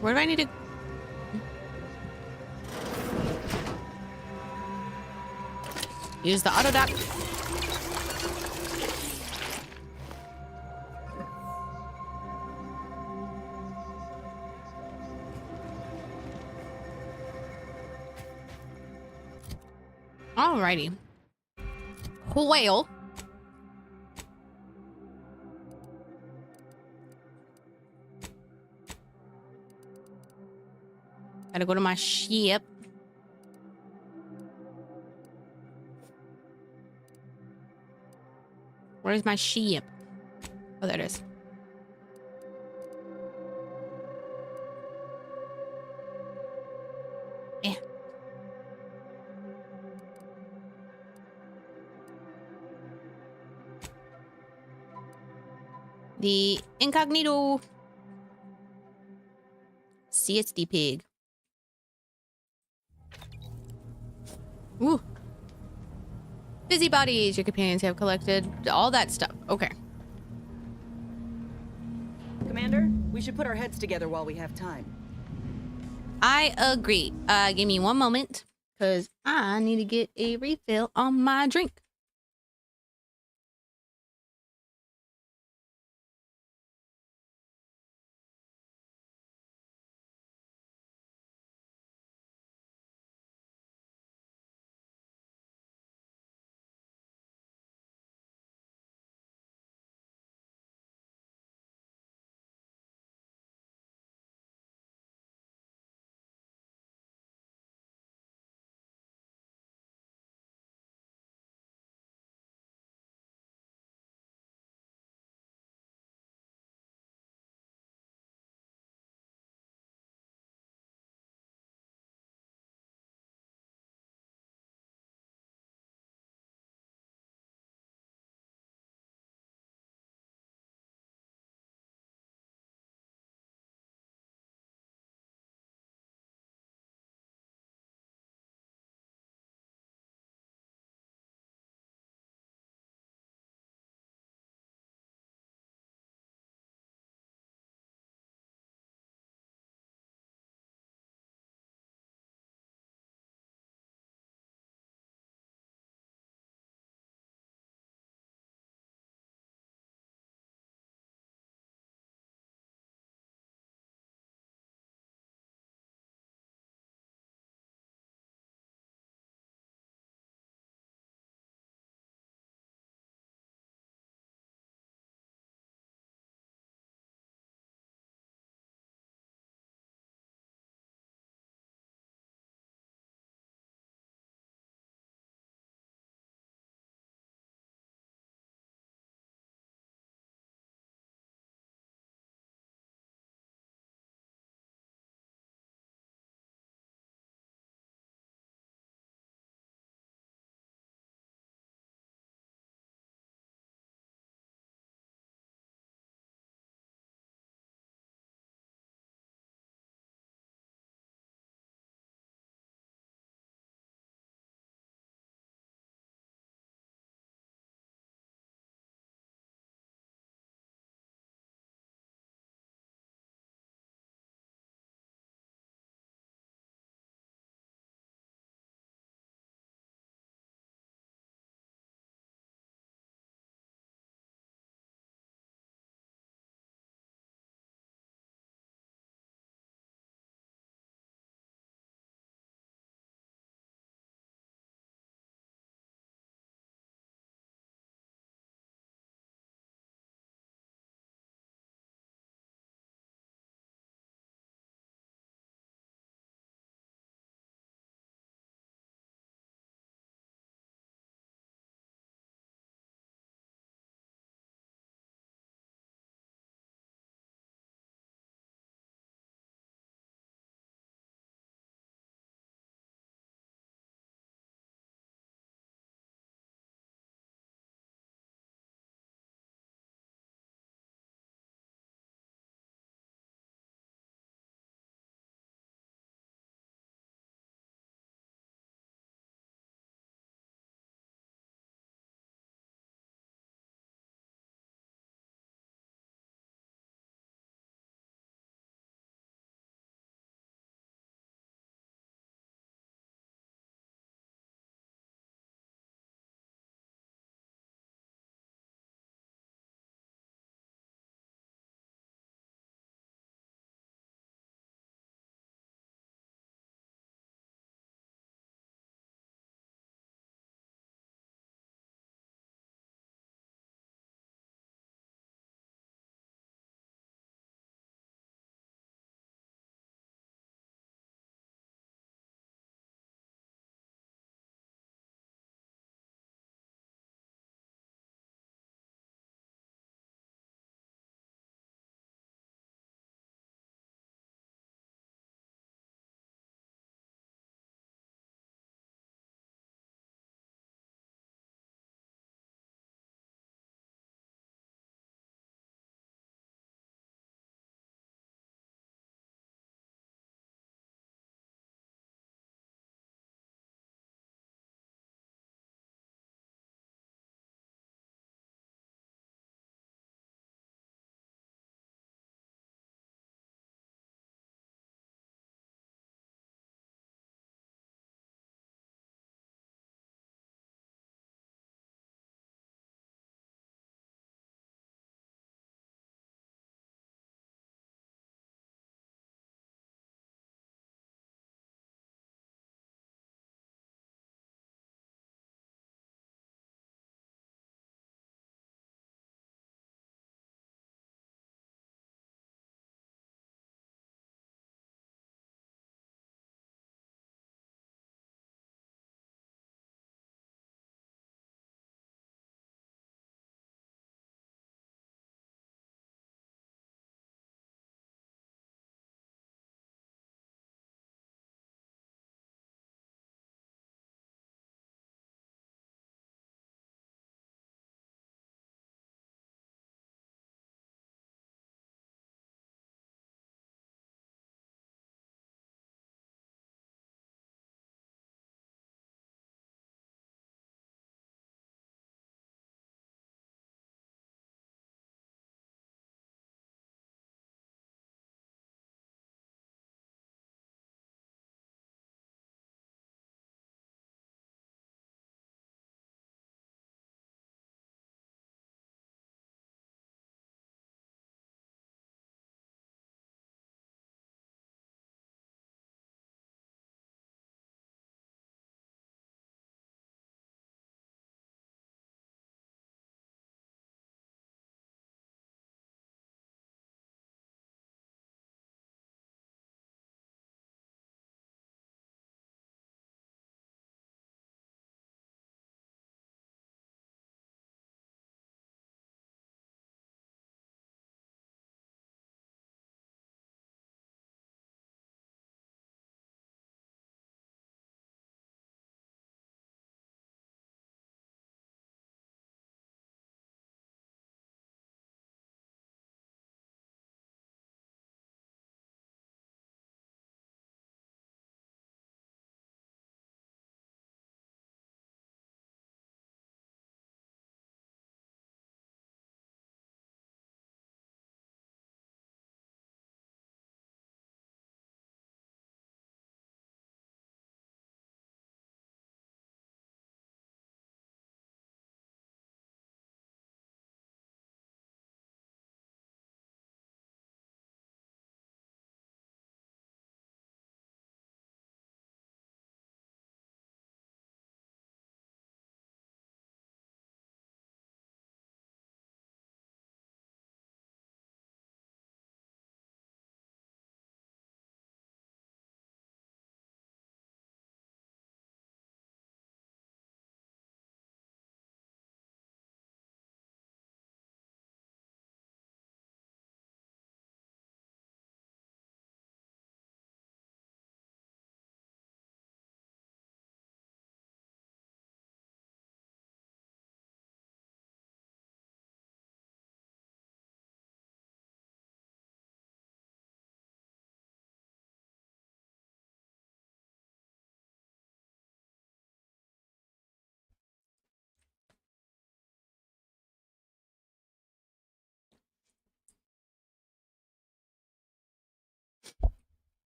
Where do I need to... Use the auto dock. Alrighty. Whale. Gotta go to my ship. Where's my ship? Oh, there it is. Yeah. The Incognito CSD pig. Ooh. Busybodies your companions have collected. All that stuff. Okay. Commander, we should put our heads together while we have time. I agree. Give me one moment, because I need to get a refill on my drink.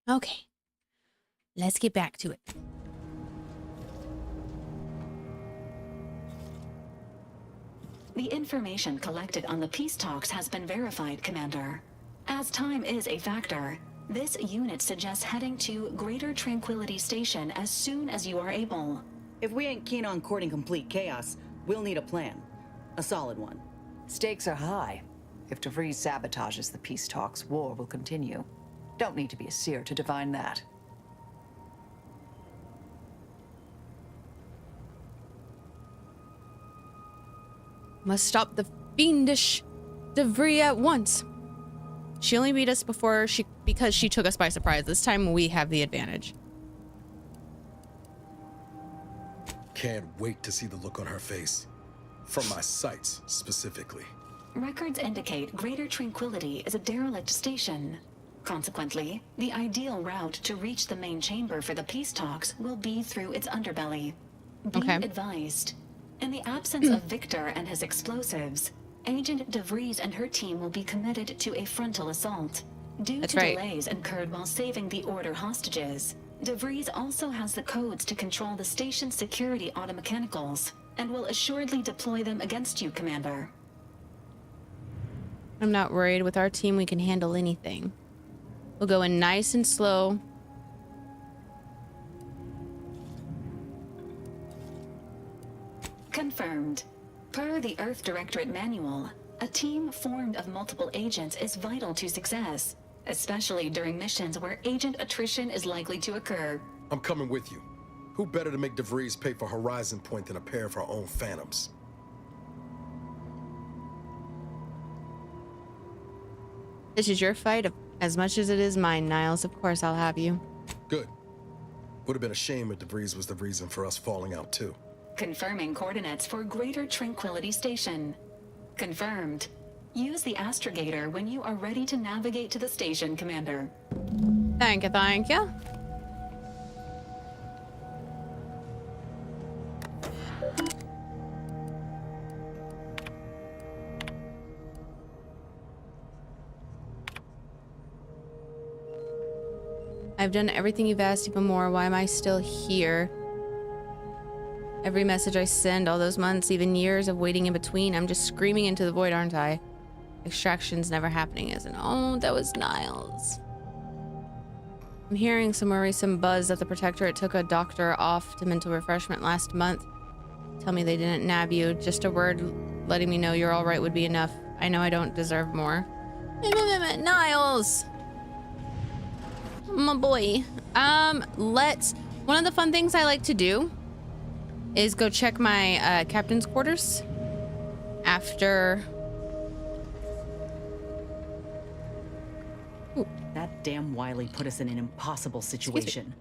Okay. Let's get back to it. The information collected on the peace talks has been verified, Commander. As time is a factor, this unit suggests heading to Greater Tranquility Station as soon as you are able. If we ain't keen on courting complete chaos, we'll need a plan. A solid one. Stakes are high. If DeVries sabotages the peace talks, war will continue. Don't need to be a seer to divine that. Must stop the fiendish DeVries at once. She only beat us because she took us by surprise. This time we have the advantage. Can't wait to see the look on her face. From my sights, specifically. Records indicate Greater Tranquility is a derelict station. Consequently, the ideal route to reach the main chamber for the peace talks will be through its underbelly. Be advised. In the absence of Victor and his explosives, Agent DeVries and her team will be committed to a frontal assault. Due to delays incurred while saving the Order hostages, DeVries also has the codes to control the station's security automechanicals, and will assuredly deploy them against you, Commander. I'm not worried. With our team, we can handle anything. We'll go in nice and slow. Confirmed. Per the Earth Directorate Manual, a team formed of multiple agents is vital to success, especially during missions where agent attrition is likely to occur. I'm coming with you. Who better to make DeVries pay for Horizon Point than a pair of her own phantoms? This is your fight as much as it is mine, Niles. Of course I'll have you. Good. Would have been a shame if DeVries was the reason for us falling out too. Confirming coordinates for Greater Tranquility Station. Confirmed. Use the astrogator when you are ready to navigate to the station, Commander. Thank you, thank you. I've done everything you've asked, even more. Why am I still here? Every message I send, all those months, even years of waiting in between, I'm just screaming into the void, aren't I? Extraction's never happening, isn't it? Oh, that was Niles. I'm hearing some worrisome buzz that the Protectorate took a doctor off to mental refreshment last month. Tell me they didn't nab you. Just a word letting me know you're all right would be enough. I know I don't deserve more. Niles! My boy. One of the fun things I like to do is go check my captain's quarters after. Ooh. That damn Wiley put us in an impossible situation.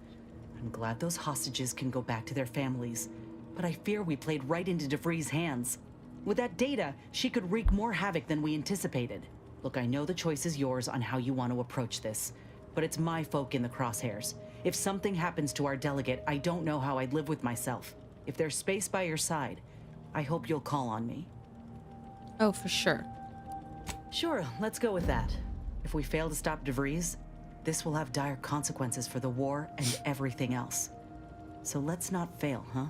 I'm glad those hostages can go back to their families, but I fear we played right into DeVries' hands. With that data, she could wreak more havoc than we anticipated. Look, I know the choice is yours on how you want to approach this, but it's my folk in the crosshairs. If something happens to our delegate, I don't know how I'd live with myself. If there's space by your side, I hope you'll call on me. Oh, for sure. Sure, let's go with that. If we fail to stop DeVries, this will have dire consequences for the war and everything else. So let's not fail, huh?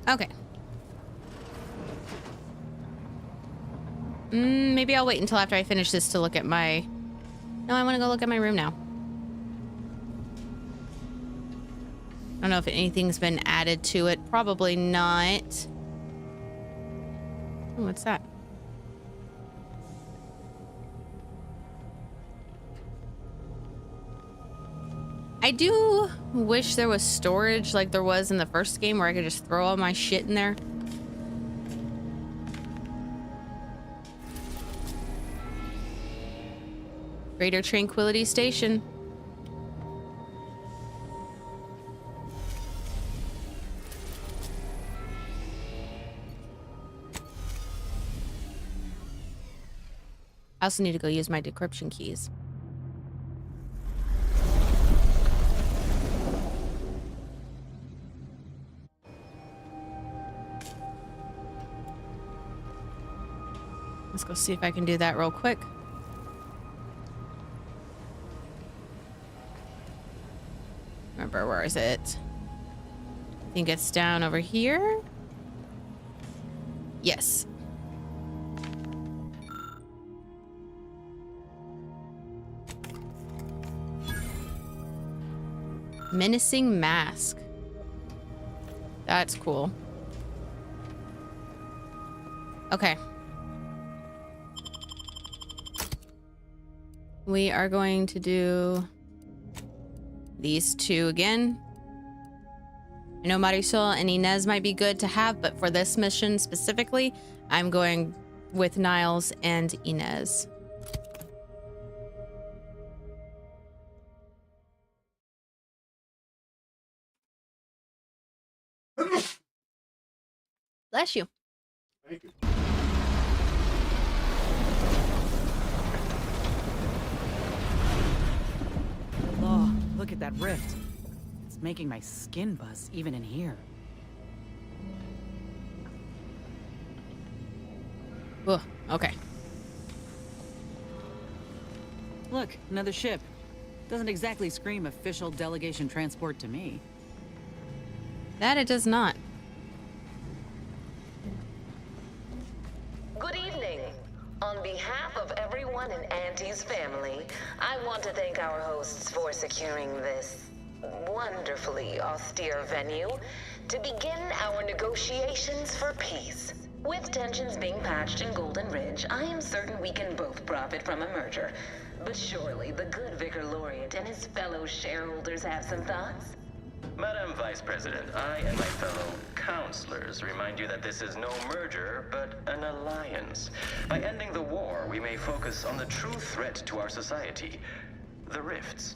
Okay. Maybe I'll wait until after I finish this to look at my... No, I want to go look at my room now. I don't know if anything's been added to it. Probably not. Oh, what's that? I do wish there was storage like there was in the first game where I could just throw all my shit in there. Greater Tranquility Station. I also need to go use my decryption keys. Let's go see if I can do that real quick. Remember, where is it? I think it's down over here. Yes. Menacing mask. That's cool. Okay. We are going to do these two again. I know Marisol and Inez might be good to have, but for this mission specifically, I'm going with Niles and Inez. Bless you. Thank you. Oh, look at that rift. It's making my skin buzz even in here. Ugh, okay. Look, another ship. Doesn't exactly scream official delegation transport to me. That it does not. Good evening. On behalf of everyone in Auntie's family, I want to thank our hosts for securing this wonderfully austere venue to begin our negotiations for peace. With tensions being patched in Golden Ridge, I am certain we can both profit from a merger. But surely the good Vicar Laureate and his fellow shareholders have some thoughts? Madam Vice President, I and my fellow counselors remind you that this is no merger, but an alliance. By ending the war, we may focus on the true threat to our society, the rifts.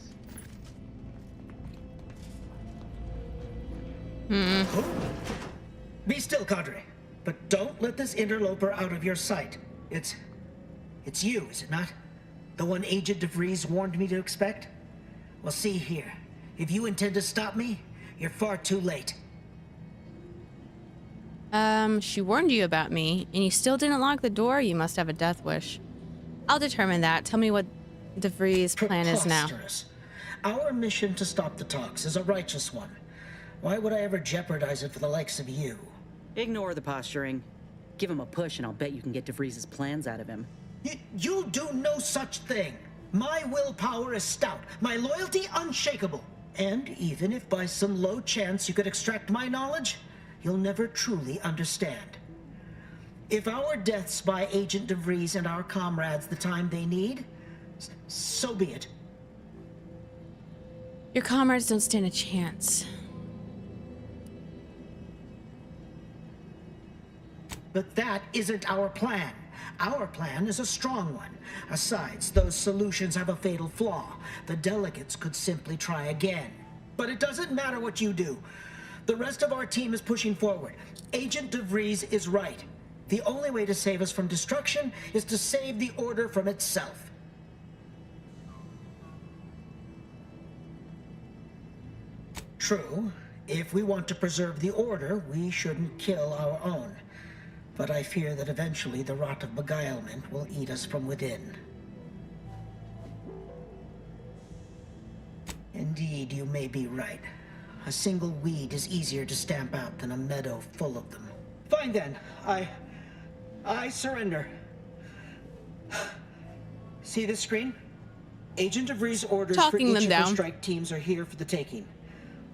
Be still, Cadre. But don't let this interloper out of your sight. It's you, is it not? The one Agent DeVries warned me to expect? Well, see here. If you intend to stop me, you're far too late. She warned you about me, and you still didn't lock the door? You must have a death wish. I'll determine that. Tell me what DeVries' plan is now. Preposterous. Our mission to stop the talks is a righteous one. Why would I ever jeopardize it for the likes of you? Ignore the posturing. Give him a push and I'll bet you can get DeVries' plans out of him. You do no such thing. My willpower is stout, my loyalty unshakable. And even if by some low chance you could extract my knowledge, you'll never truly understand. If our deaths buy Agent DeVries and our comrades the time they need, so be it. Your comrades don't stand a chance. But that isn't our plan. Our plan is a strong one. Besides, those solutions have a fatal flaw. The delegates could simply try again. But it doesn't matter what you do. The rest of our team is pushing forward. Agent DeVries is right. The only way to save us from destruction is to save the Order from itself. True, if we want to preserve the Order, we shouldn't kill our own. But I fear that eventually the rot of beguilement will eat us from within. Indeed, you may be right. A single weed is easier to stamp out than a meadow full of them. Fine then. I surrender. See this screen? Agent DeVries' orders for each of the strike teams are here for the taking.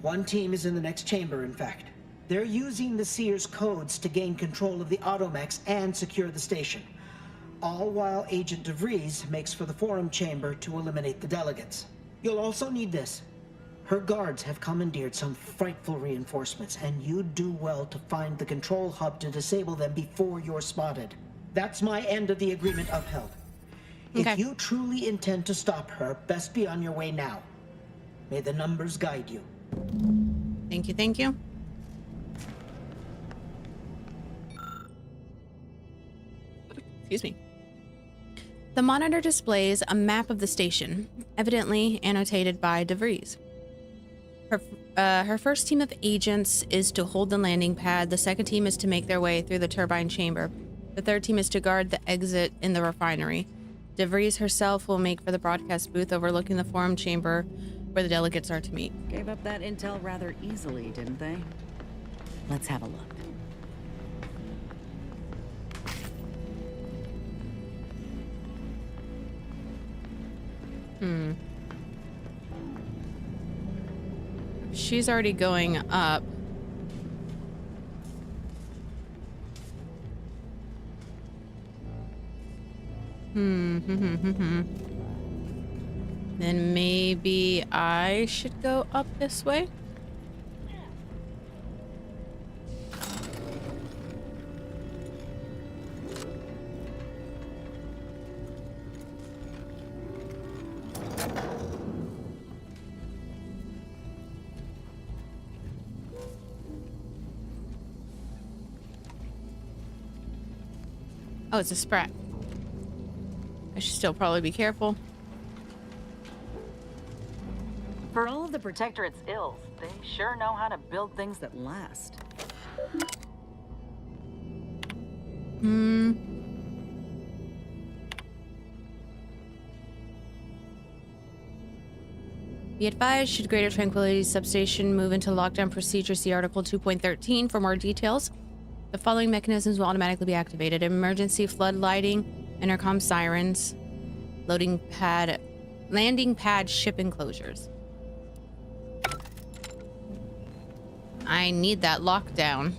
One team is in the next chamber, in fact. They're using the Seer's codes to gain control of the automechs and secure the station. All while Agent DeVries makes for the forum chamber to eliminate the delegates. You'll also need this. Her guards have commandeered some frightful reinforcements, and you'd do well to find the control hub to disable them before you're spotted. That's my end of the agreement upheld. Okay. If you truly intend to stop her, best be on your way now. May the numbers guide you. Thank you, thank you. Excuse me. The monitor displays a map of the station, evidently annotated by DeVries. Her first team of agents is to hold the landing pad. The second team is to make their way through the turbine chamber. The third team is to guard the exit in the refinery. DeVries herself will make for the broadcast booth overlooking the forum chamber where the delegates are to meet. Gave up that intel rather easily, didn't they? Let's have a look. She's already going up. Then maybe I should go up this way. Oh, it's a sprat. I should still probably be careful. For all of the Protectorate's ills, they sure know how to build things that last. Be advised, should Greater Tranquility Substation move into lockdown procedure, see Article 2.13 for more details. The following mechanisms will automatically be activated: emergency flood lighting, intercom sirens, landing pad ship enclosures. I need that lockdown.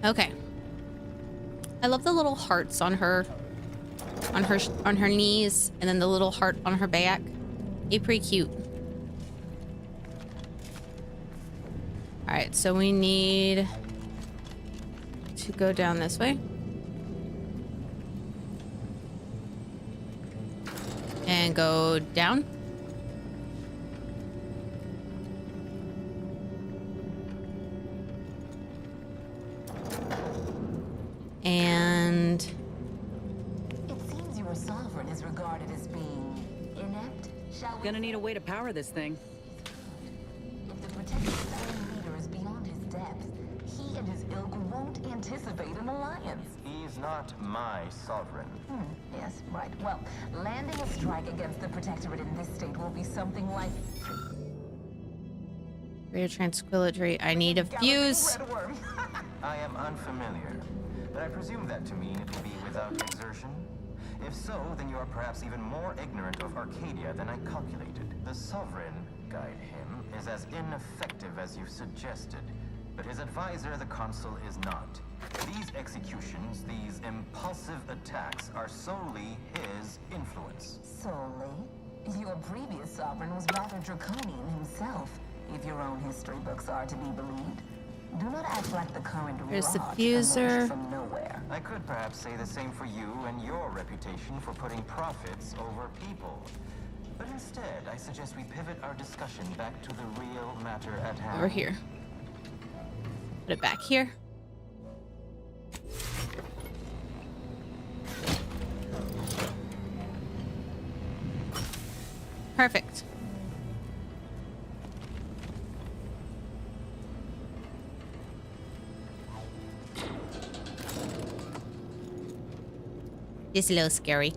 Okay. I love the little hearts on her knees, and then the little heart on her back. They're pretty cute. All right, so we need to go down this way. And go down. And it seems your sovereign is regarded as being inept. Shall we? Gonna need a way to power this thing. If the Protectorate's own leader is beyond his depth, he and his ilk won't anticipate an alliance. He's not my sovereign. Yes, right. Well, landing a strike against the Protectorate in this state will be something like... Greater Tranquility. I need a fuse. I am unfamiliar, but I presume that to mean it will be without exertion. If so, then you are perhaps even more ignorant of Arcadia than I calculated. The Sovereign, guide him, is as ineffective as you suggested, but his advisor, the Consul, is not. These executions, these impulsive attacks, are solely his influence. Solely? Your previous sovereign was rather draconian himself, if your own history books are to be believed. Do not act like the current There's the rot fuser. emerged from nowhere. I could perhaps say the same for you and your reputation for putting profits over people. But instead, I suggest we pivot our discussion back to the real matter at hand. Over here. Put it back here. Perfect. It's a little scary.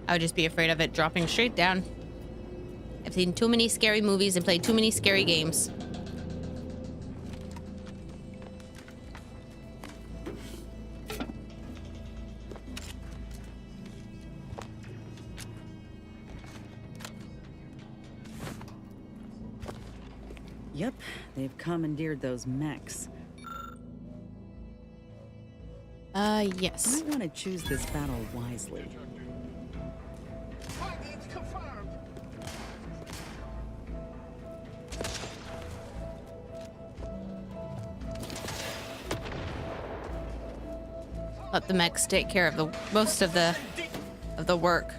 I would just be afraid of it dropping straight down. I've seen too many scary movies and played too many scary games. Yep, they've commandeered those mechs. Yes. I want to choose this battle wisely. Let the mechs take care of the most of the work.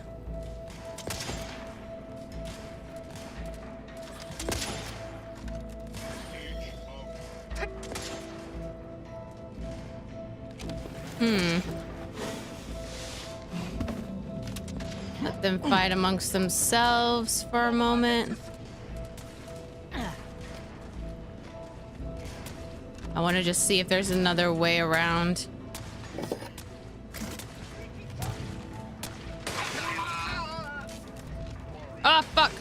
Let them fight amongst themselves for a moment. I want to just see if there's another way around. Oh, fuck.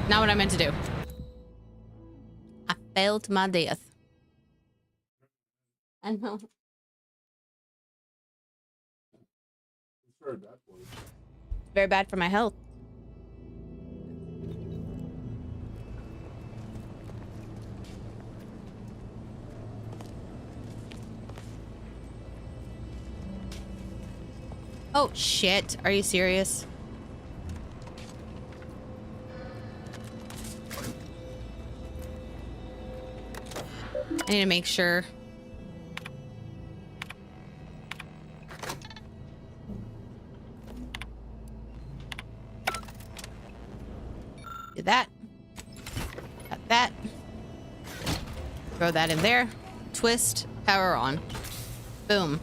Not what I meant to do. I failed my death. I know. Very bad for my health. Oh shit, are you serious? I need to make sure. Do that. Got that. Throw that in there. Twist. Power on. Boom.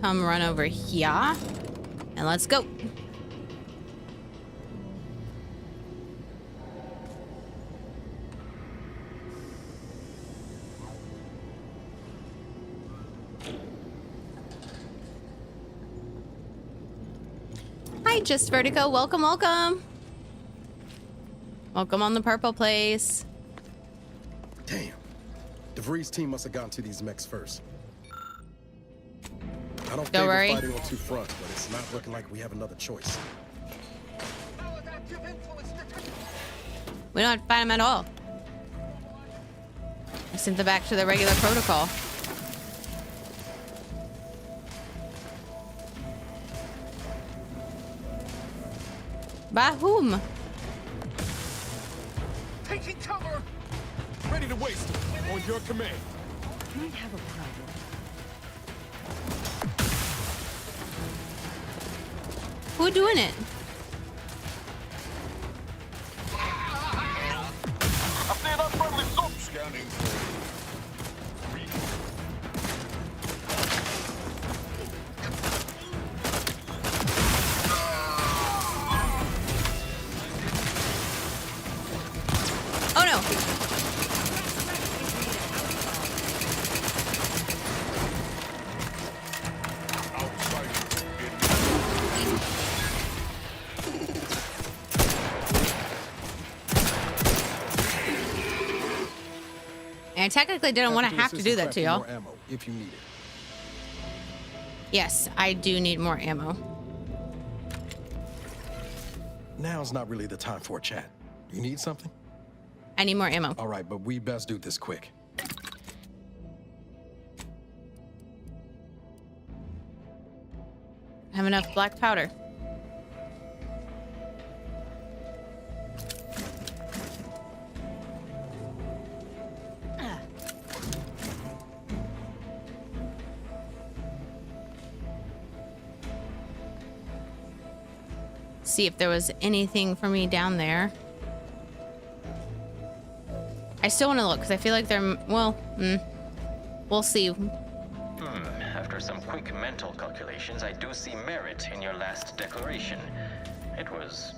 Come run over here. And let's go. Hi, Just Vertigo. Welcome, welcome. Welcome on the purple place. Damn. DeVries' team must have gotten to these mechs first. I don't favor fighting on two fronts, but it's not looking like we have another choice. We don't have to fight them at all. I sent them back to the regular protocol. By whom? Taking cover! Ready to waste it. On your command. Might have a problem. Who doing it? I see an unfriendly soap scanning. Oh no. And I technically didn't want to have to do that to y'all. If you need it. Yes, I do need more ammo. Now's not really the time for a chat. You need something? I need more ammo. All right, but we best do this quick. I have enough black powder. See if there was anything for me down there. I still want to look because I feel like they're, well, we'll see. After some quick mental calculations, I do see merit in your last declaration. It was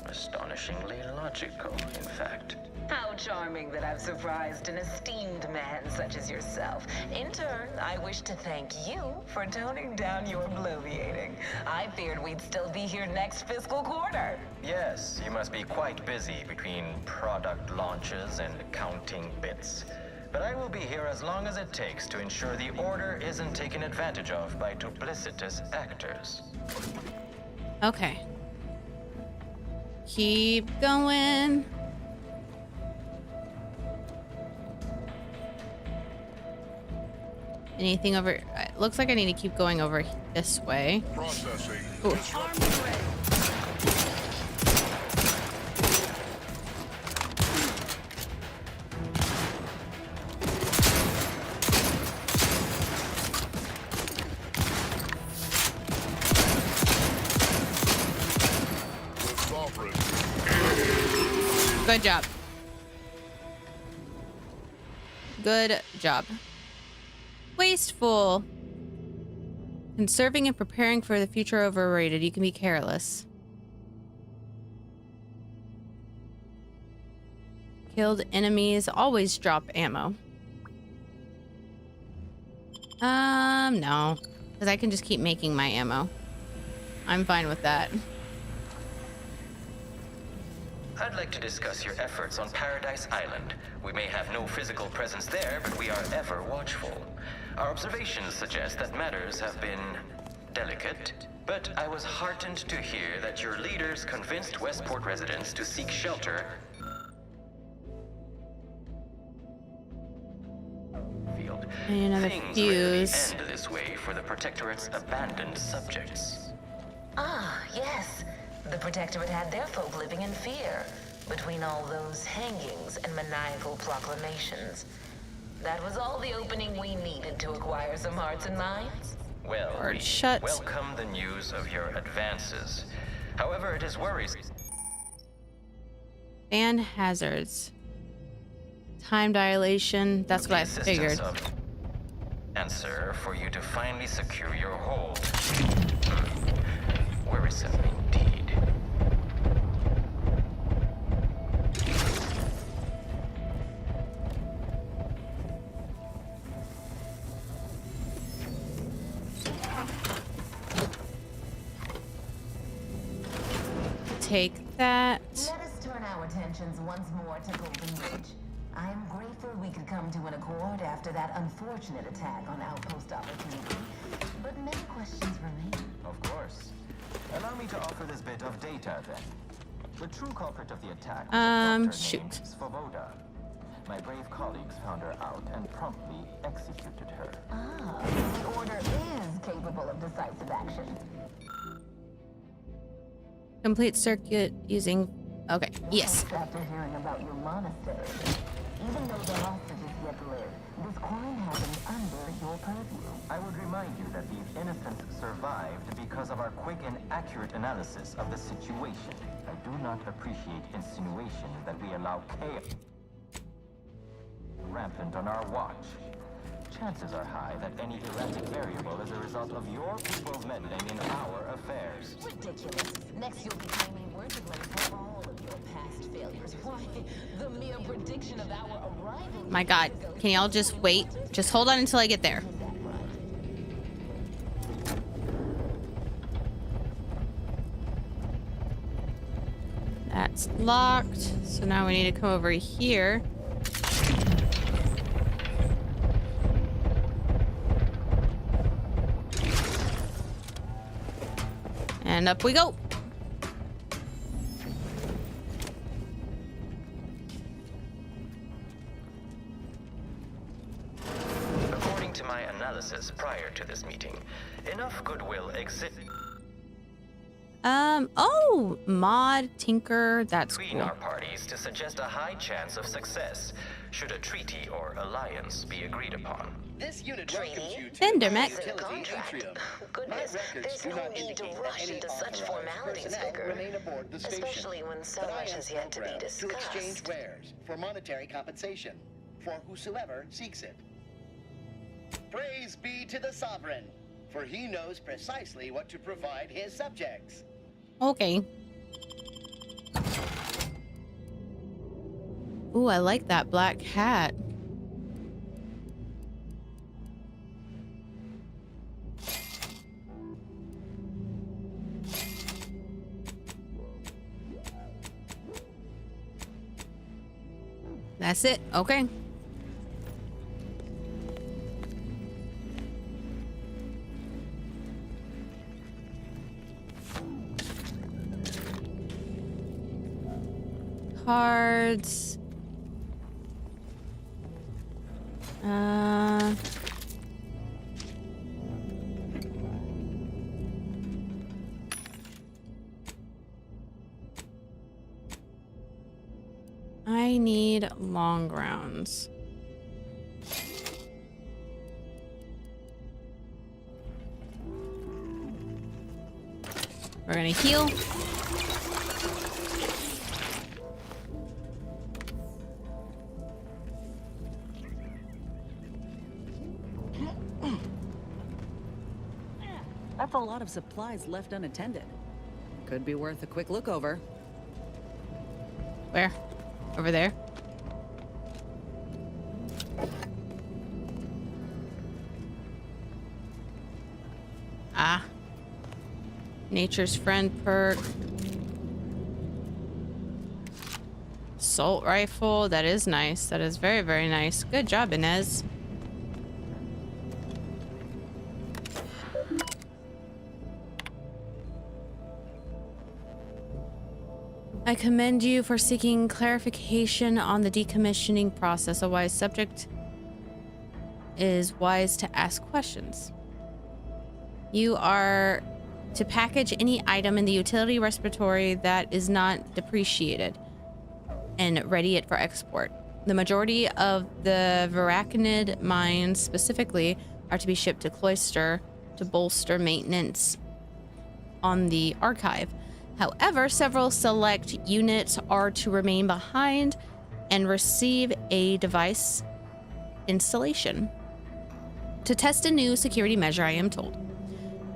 astonishingly logical, in fact. How charming that I've surprised an esteemed man such as yourself. In turn, I wish to thank you for toning down your bloviating. I feared we'd still be here next fiscal quarter. Yes, you must be quite busy between product launches and counting bits. But I will be here as long as it takes to ensure the order isn't taken advantage of by duplicitous actors. Okay. Keep going. Anything over? It looks like I need to keep going over this way. Processing. Ooh. Sovereign. Good job. Good job. Wasteful. Conserving and preparing for the future overrated. You can be careless. Killed enemies. Always drop ammo. No. Because I can just keep making my ammo. I'm fine with that. I'd like to discuss your efforts on Paradise Island. We may have no physical presence there, but we are ever watchful. Our observations suggest that matters have been delicate, but I was heartened to hear that your leaders convinced Westport residents to seek shelter. And another fuse. End this way for the Protectorate's abandoned subjects. Ah, yes. The Protectorate had their folk living in fear between all those hangings and maniacal proclamations. That was all the opening we needed to acquire some hearts and minds. Well, we welcome the news of your advances. However, it is worrisome. Ban hazards. Time dilation. That's what I figured. Answer for you to finally secure your hold. Worrisome indeed. Take that. Let us turn our attentions once more to Golden Ridge. I am grateful we could come to an accord after that unfortunate attack on Outpost Opportunity, but many questions remain. Of course. Allow me to offer this bit of data then. The true culprit of the attack was a doctor shoot. named Svoboda. My brave colleagues found her out and promptly executed her. Ah, the Order is capable of decisive action. Complete circuit using... Okay, yes. After hearing about your monastery, even though the hostages yet live, this crime happened under your purview. I would remind you that these innocents survived because of our quick and accurate analysis of the situation. I do not appreciate insinuations that we allow chaos rampant on our watch. Chances are high that any erratic variable is a result of your people's meddling in our affairs. Ridiculous. Next you'll be claiming we're to blame for all of your past failures. Why, the mere prediction of our arrival... My God. Can y'all just wait? Just hold on until I get there. That's locked. So now we need to come over here. And up we go. According to my analysis prior to this meeting, enough goodwill exists Oh, mod, tinker, that's between cool. our parties to suggest a high chance of success should a treaty or alliance be agreed upon. This unit welcomes you to Vendermech. Goodness, there's no need to rush into such formalities, Vicar. Especially when so much has yet to be discussed. To exchange wares for monetary compensation for whosoever seeks it. Praise be to the Sovereign, for he knows precisely what to provide his subjects. Okay. Ooh, I like that black hat. That's it. Okay. Cards. I need long grounds. We're gonna heal. a lot of supplies left unattended. Could be worth a quick look over. Where? Over there? Ah. Nature's Friend perk. Assault rifle. That is nice. That is very, very nice. Good job, Inez. I commend you for seeking clarification on the decommissioning process. A wise subject is wise to ask questions. You are to package any item in the utility respiratory that is not depreciated and ready it for export. The majority of the Varachnid mines specifically are to be shipped to Cloister to bolster maintenance on the archive. However, several select units are to remain behind and receive a device installation to test a new security measure, I am told.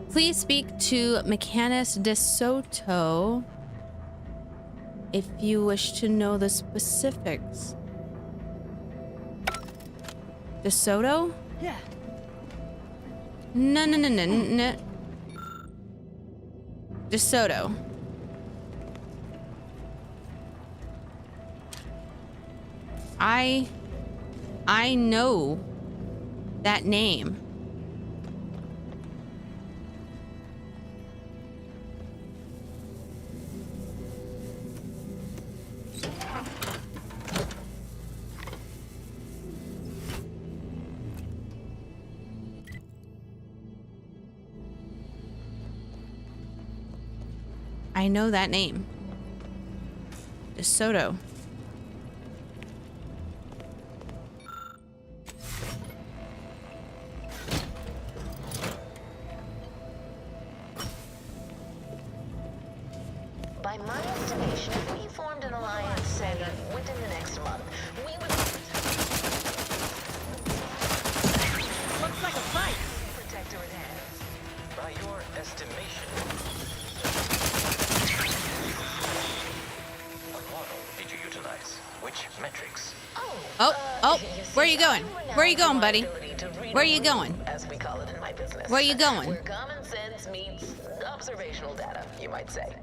Please speak to Mechanist De Soto if you wish to know the specifics. De Soto? Yeah. No. De Soto. I know that name. I know that name. De Soto. By my estimation, if we formed an alliance, say, within the next month, we would... Looks like a fight. Protector at hand. By your estimation, what model did you utilize? Which metrics? Oh, where are you going? Where are you going, buddy? Where are you going? As we call it in my business. Where are you going? Where common sense meets observational data, you might say.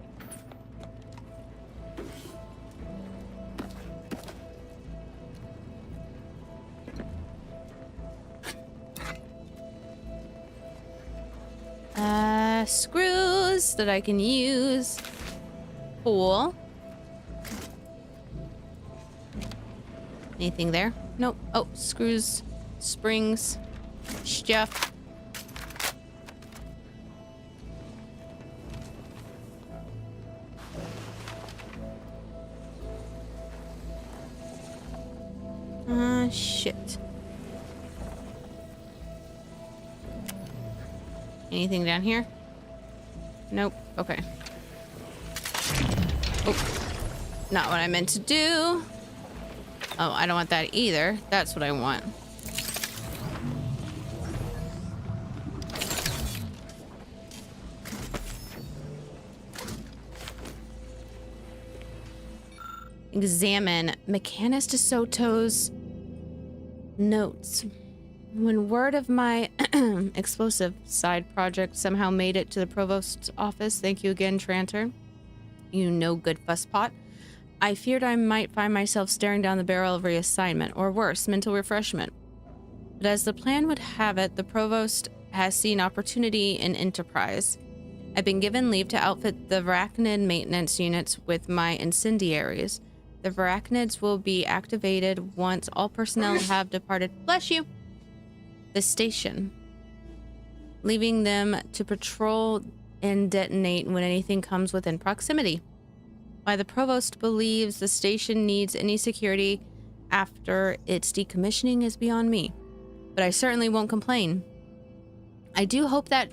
Screws that I can use. Cool. Anything there? Nope. Oh, screws, springs, stuff. Shit. Anything down here? Nope. Okay. Oh, not what I meant to do. Oh, I don't want that either. That's what I want. Examine Mechanist De Soto's notes. When word of my explosive side project somehow made it to the provost's office, thank you again, Tranter. You no good fusspot. I feared I might find myself staring down the barrel of reassignment, or worse, mental refreshment. But as the plan would have it, the provost has seen opportunity in enterprise. I've been given leave to outfit the Varachnid maintenance units with my incendiaries. The Varachnids will be activated once all personnel have departed. Bless you. The station, leaving them to patrol and detonate when anything comes within proximity. Why the provost believes the station needs any security after its decommissioning is beyond me, but I certainly won't complain. I do hope that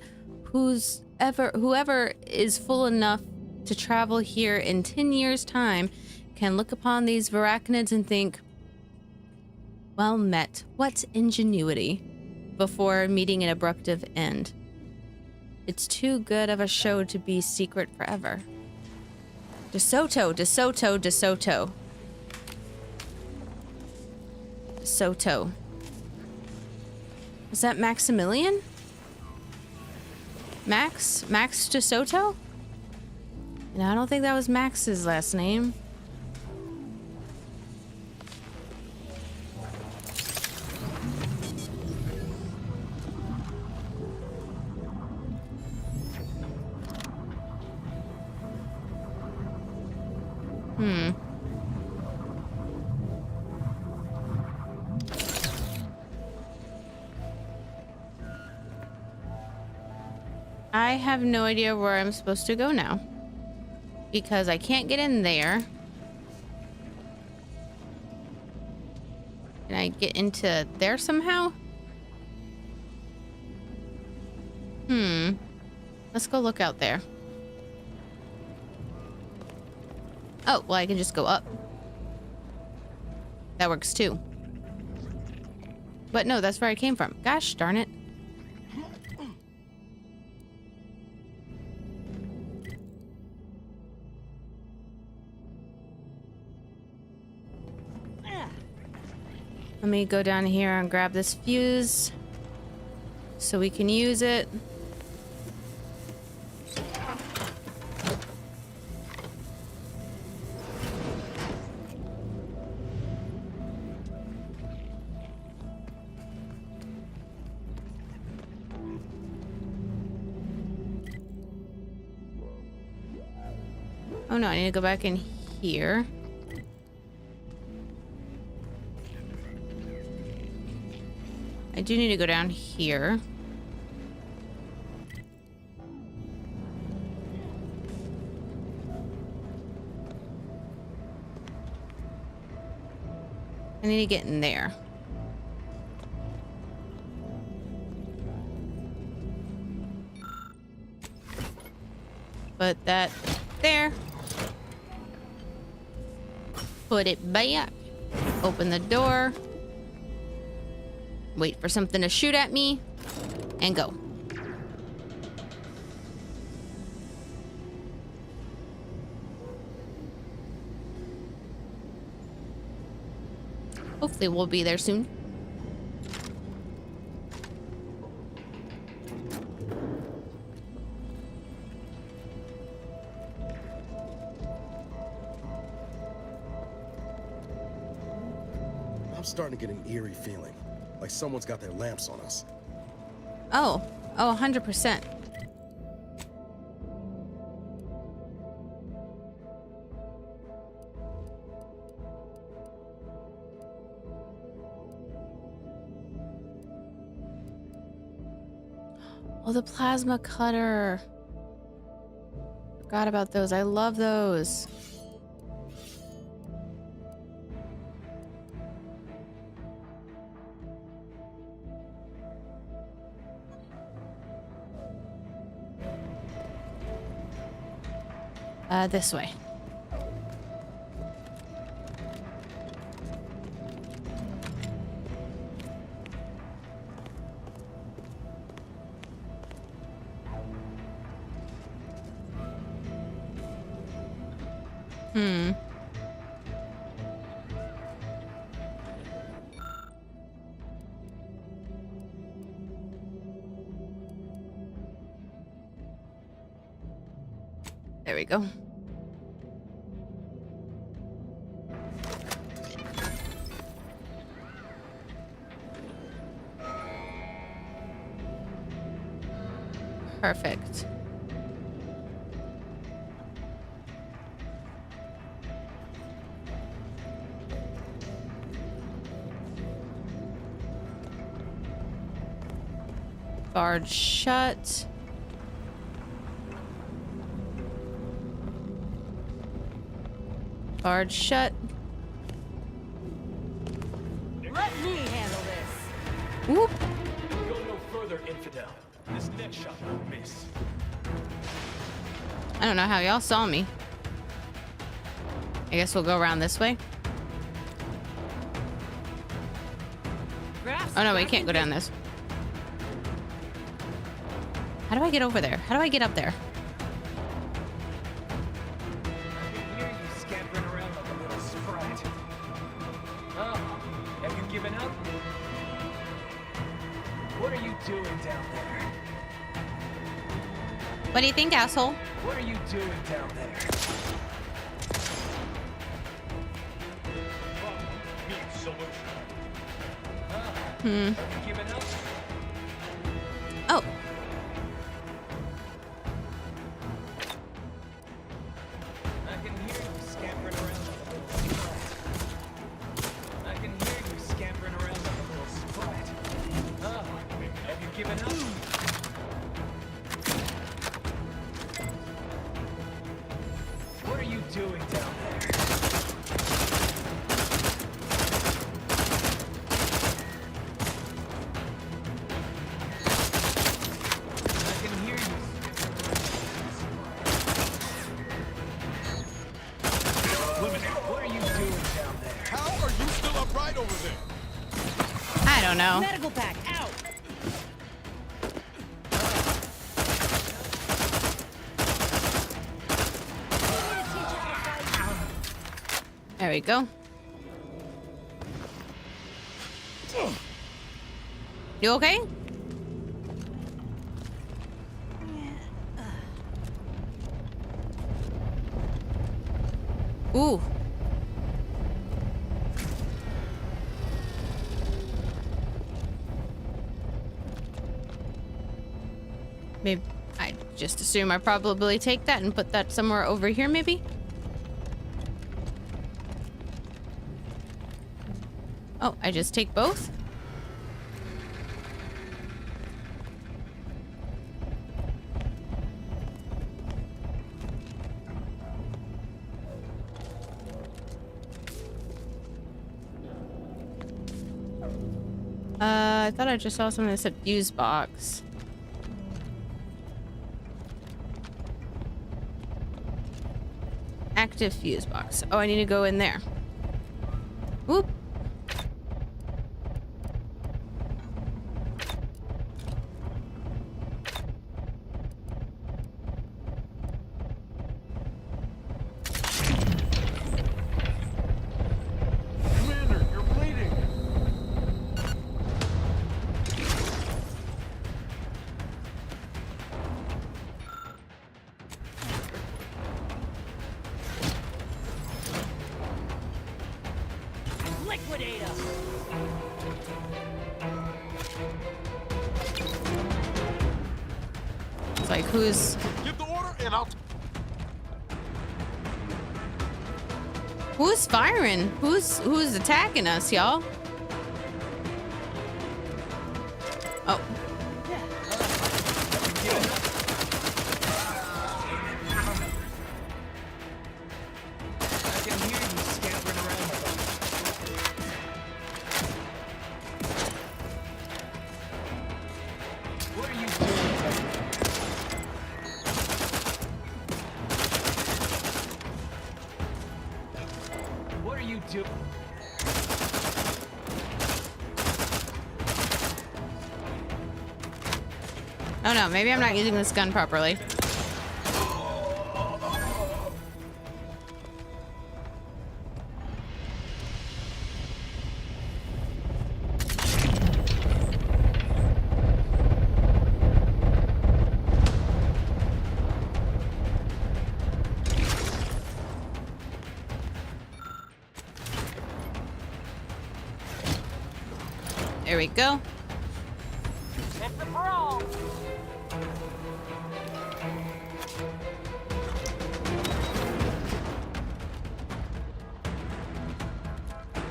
whoever is full enough to travel here in 10 years' time can look upon these Varachnids and think, well met, what ingenuity, before meeting an abrupt end. It's too good of a show to be secret forever. DeSoto, DeSoto, DeSoto. DeSoto. Is that Maximilian? Max DeSoto? No, I don't think that was Max's last name. I have no idea where I'm supposed to go now. Because I can't get in there. Can I get into there somehow? Let's go look out there. Oh, well, I can just go up. That works too. But no, that's where I came from. Gosh darn it. Let me go down here and grab this fuse so we can use it. Oh no, I need to go back in here. I do need to go down here. I need to get in there. Put that there. Put it back. Open the door. Wait for something to shoot at me. And go. Hopefully we'll be there soon. I'm starting to get an eerie feeling. Like someone's got their lamps on us. Oh, 100%. Oh, the plasma cutter. Forgot about those. I love those. This way. There we go. Perfect. Barred shut. Barred shut. Let me handle this. Whoop. Go no further, infidel. This next shot will miss. I don't know how y'all saw me. I guess we'll go around this way. Oh no, we can't go down this. How do I get over there? How do I get up there? I can hear you scampering around like a little sprat. Oh, have you given up? What are you doing down there? What do you think, asshole? What are you doing down there? Hmm. Have you given up? Oh. I can hear you scampering around like a little sprat. I can hear you scampering around like a little sprat. Oh, have you given up? What are you doing down there? I can hear you. What are you doing down there? How are you still upright over there? I don't know. Medical pack out. There we go. You okay? Ooh. Maybe I just assume I probably take that and put that somewhere over here, maybe? Oh, I just take both? I thought I just saw something that said fuse box. Active fuse box. Oh, I need to go in there. Whoop. Commander, you're bleeding. Liquidate us. It's like, who's Give the order and I'll... who's firing? Who's attacking us, y'all? Oh. I can hear you scampering around like a... What are you doing down there? What are you doing? Oh no, maybe I'm not using this gun properly. There we go. It's the brawl.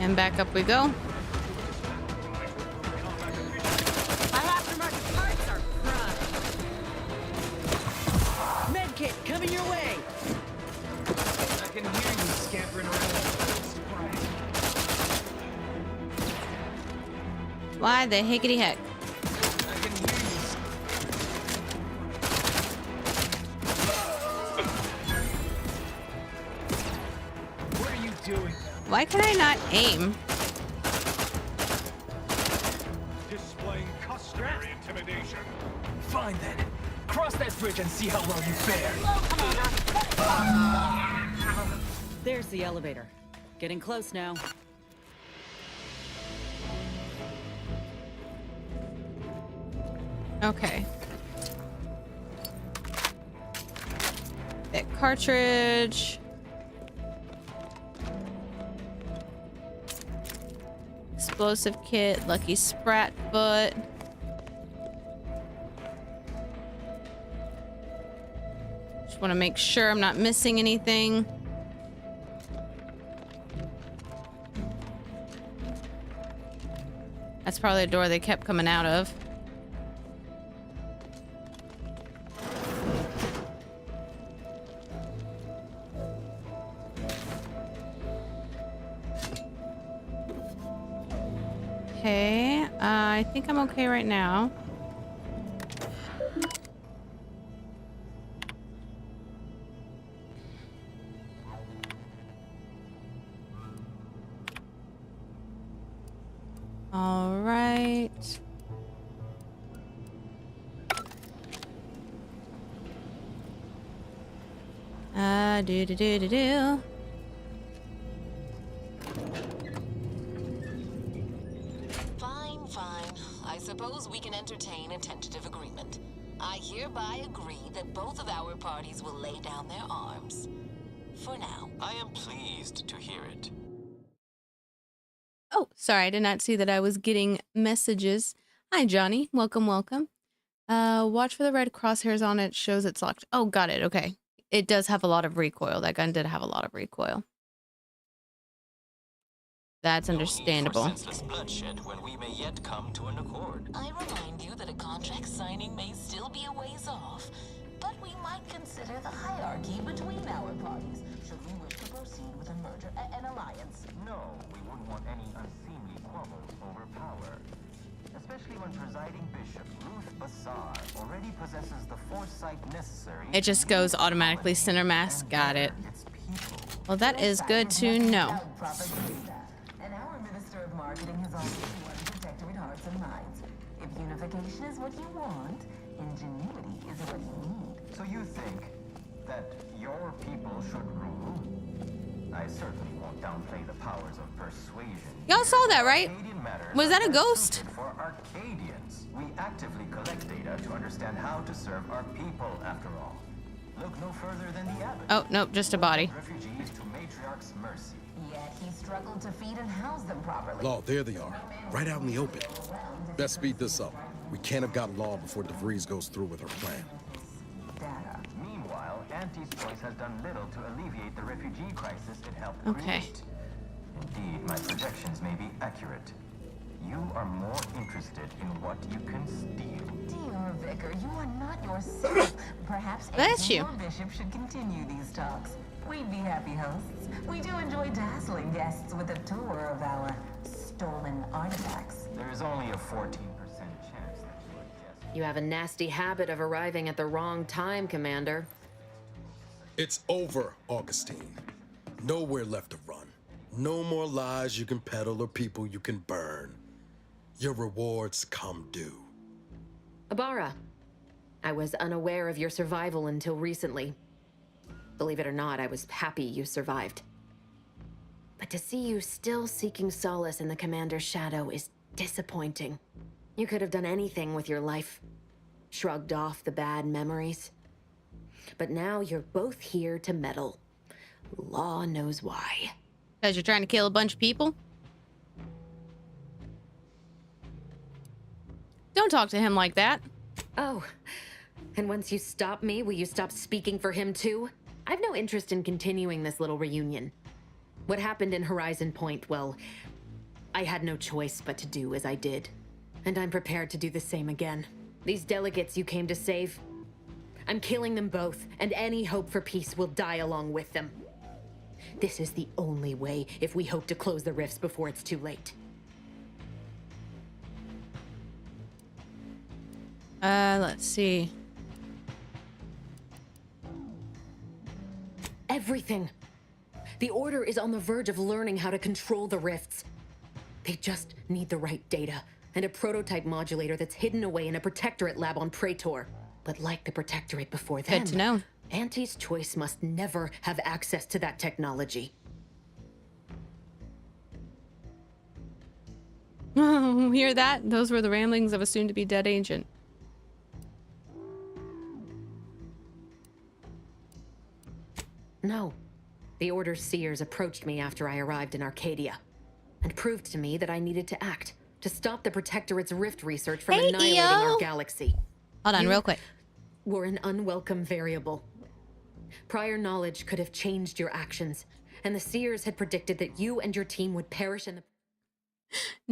And back up we go. My aftermarket parts are crushed. Medkit coming your way. I can hear you scampering around like a little sprat. Why the hickety heck? I can hear you. What are you doing? Why can I not aim? Displaying customary intimidation. Fine then. Cross that bridge and see how well you fare. There's the elevator. Getting close now. Okay. That cartridge. Explosive kit, lucky sprat foot. Just want to make sure I'm not missing anything. That's probably a door they kept coming out of. Okay, I think I'm okay right now. All right. Do. Fine. I suppose we can entertain a tentative agreement. I hereby agree that both of our parties will lay down their arms. For now. I am pleased to hear it. Oh, sorry, I did not see that I was getting messages. Hi, Johnny. Welcome. Watch for the red crosshairs on it. Shows it's locked. Oh, got it. Okay. It does have a lot of recoil. That gun did have a lot of recoil. That's understandable. No need for senseless bloodshed when we may yet come to an accord. I remind you that a contract signing may still be a ways off, but we might consider the hierarchy between our parties should we wish to proceed with a merger, an alliance. No, we wouldn't want any unseemly quabbles over power. Especially when presiding Bishop Ruth Bassar already possesses the foresight necessary. It just goes automatically center mass. Got it. Well, that is good to know. And our Minister of Marketing has always wanted protectorate hearts and minds. If unification is what you want, ingenuity is what you need. So you think that your people should rule? I certainly won't downplay the powers of persuasion. Y'all saw that, right? Was that a ghost? For Arcadians, we actively collect data to understand how to serve our people, after all. Look no further than the abbot. Oh, nope, just a body. Refugees to matriarch's mercy. Yet he struggled to feed and house them properly. Law, there they are. Right out in the open. Best speed this up. We can't have got Law before DeVries goes through with her plan. Meanwhile, Auntie's choice has done little to alleviate the refugee crisis it helped Okay. create. Indeed, my projections may be accurate. You are more interested in what you can steal. Dear Vicar, you are not yourself. Perhaps Bless you. your bishop should continue these talks. We'd be happy hosts. We do enjoy dazzling guests with a tour of our stolen artifacts. There is only a 14% chance that you would guess. You have a nasty habit of arriving at the wrong time, Commander. It's over, Augustine. Nowhere left to run. No more lies you can peddle or people you can burn. Your rewards come due. Ibarra, I was unaware of your survival until recently. Believe it or not, I was happy you survived. But to see you still seeking solace in the Commander's shadow is disappointing. You could have done anything with your life. Shrugged off the bad memories. But now you're both here to meddle. Law knows why. Because you're trying to kill a bunch of people? Don't talk to him like that. Oh, and once you stop me, will you stop speaking for him too? I've no interest in continuing this little reunion. What happened in Horizon Point, well, I had no choice but to do as I did. And I'm prepared to do the same again. These delegates you came to save, I'm killing them both, and any hope for peace will die along with them. This is the only way if we hope to close the rifts before it's too late. Let's see. Everything. The Order is on the verge of learning how to control the rifts. They just need the right data and a prototype modulator that's hidden away in a protectorate lab on Praetor. But like the Protectorate before them, good to know. Auntie's Choice must never have access to that technology. Oh, hear that? Those were the ramblings of a soon-to-be dead agent. No. The Order's seers approached me after I arrived in Arcadia and proved to me that I needed to act to stop the Protectorate's rift research from annihilating our galaxy. Hold on, You real quick. Were an unwelcome variable. Prior knowledge could have changed your actions, and the seers had predicted that you and your team would perish in the...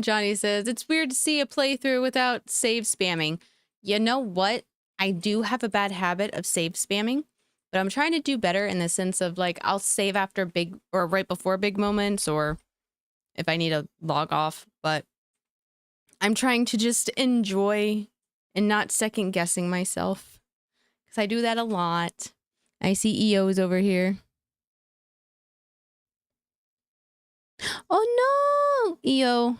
Johnny says, it's weird to see a playthrough without save spamming. You know what? I do have a bad habit of save spamming, but I'm trying to do better in the sense of like, I'll save after big or right before big moments or if I need to log off, but I'm trying to just enjoy and not second guessing myself because I do that a lot. I see EOs over here. Oh no, EO.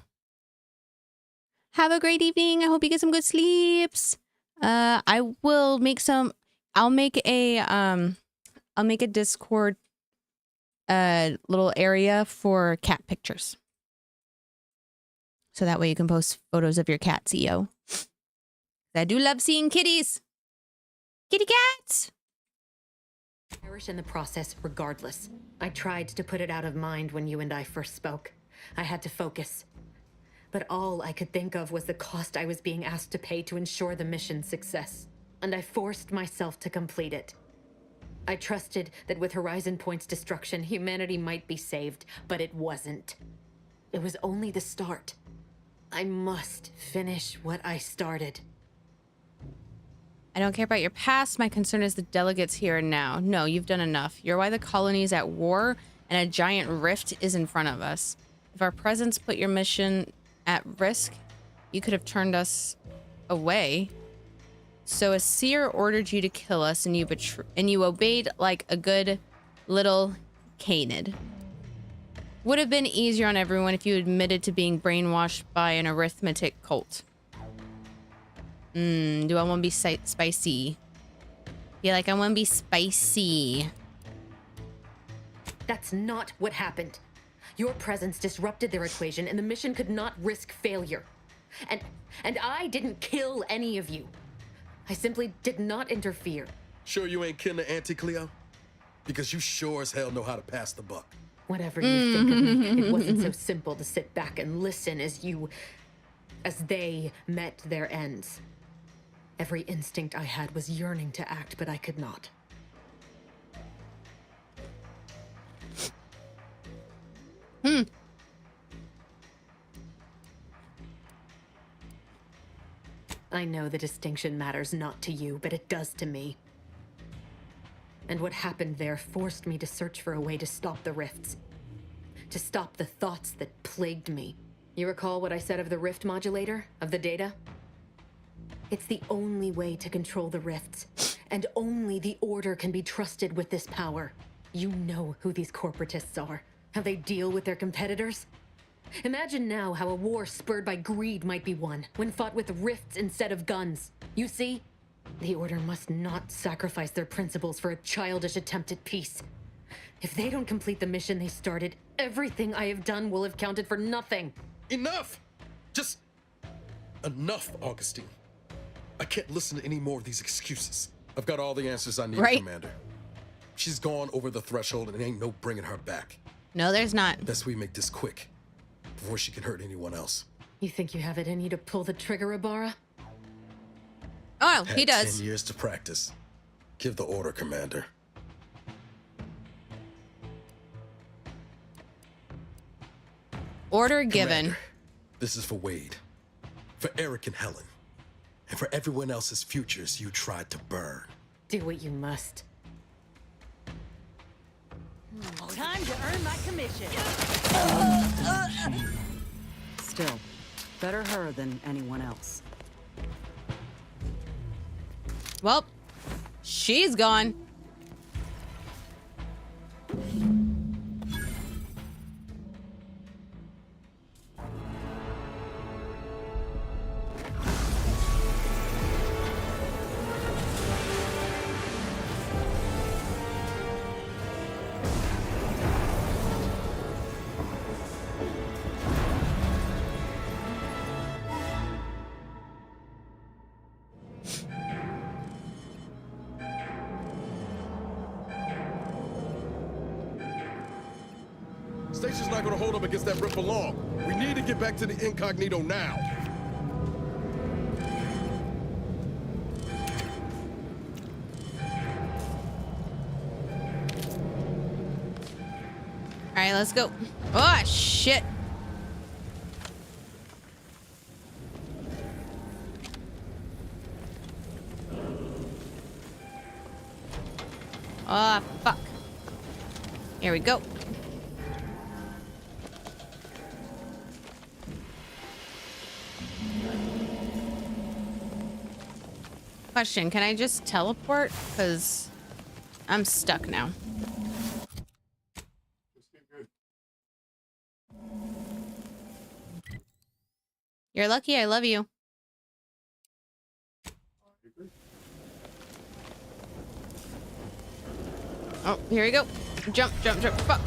Have a great evening. I hope you get some good sleeps. I will make some. I'll make a Discord little area for cat pictures. So that way you can post photos of your cats, EO. I do love seeing kitties. Kitty cats. Perish in the process regardless. I tried to put it out of mind when you and I first spoke. I had to focus. But all I could think of was the cost I was being asked to pay to ensure the mission's success. And I forced myself to complete it. I trusted that with Horizon Point's destruction, humanity might be saved, but it wasn't. It was only the start. I must finish what I started. I don't care about your past. My concern is the delegates here and now. No, you've done enough. You're why the colony's at war and a giant rift is in front of us. If our presence put your mission at risk, you could have turned us away. So a seer ordered you to kill us and you obeyed like a good little Canid. Would have been easier on everyone if you admitted to being brainwashed by an arithmetic cult. Do I want to be spicy? Feel like I want to be spicy. That's not what happened. Your presence disrupted their equation and the mission could not risk failure. And I didn't kill any of you. I simply did not interfere. Sure you ain't kin to Auntie Cleo? Because you sure as hell know how to pass the buck. Whatever you think of me, it wasn't so simple to sit back and listen as they met their ends. Every instinct I had was yearning to act, but I could not. I know the distinction matters not to you, but it does to me. And what happened there forced me to search for a way to stop the rifts. To stop the thoughts that plagued me. You recall what I said of the rift modulator? Of the data? It's the only way to control the rifts. And only the Order can be trusted with this power. You know who these corporatists are. How they deal with their competitors. Imagine now how a war spurred by greed might be won, when fought with rifts instead of guns. You see? The Order must not sacrifice their principles for a childish attempt at peace. If they don't complete the mission they started, everything I have done will have counted for nothing. Enough! Just enough, Augustine. I can't listen to any more of these excuses. I've got all the answers I need, Commander. She's gone over the threshold and ain't no bringing her back. No, there's not. Best we make this quick, before she can hurt anyone else. You think you have it in you to pull the trigger, Ibarra? Oh, he does. 10 years to practice. Give the order, Commander. Order given. Commander, this is for Wade, for Eric and Helen, and for everyone else's futures you tried to burn. Do what you must. Time to earn my commission. Still, better her than anyone else. Well, she's gone. station's not gonna hold up against that rift for long. We need to get back to the Incognito now. All right, let's go. Oh, shit. Oh, fuck. Here we go. Question, can I just teleport? Because I'm stuck now. You're lucky, I love you. Oh, here we go. Jump, jump, jump. Fuck.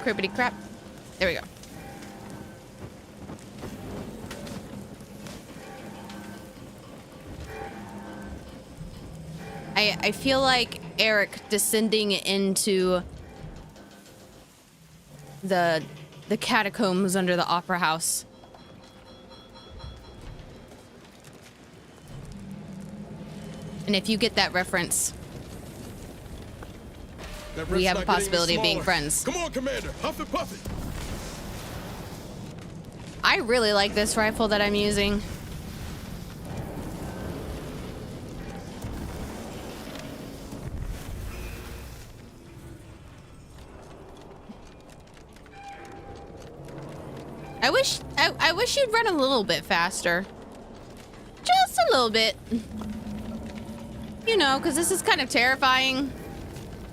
Crippity crap. There we go. I feel like Eric descending into the catacombs under the opera house. And if you get that reference, we have a possibility of being friends. Come on, Commander. Huff and puff it. I really like this rifle that I'm using. I wish you'd run a little bit faster. Just a little bit. You know, because this is kind of terrifying.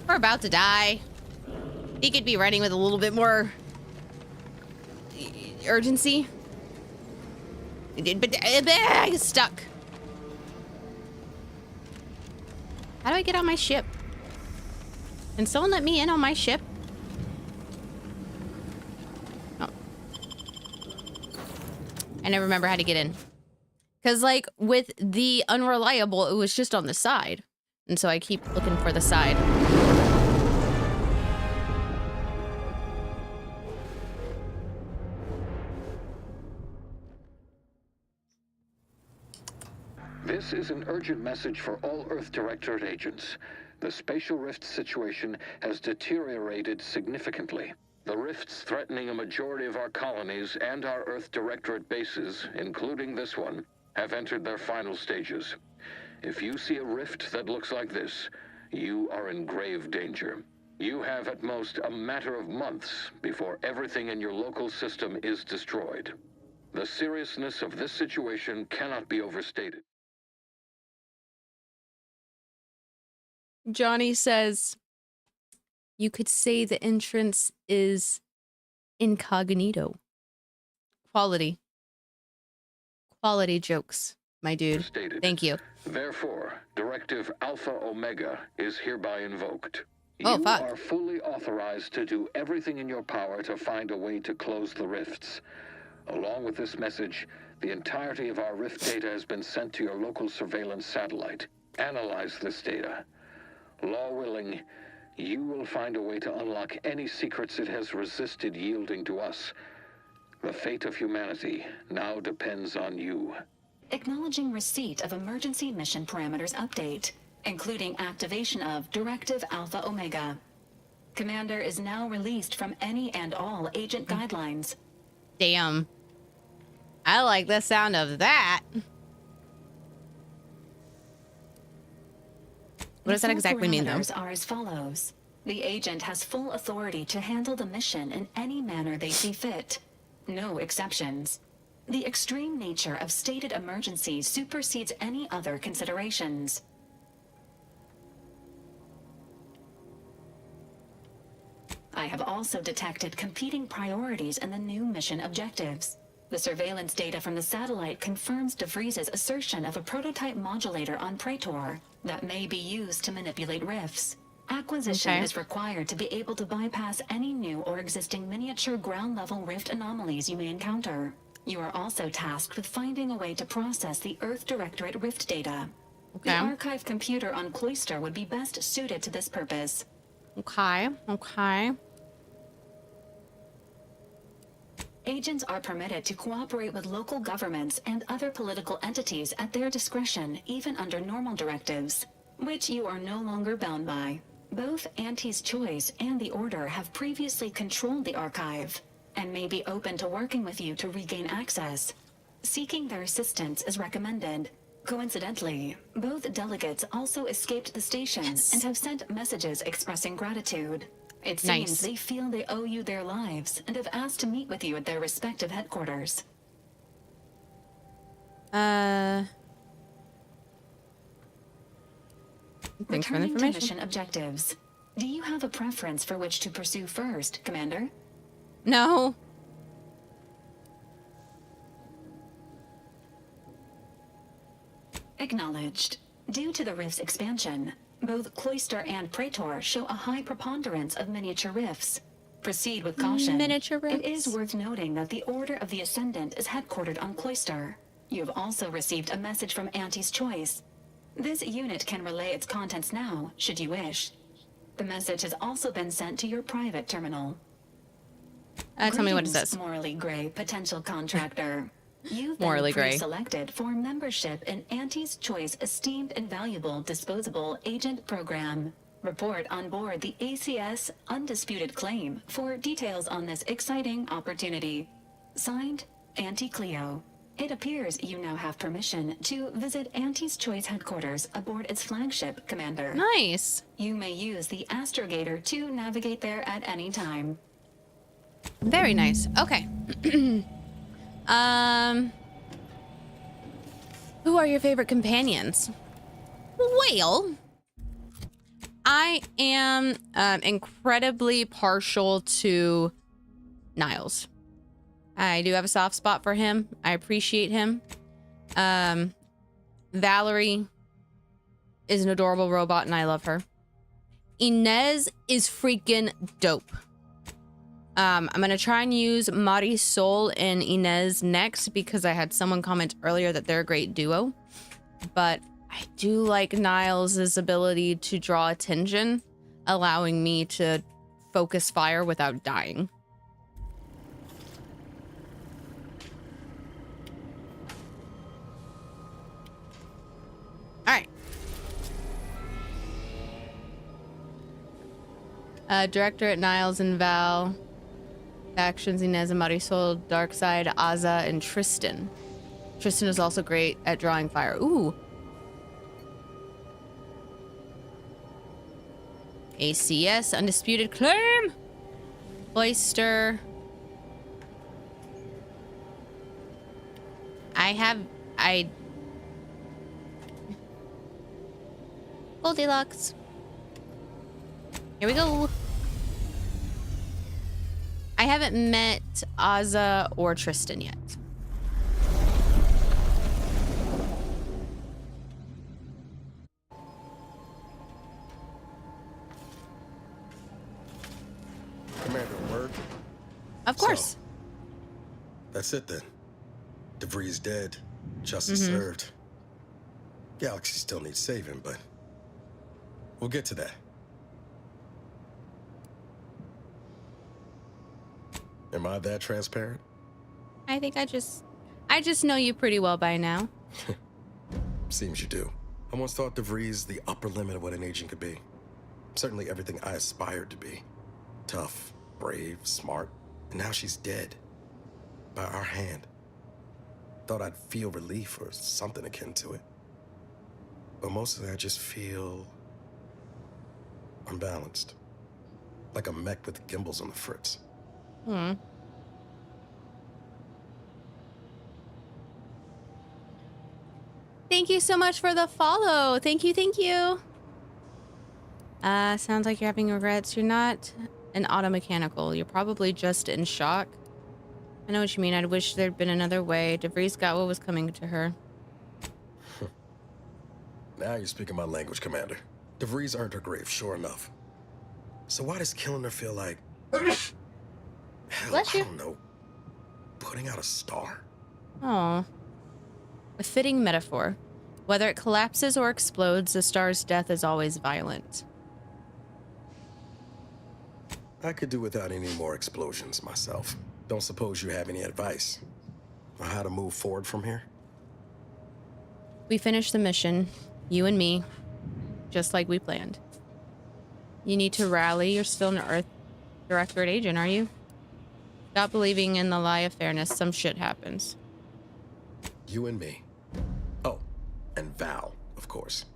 We're about to die. He could be running with a little bit more urgency. But I'm stuck. How do I get on my ship? Can someone let me in on my ship? Oh. I never remember how to get in. Because, like, with the unreliable, it was just on the side. And so I keep looking for the side. This is an urgent message for all Earth Directorate agents. The spatial rift situation has deteriorated significantly. The rifts threatening a majority of our colonies and our Earth Directorate bases, including this one, have entered their final stages. If you see a rift that looks like this, you are in grave danger. You have at most a matter of months before everything in your local system is destroyed. The seriousness of this situation cannot be overstated. Johnny says, you could say the entrance is incognito. Quality. Quality jokes, my dude. Thank you. Therefore, Directive Alpha Omega is hereby invoked. Oh, you fuck. are fully authorized to do everything in your power to find a way to close the rifts. Along with this message, the entirety of our rift data has been sent to your local surveillance satellite. Analyze this data. Law willing, you will find a way to unlock any secrets it has resisted yielding to us. The fate of humanity now depends on you. Acknowledging receipt of emergency mission parameters update, including activation of Directive Alpha Omega. Commander is now released from any and all agent guidelines. Damn. I like the sound of that. What does that exactly mean, though? Are as follows. The agent has full authority to handle the mission in any manner they see fit. No exceptions. The extreme nature of stated emergencies supersedes any other considerations. I have also detected competing priorities in the new mission objectives. The surveillance data from the satellite confirms DeVries's assertion of a prototype modulator on Praetor that may be used to manipulate rifts. Acquisition is required to be able to bypass any new or existing miniature ground-level rift anomalies you may encounter. You are also tasked with finding a way to process the Earth Directorate rift data. The archive computer on Cloister would be best suited to this purpose. Okay. Agents are permitted to cooperate with local governments and other political entities at their discretion, even under normal directives, which you are no longer bound by. Both Auntie's Choice and the Order have previously controlled the archive, and may be open to working with you to regain access. Seeking their assistance is recommended. Coincidentally, both delegates also escaped the station and have sent messages expressing gratitude. It seems they feel they owe you their lives and have asked to meet with you at their respective headquarters. Thanks for the Returning to information. mission objectives. Do you have a preference for which to pursue first, Commander? No. Acknowledged. Due to the rift's expansion, both Cloister and Praetor show a high preponderance of miniature rifts. Proceed with caution. Miniature rifts. It is worth noting that the Order of the Ascendant is headquartered on Cloister. You have also received a message from Auntie's Choice. This unit can relay its contents now, should you wish. The message has also been sent to your private terminal. Tell me what it Greetings, says. Morally gray potential contractor. You've Morally been gray. pre-selected for membership in Auntie's Choice Esteemed and Valuable Disposable Agent Program. Report on board the ACS Undisputed Claim for details on this exciting opportunity. Signed, Auntie Cleo. It appears you now have permission to visit Auntie's Choice headquarters aboard its flagship, Commander. Nice. You may use the astrogator to navigate there at any time. Very nice. Okay. Who are your favorite companions? Well, I am incredibly partial to Niles. I do have a soft spot for him. I appreciate him. Valerie is an adorable robot and I love her. Inez is freaking dope. I'm gonna try and use Marisol and Inez next because I had someone comment earlier that they're a great duo. But I do like Niles' ability to draw attention, allowing me to focus fire without dying. All right. Directorate Niles and Val. Factions Inez and Marisol, Darkseid, Aza, and Tristan. Tristan is also great at drawing fire. Ooh. ACS, Undisputed Claim. Cloister. Goldilocks. Here we go. I haven't met Aza or Tristan yet. Commander, word? Of course. So, that's it then. DeVries dead. Justice served. Galaxy still needs saving, but we'll get to that. Am I that transparent? I think I just know you pretty well by now. Seems you do. I once thought DeVries the upper limit of what an agent could be. Certainly everything I aspired to be. Tough, brave, smart, and now she's dead. By our hand. Thought I'd feel relief or something akin to it. But mostly I just feel unbalanced. Like a mech with gimbals on the fritz. Thank you so much for the follow. Thank you, thank you. Sounds like you're having regrets. You're not an automechanical. You're probably just in shock. I know what you mean. I wish there'd been another way. DeVries got what was coming to her. Now you're speaking my language, Commander. DeVries earned her grave, sure enough. So why does killing her feel like... Hell, Bless you. I don't know. Putting out a star? Aw. A fitting metaphor. Whether it collapses or explodes, the star's death is always violent. I could do without any more explosions myself. Don't suppose you have any advice on how to move forward from here? We finished the mission, you and me, just like we planned. You need to rally. You're still an Earth Directorate agent, are you? Stop believing in the lie of fairness. Some shit happens. You and me. Oh, and Val, of course.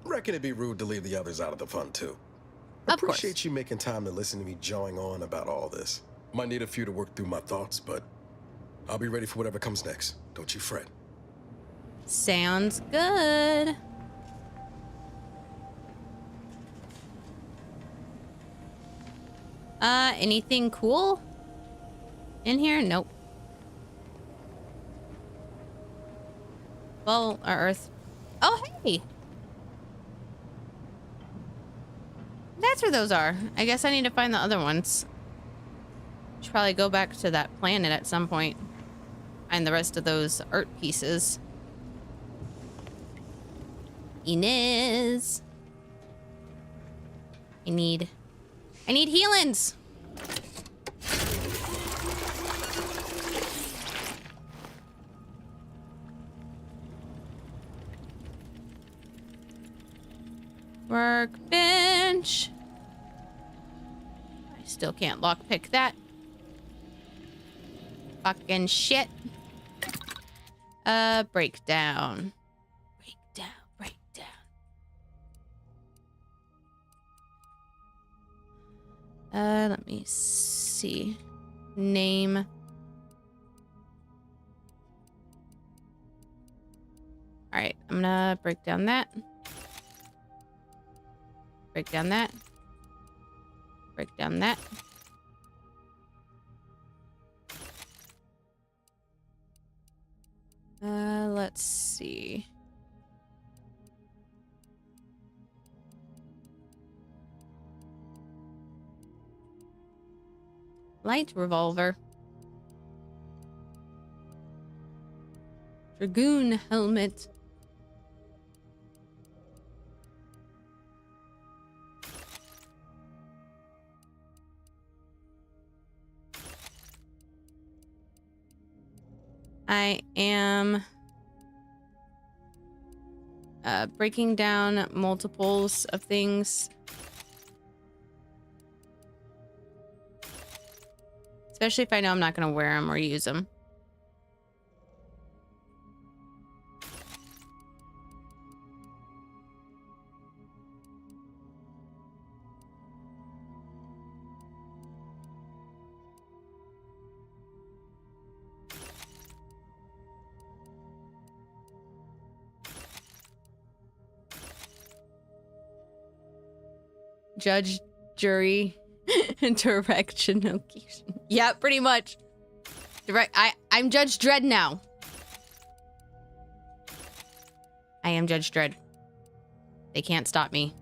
Reckon it'd be rude to leave the others out of the fun, too. Appreciate you making time to listen to me jawing on about all this. Might need a few to work through my thoughts, but I'll be ready for whatever comes next. Don't you fret. Sounds good. Anything cool in here? Nope. Well, our Earth. Oh, hey. That's where those are. I guess I need to find the other ones. Should probably go back to that planet at some point. Find the rest of those art pieces. Inez. I need healings. Workbench. I still can't lockpick that. Fucking shit. Breakdown. Breakdown. Let me see. Name. All right, I'm gonna break down that. Break down that. Break down that. Let's see. Light revolver. Dragoon helmet. I am breaking down multiples of things. Especially if I know I'm not going to wear them or use them. Judge, jury, direction. Yeah, pretty much. I'm Judge Dredd now. I am Judge Dredd. They can't stop me.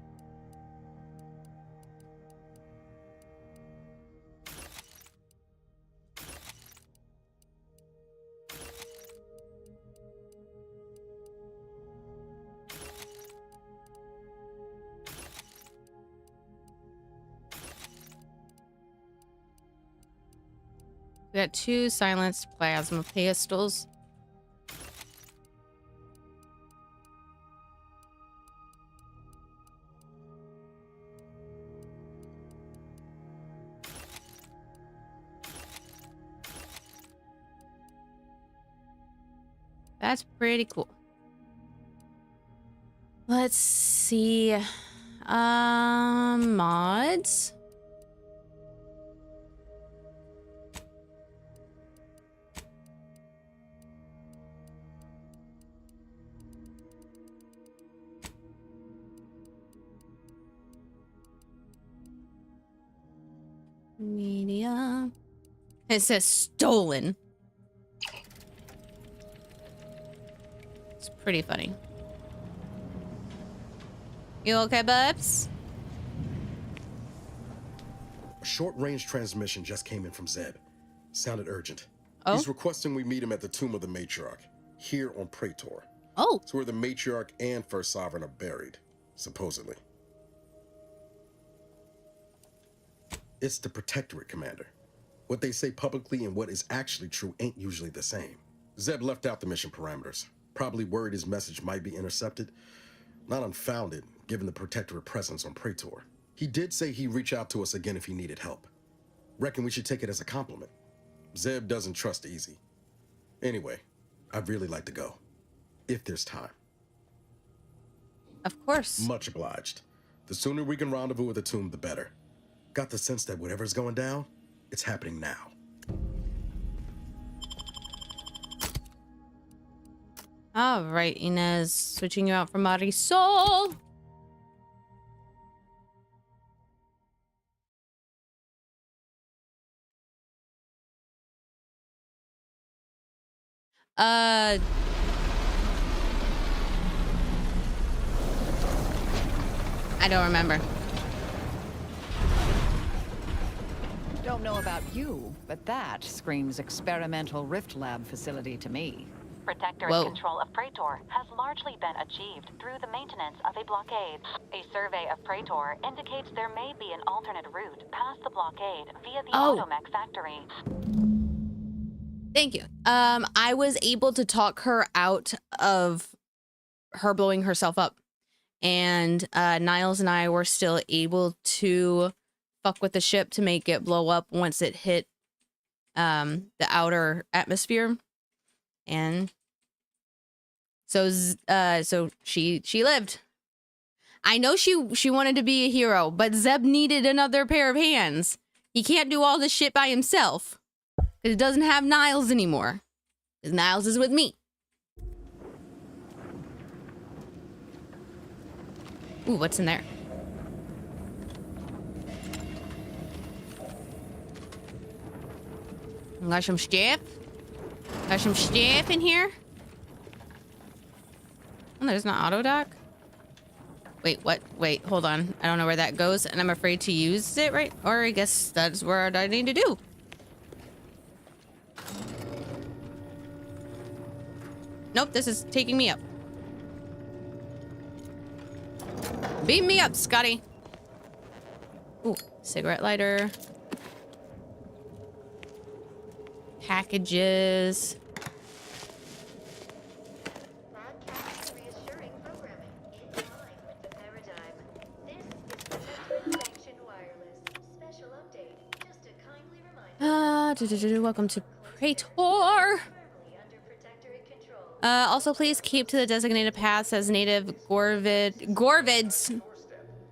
We got 2 silenced plasma pistols. That's pretty cool. Let's see. Mods. Media. It says stolen. It's pretty funny. You okay, bubs? A short-range transmission just came in from Zeb. Sounded urgent. Oh? He's requesting we meet him at the tomb of the matriarch, here on Praetor. Oh. It's where the matriarch and first sovereign are buried, supposedly. It's the Protectorate, Commander. What they say publicly and what is actually true ain't usually the same. Zeb left out the mission parameters. Probably worried his message might be intercepted. Not unfounded, given the Protectorate presence on Praetor. He did say he'd reach out to us again if he needed help. Reckon we should take it as a compliment. Zeb doesn't trust easy. Anyway, I'd really like to go. If there's time. Of course. Much obliged. The sooner we can rendezvous with the tomb, the better. Got the sense that whatever's going down, it's happening now. All right, Inez. Switching you out for Marisol. I don't remember. Don't know about you, but that screams experimental rift lab facility to me. Protectorate control of Praetor has largely been achieved through the maintenance of a blockade. A survey of Praetor indicates there may be an alternate route past the blockade via the Automech factory. Thank you. I was able to talk her out of her blowing herself up. And Niles and I were still able to fuck with the ship to make it blow up once it hit the outer atmosphere. And so she lived. I know she wanted to be a hero, but Zeb needed another pair of hands. He can't do all this shit by himself. Because it doesn't have Niles anymore. Because Niles is with me. Ooh, what's in there? Got some stuff. Got some stuff in here. Oh, there's not auto dock. Wait, what? Wait, hold on. I don't know where that goes, and I'm afraid to use it, right? Or I guess that's where I need to do. Nope, this is taking me up. Beam me up, Scotty. Ooh, cigarette lighter. Packages. Welcome to Praetor. Also, please keep to the designated paths as native Gorvids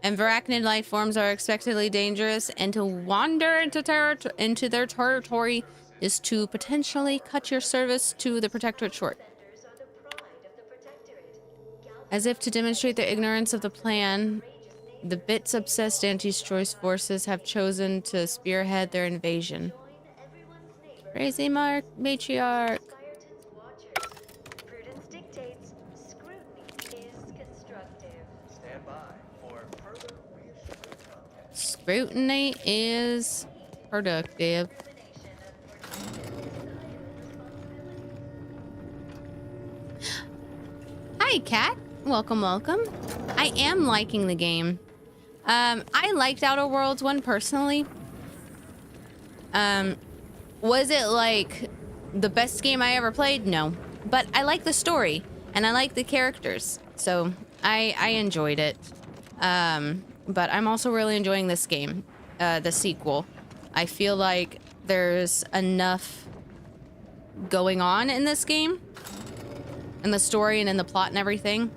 and Varachnid life forms are expectedly dangerous, and to wander into their territory is to potentially cut your service to the Protectorate short. As if to demonstrate their ignorance of the plan, the bits-obsessed anti-choice forces have chosen to spearhead their invasion. Crazy matriarch. Scrutiny is productive. Hi, Kat. Welcome, welcome. I am liking the game. I liked Outer Worlds 1 personally. Was it like the best game I ever played? No. But I like the story and I like the characters. So I enjoyed it. But I'm also really enjoying this game, the sequel. I feel like there's enough going on in this game, in the story and in the plot and everything.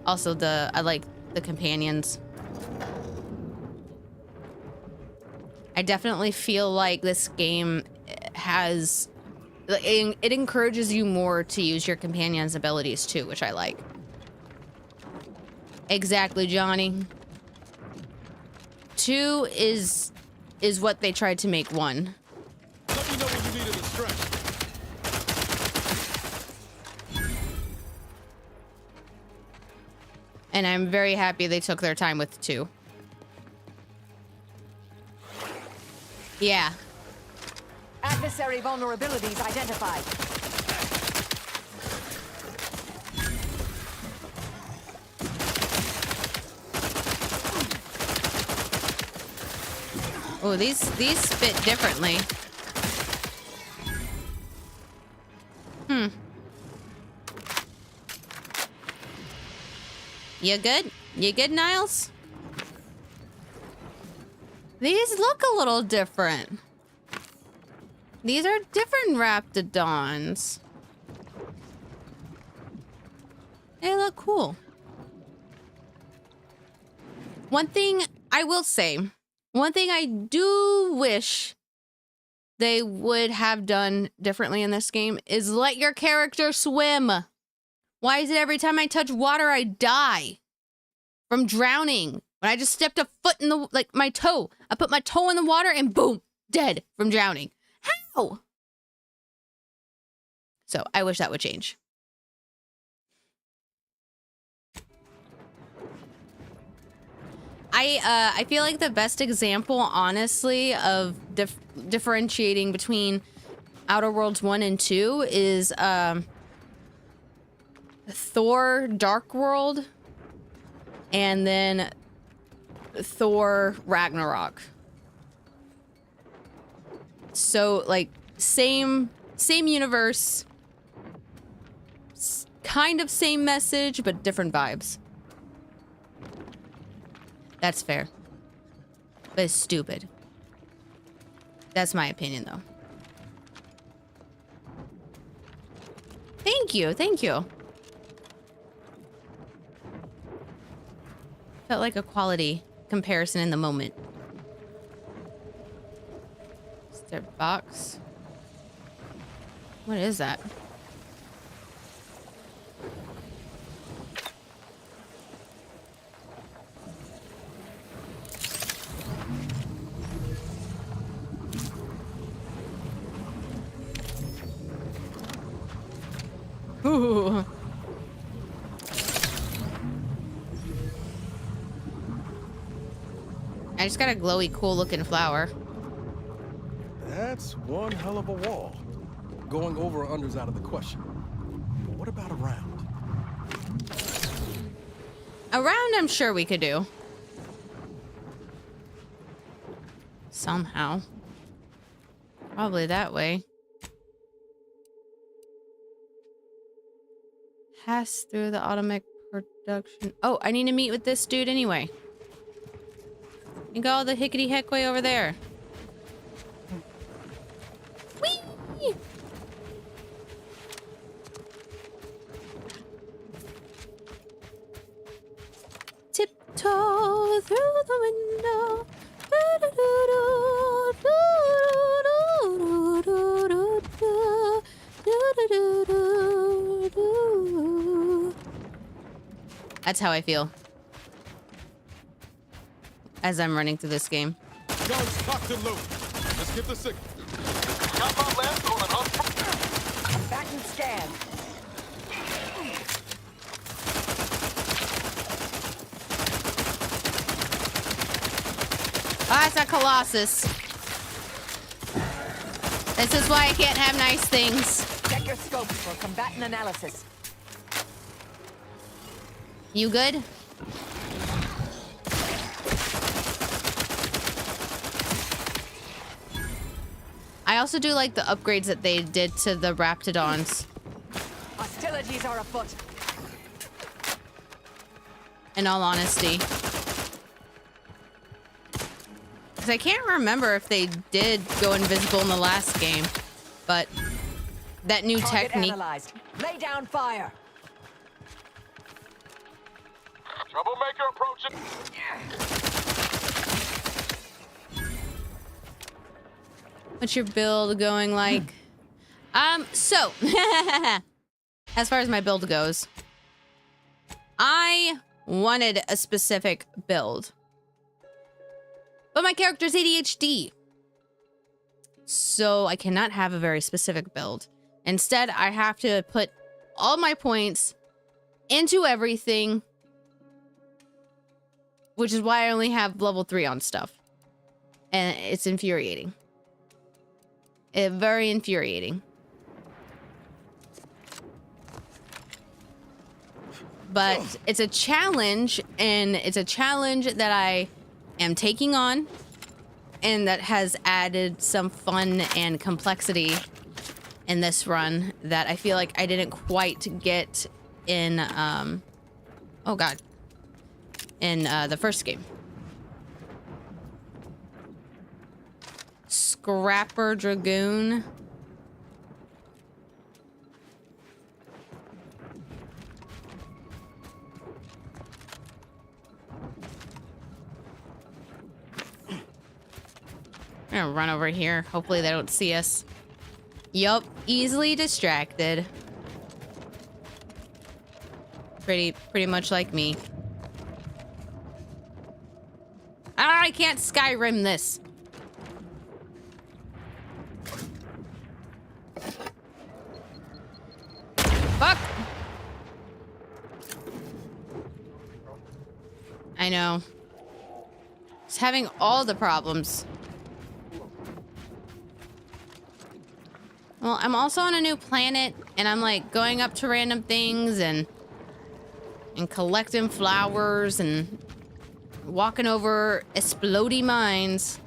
Also, I like the companions. I definitely feel like this game has, it encourages you more to use your companion's abilities too, which I like. Exactly, Johnny. 2 is what they tried to make 1. Let me know what you need in the stretch. And I'm very happy they took their time with 2. Yeah. Adversary vulnerabilities identified. Oh, these fit differently. You good? You good, Niles? These look a little different. These are different Raptidons. They look cool. One thing I will say, one thing I do wish they would have done differently in this game is let your character swim. Why is it every time I touch water, I die from drowning? When I just stepped a foot in the, like my toe, I put my toe in the water and boom, dead from drowning. How? So I wish that would change. I feel like the best example, honestly, of differentiating between Outer Worlds 1 and 2 is Thor Dark World and then Thor Ragnarok. So like same universe, kind of same message, but different vibes. That's fair. But it's stupid. That's my opinion, though. Thank you, thank you. Felt like a quality comparison in the moment. Is there a box? What is that? Ooh. I just got a glowy, cool looking flower. That's one hell of a wall. Going over or under's out of the question. But what about around? Around, I'm sure we could do. Somehow. Probably that way. Pass through the automatic production. Oh, I need to meet with this dude anyway. You go all the hickety heck way over there. Whee! Tiptoe through the window. That's how I feel as I'm running through this game. Guns cocked and loaded. Let's get the signal. Got my left on an Back and scan. Ah, it's a Colossus. This is why I can't have nice things. Check your scope for combatant analysis. You good? I also do like the upgrades that they did to the Raptidons. Hostilities are afoot. In all honesty. Because I can't remember if they did go invisible in the last game. But that new Target technique... analyzed. Lay down fire. troublemaker approaching. What's your build going like? So as far as my build goes, I wanted a specific build, but my character's ADHD, so I cannot have a very specific build. Instead, I have to put all my points into everything, which is why I only have level 3 on stuff, and it's infuriating. Very infuriating. But it's a challenge, and it's a challenge that I am taking on. and that has added some fun and complexity in this run that I feel like I didn't quite get in, oh god, in the first game. Scrapper Dragoon. I'm gonna run over here. Hopefully they don't see us. Yup, easily distracted. Pretty much like me. Ah, I can't Skyrim this. Fuck! I know. It's having all the problems. Well, I'm also on a new planet, and I'm like going up to random things and collecting flowers and walking over explodey mines.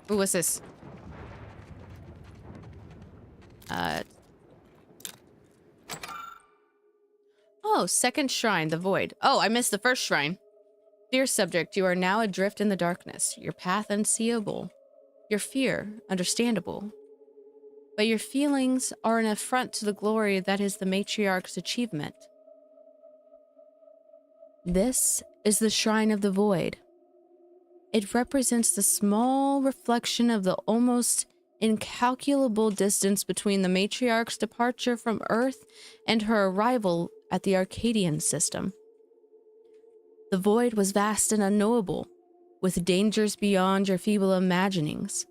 Ooh, what's this? Oh, second shrine, the void. Oh, I missed the first shrine. Dear subject, you are now adrift in the darkness, your path unseeable, your fear understandable. But your feelings are an affront to the glory that is the matriarch's achievement. This is the Shrine of the Void. It represents the small reflection of the almost incalculable distance between the matriarch's departure from Earth and her arrival at the Arcadian system. The void was vast and unknowable, with dangers beyond your feeble imaginings.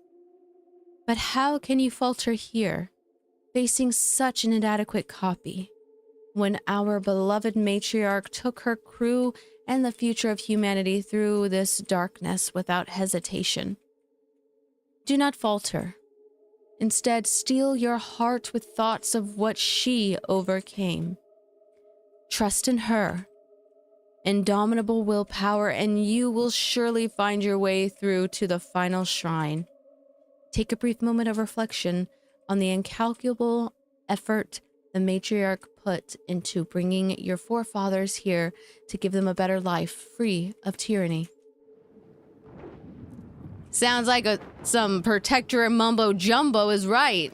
But how can you falter here, facing such an inadequate copy, when our beloved matriarch took her crew and the future of humanity through this darkness without hesitation? Do not falter. Instead, steel your heart with thoughts of what she overcame. Trust in her, indomitable willpower, and you will surely find your way through to the final shrine. Take a brief moment of reflection on the incalculable effort the matriarch put into bringing your forefathers here to give them a better life free of tyranny. Sounds like some protectorate mumbo jumbo is right.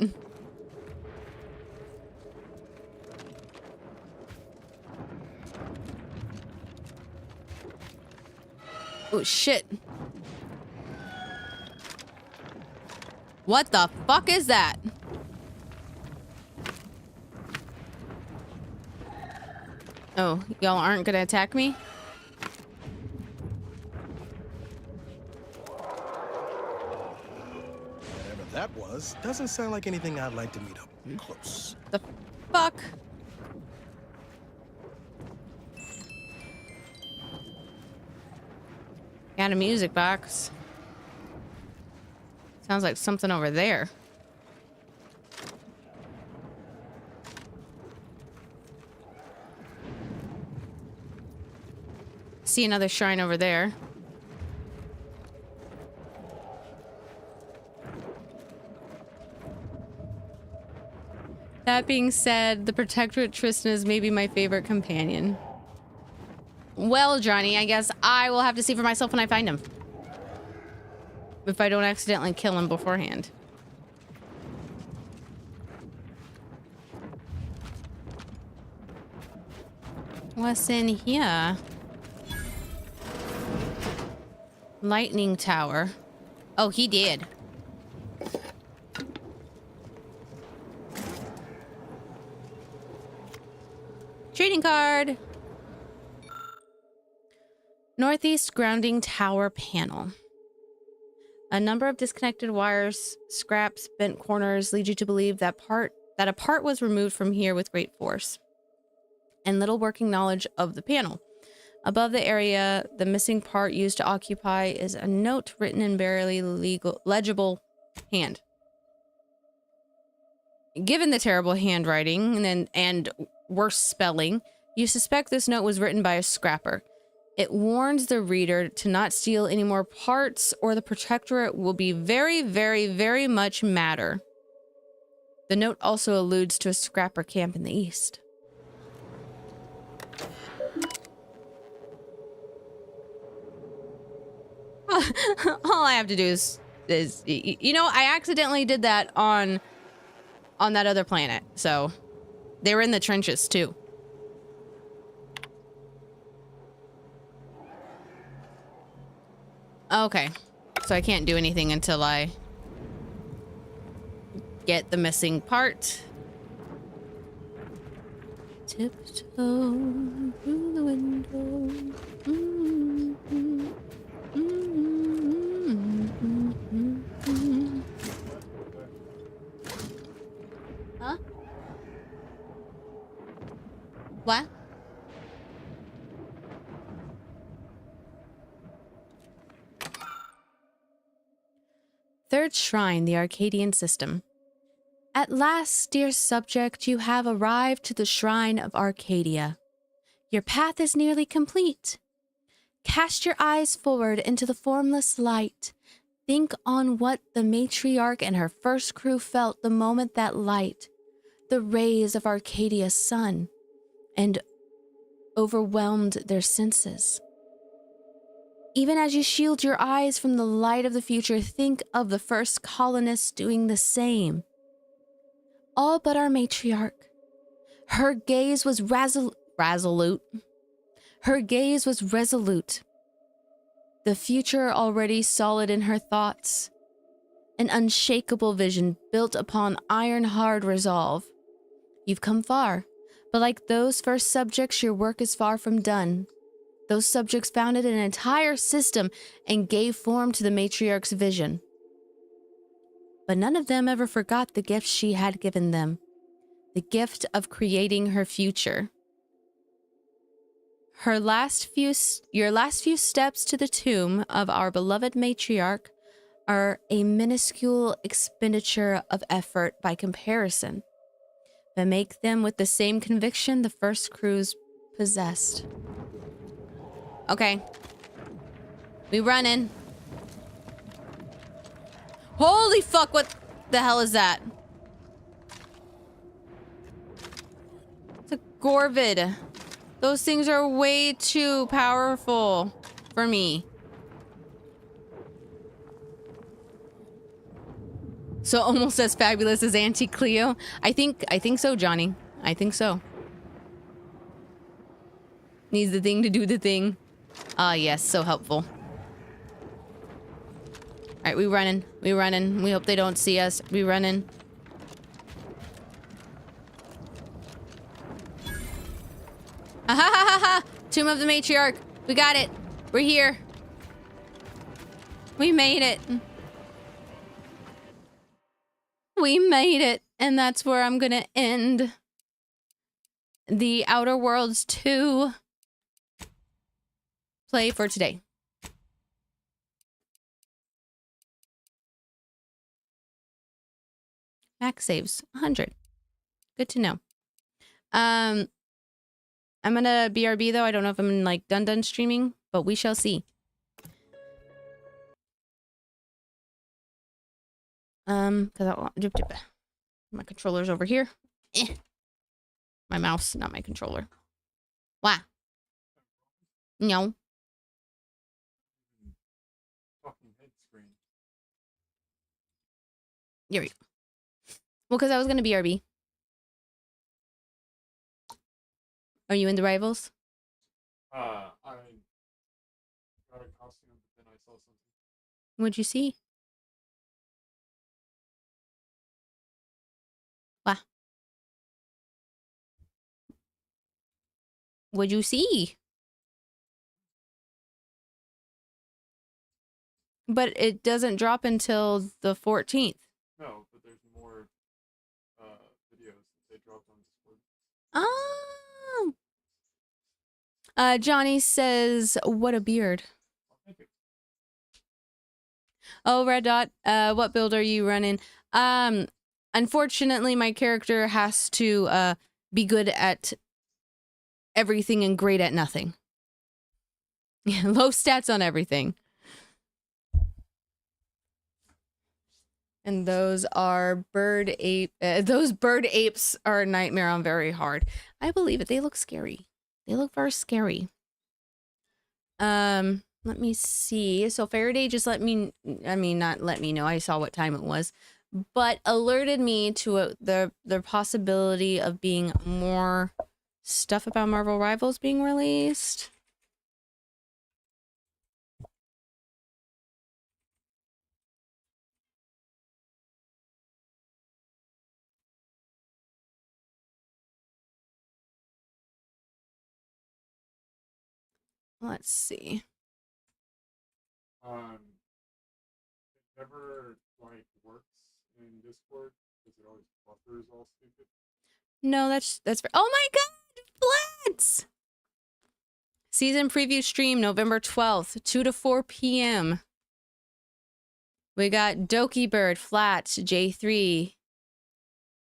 Oh shit. What the fuck is that? Oh, y'all aren't gonna attack me? Whatever that was, doesn't sound like anything I'd like to meet up close. The fuck? Got a music box. Sounds like something over there. See another shrine over there. That being said, the Protectorate Tristan is maybe my favorite companion. Well, Johnny, I guess I will have to see for myself when I find him. If I don't accidentally kill him beforehand. What's in here? Lightning Tower. Oh, he did. Trading card. Northeast grounding tower panel. A number of disconnected wires, scraps, bent corners lead you to believe that a part was removed from here with great force, and little working knowledge of the panel. Above the area, the missing part used to occupy is a note written in barely legible hand. Given the terrible handwriting and worse spelling, You suspect this note was written by a scrapper. It warns the reader to not steal any more parts or the Protectorate will be very, very, very much madder. The note also alludes to a scrapper camp in the east. All I have to do is you know, I accidentally did that on that other planet. So they were in the trenches too. Okay. So I can't do anything until I get the missing part. Tiptoe through the window. Huh? What? Third Shrine, the Arcadian System. At last, dear subject, you have arrived to the Shrine of Arcadia. Your path is nearly complete. Cast your eyes forward into the formless light. Think on what the matriarch and her first crew felt the moment that light, the rays of Arcadia's sun, and overwhelmed their senses. Even as you shield your eyes from the light of the future, think of the first colonists doing the same. All but our matriarch. Her gaze was resolute. Her gaze was resolute. The future already solid in her thoughts. An unshakable vision built upon iron-hard resolve. You've come far, but like those first subjects, your work is far from done. Those subjects founded an entire system and gave form to the matriarch's vision. But none of them ever forgot the gift she had given them. The gift of creating her future. Your last few steps to the tomb of our beloved matriarch are a minuscule expenditure of effort by comparison, but make them with the same conviction the first crews possessed. Okay. We running. Holy fuck, what the hell is that? It's a Gorvid. Those things are way too powerful for me. So almost as fabulous as Auntie Cleo? I think so, Johnny. I think so. Needs the thing to do the thing. Ah, yes, so helpful. Alright, we running. We running. We hope they don't see us. We running. Ha ha ha ha! Tomb of the Matriarch. We got it. We're here. We made it. We made it. And that's where I'm gonna end the Outer Worlds 2 play for today. Max saves 100. Good to know. I'm gonna BRB though. I don't know if I'm like done streaming, but we shall see. Because my controller's over here. My mouse, not my controller. Wow. No. Here we go. Well, because I was gonna BRB. Are you in the Rivals? I got a costume, but then I saw something. What'd you see? Wow. What'd you see? But it doesn't drop until the 14th. No, but there's more videos that they dropped on Discord. Oh. Johnny says, what a beard. Thank you. Oh, Red Dot, what build are you running? Unfortunately, my character has to be good at everything and great at nothing. Low stats on everything. And those are those bird apes are a nightmare on very hard. I believe it. They look scary. They look very scary. Let me see. So Faraday just not let me know. I saw what time it was, but alerted me to the possibility of being more stuff about Marvel Rivals being released. Let's see. It never like works in Discord because it always buffers all stupid. No, that's oh my god, Blitz! Season preview stream November 12th, 2 to 4 p.m. We got Doki Bird, Flats, J3,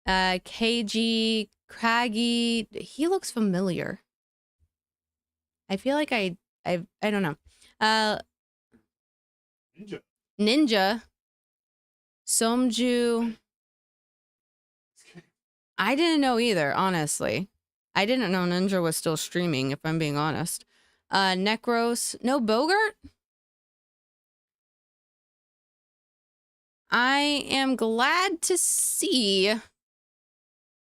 KG, Craggy. He looks familiar. I feel like I don't know. Ninja. Somju. I didn't know either, honestly. I didn't know Ninja was still streaming, if I'm being honest. Necros. No Bogart? I am glad to see.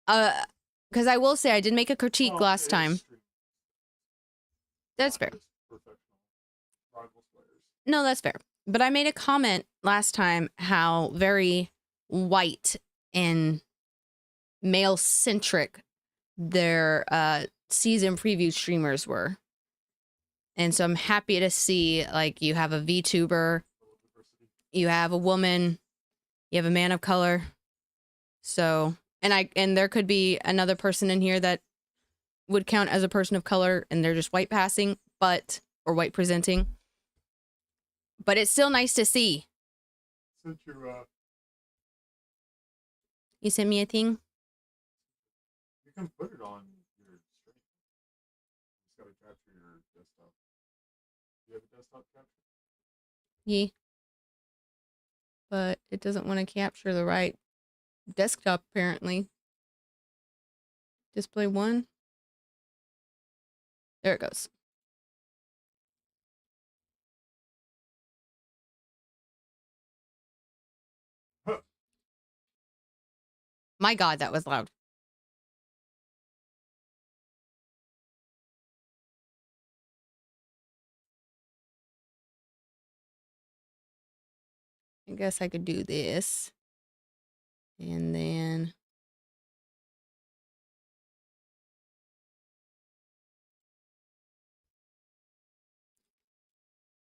Because I will say I did make a critique last time. That's fair. No, that's fair. But I made a comment last time how very white and male-centric their season preview streamers were. And so I'm happy to see, like, you have a VTuber, you have a woman, you have a man of color. So, and there could be another person in here that would count as a person of color and they're just white passing, or white presenting. But it's still nice to see. You sent me a thing? You can put it on your stream. You just gotta capture your desktop. Do you have a desktop capture? Yeah. But it doesn't want to capture the right desktop, apparently. Display 1. There it goes. My God, that was loud. I guess I could do this. And then...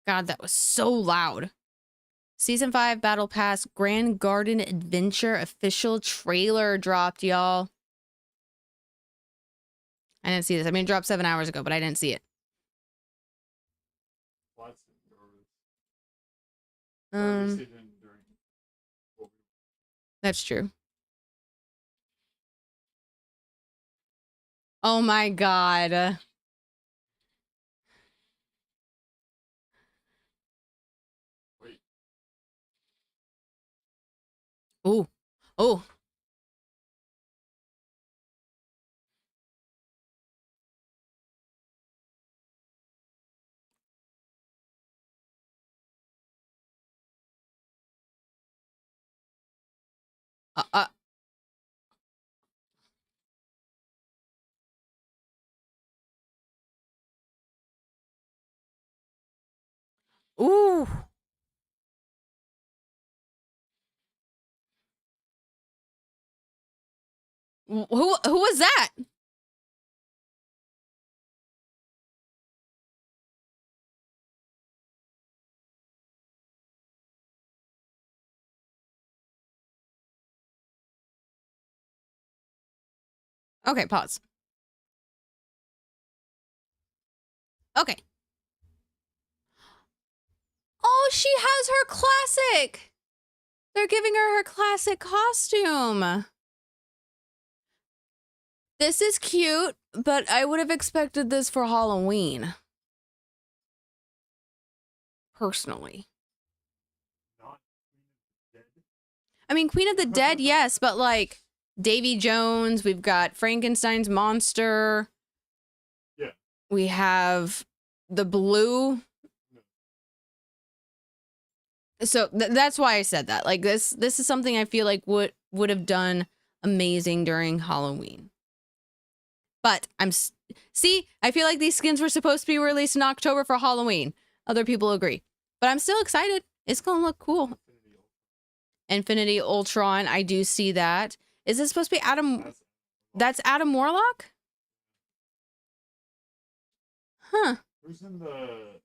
God, that was so loud. Season 5 Battle Pass Grand Garden Adventure official trailer dropped, y'all. I didn't see this. I mean, it dropped 7 hours ago, but I didn't see it. That's true. Oh my God. Ooh. Oh. Ooh. Who was that? Okay, pause. Okay. Oh, she has her classic. They're giving her her classic costume. This is cute, but I would have expected this for Halloween. Personally. I mean, Queen of the Dead, yes, but like Davy Jones, we've got Frankenstein's monster. Yeah. We have the blue. So that's why I said that. Like this is something I feel like would have done amazing during Halloween. But see, I feel like these skins were supposed to be released in October for Halloween. Other people agree. But I'm still excited. It's going to look cool. Infinity Ultron, I do see that. Is this supposed to be Adam? That's Adam Warlock? Huh. Who's in the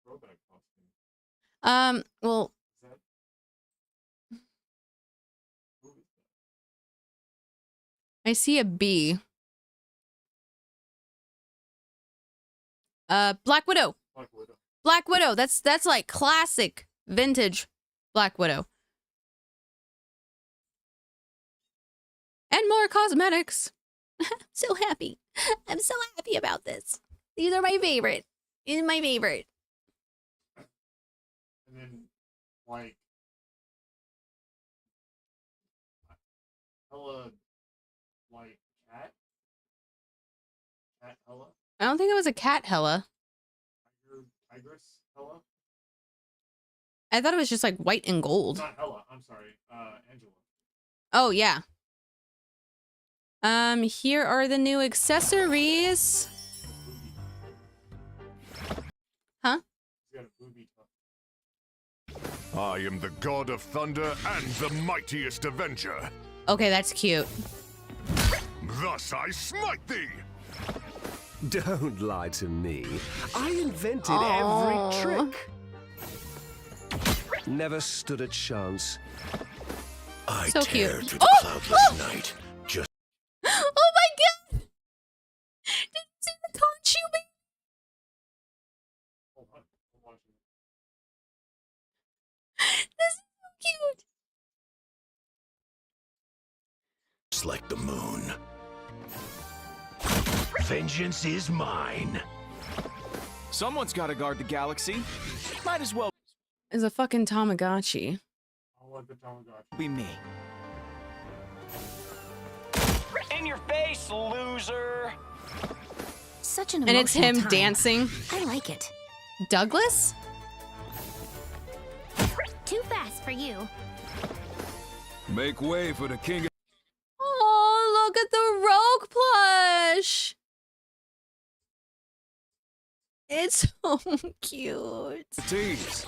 throwback costume? Well, I see a bee. Black Widow. Black Widow. That's like classic vintage Black Widow. And more cosmetics. So happy. I'm so happy about this. These are my favorite. These are my favorite. And then, like, Hella, like, cat? Cat Hella? I don't think it was a cat Hella. Tigress Hella? I thought it was just like white and gold. Not Hella, I'm sorry. Angela. Oh, yeah. Here are the new accessories. Huh? I am the god of thunder and the mightiest avenger. Okay, that's cute. Thus I smite thee! Don't lie to me. I invented every trick. Never stood a chance. I So tear cute. through the cloudless night. Just Oh my god! Did you see the conch you made? This is so cute. Just like the moon. Vengeance is mine. Someone's got to guard the galaxy. Might as well It's a fucking Tamagotchi. I like the Tamagotchi. be me. In your face, loser! Such an And it's him emotional time. dancing. I like it. Douglas? Too fast for you. Make way for the king. Oh, look at the Rogue plush. It's so cute. Tease.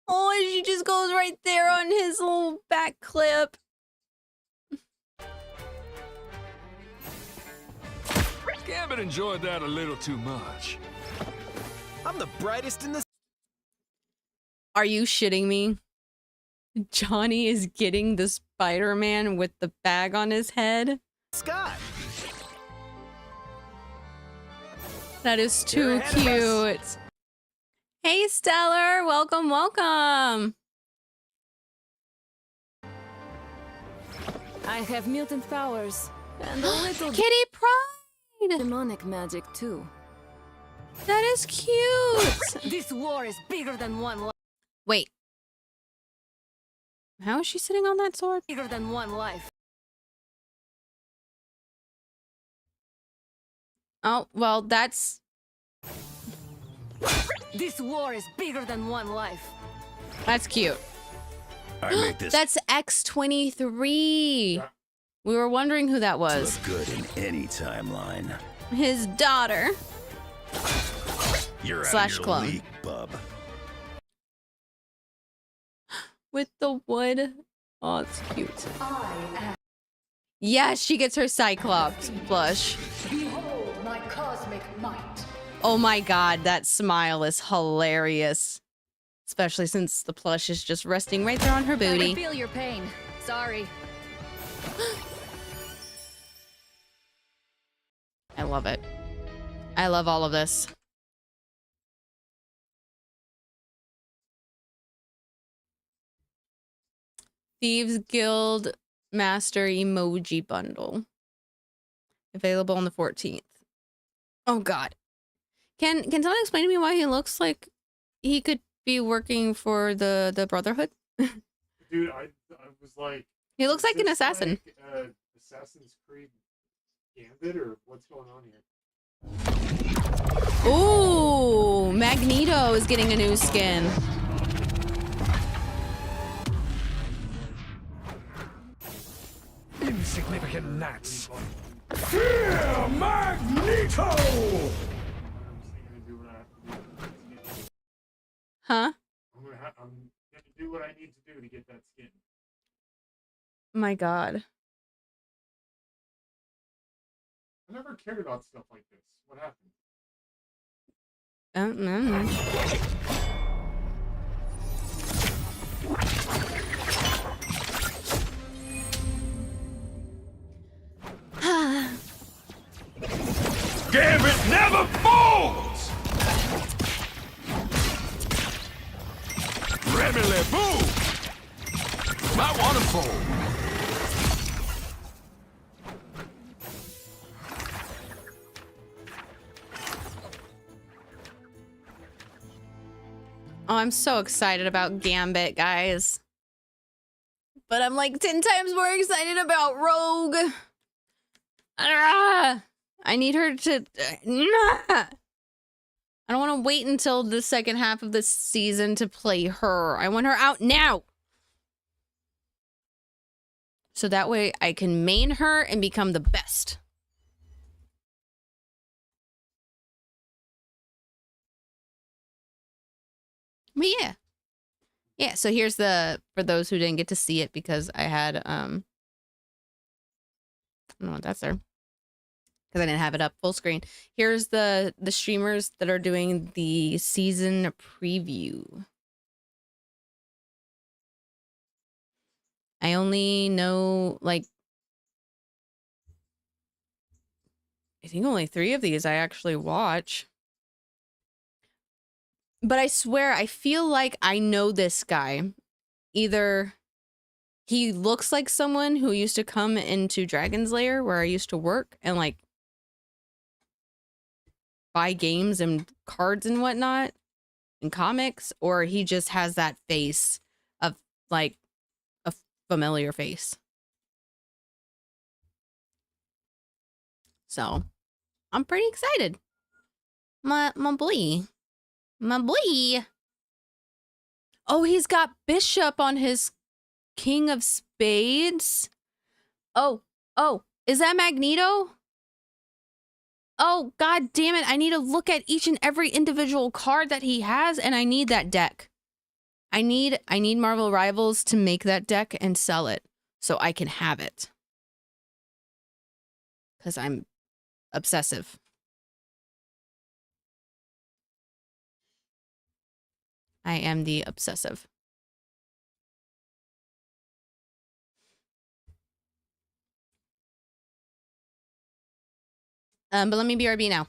Oh, and she just goes right there on his little back clip. Gambit enjoyed that a little too much. I'm the brightest in the... Are you shitting me? Johnny is getting the Spider-Man with the bag on his head? sky. That is You're too ahead of cute. Hey, Stellar. Welcome, welcome. I have mutant powers and a little Kitty Pride. demonic magic too. That is cute. This war is bigger than one life. Wait. How is she sitting on that sword? Bigger than one life. Oh, well, that's... This war is bigger than one life. That's cute. I make this That's X-23. We were wondering who that was. look good in any timeline. His daughter. You're Slash out of your clone. league, bub. With the wood. Oh, it's cute. Yeah, she gets her Cyclops blush. Behold my cosmic might. Oh my god, that smile is hilarious. Especially since the plush is just resting right there on her I can booty. feel your pain. Sorry. I love it. I love all of this. Thieves Guild Master Emoji Bundle. Available on the 14th. Oh God. Can someone explain to me why he looks like he could be working for the Brotherhood? Dude, I was like, He looks like an assassin. Like, Assassin's Creed Gambit, or what's going on here? Ooh, Magneto is getting a new skin. Insignificant gnats. Fear Magneto! Huh? I'm gonna do what I need to do to get that skin. My God. I never cared about stuff like this. What happened? I don't know. Gambit never falls! Remily boom! Might want to fall. Oh, I'm so excited about Gambit, guys. But I'm like 10 times more excited about Rogue. Ah, I need her to... I don't want to wait until the second half of the season to play her. I want her out now. So that way I can main her and become the best. But yeah. Yeah, so here's the, for those who didn't get to see it because I had, I don't know what that's there. Because I didn't have it up full screen. Here's the streamers that are doing the season preview. I only know, like, I think only 3 of these I actually watch. But I swear, I feel like I know this guy. Either he looks like someone who used to come into Dragon's Lair where I used to work and like buy games and cards and whatnot and comics, or he just has that face of like a familiar face. So I'm pretty excited. My boy. My boy. Oh, he's got Bishop on his King of Spades. Oh, is that Magneto? Oh, God damn it. I need to look at each and every individual card that he has, and I need that deck. I need Marvel Rivals to make that deck and sell it so I can have it. Because I'm obsessive. I am the obsessive. But let me BRB now.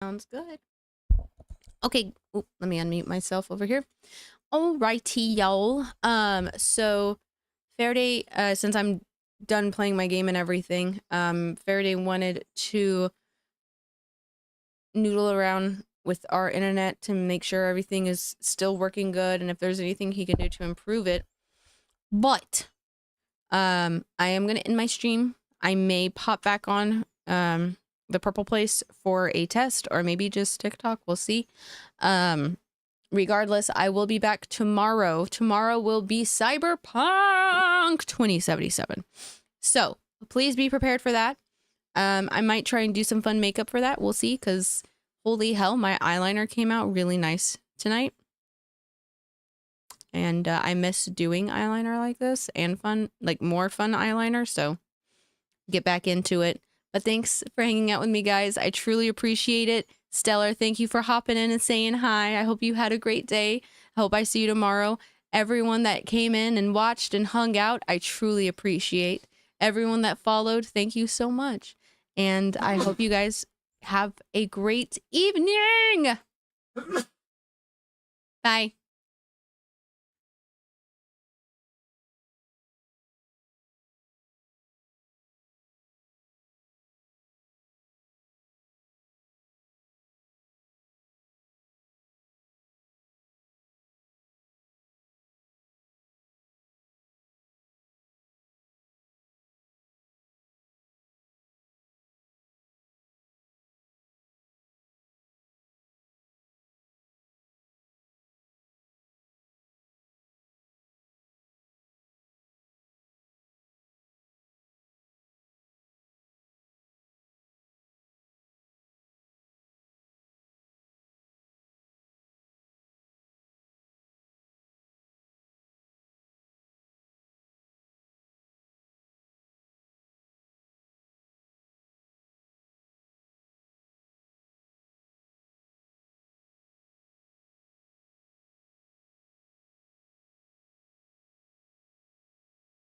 Sounds good. Okay, oop, let me unmute myself over here. Alrighty, y'all. So Faraday, since I'm done playing my game and everything, Faraday wanted to noodle around with our internet to make sure everything is still working good and if there's anything he can do to improve it. But I am gonna end my stream. I may pop back on the purple place for a test or maybe just TikTok. We'll see. Regardless, I will be back tomorrow. Tomorrow will be Cyberpunk 2077. So please be prepared for that. I might try and do some fun makeup for that. We'll see, because holy hell, my eyeliner came out really nice tonight. And I miss doing eyeliner like this and fun, like more fun eyeliner. So get back into it. But thanks for hanging out with me, guys. I truly appreciate it. Stellar, thank you for hopping in and saying hi. I hope you had a great day. I hope I see you tomorrow. Everyone that came in and watched and hung out, I truly appreciate. Everyone that followed, thank you so much. And I hope you guys have a great evening. Bye.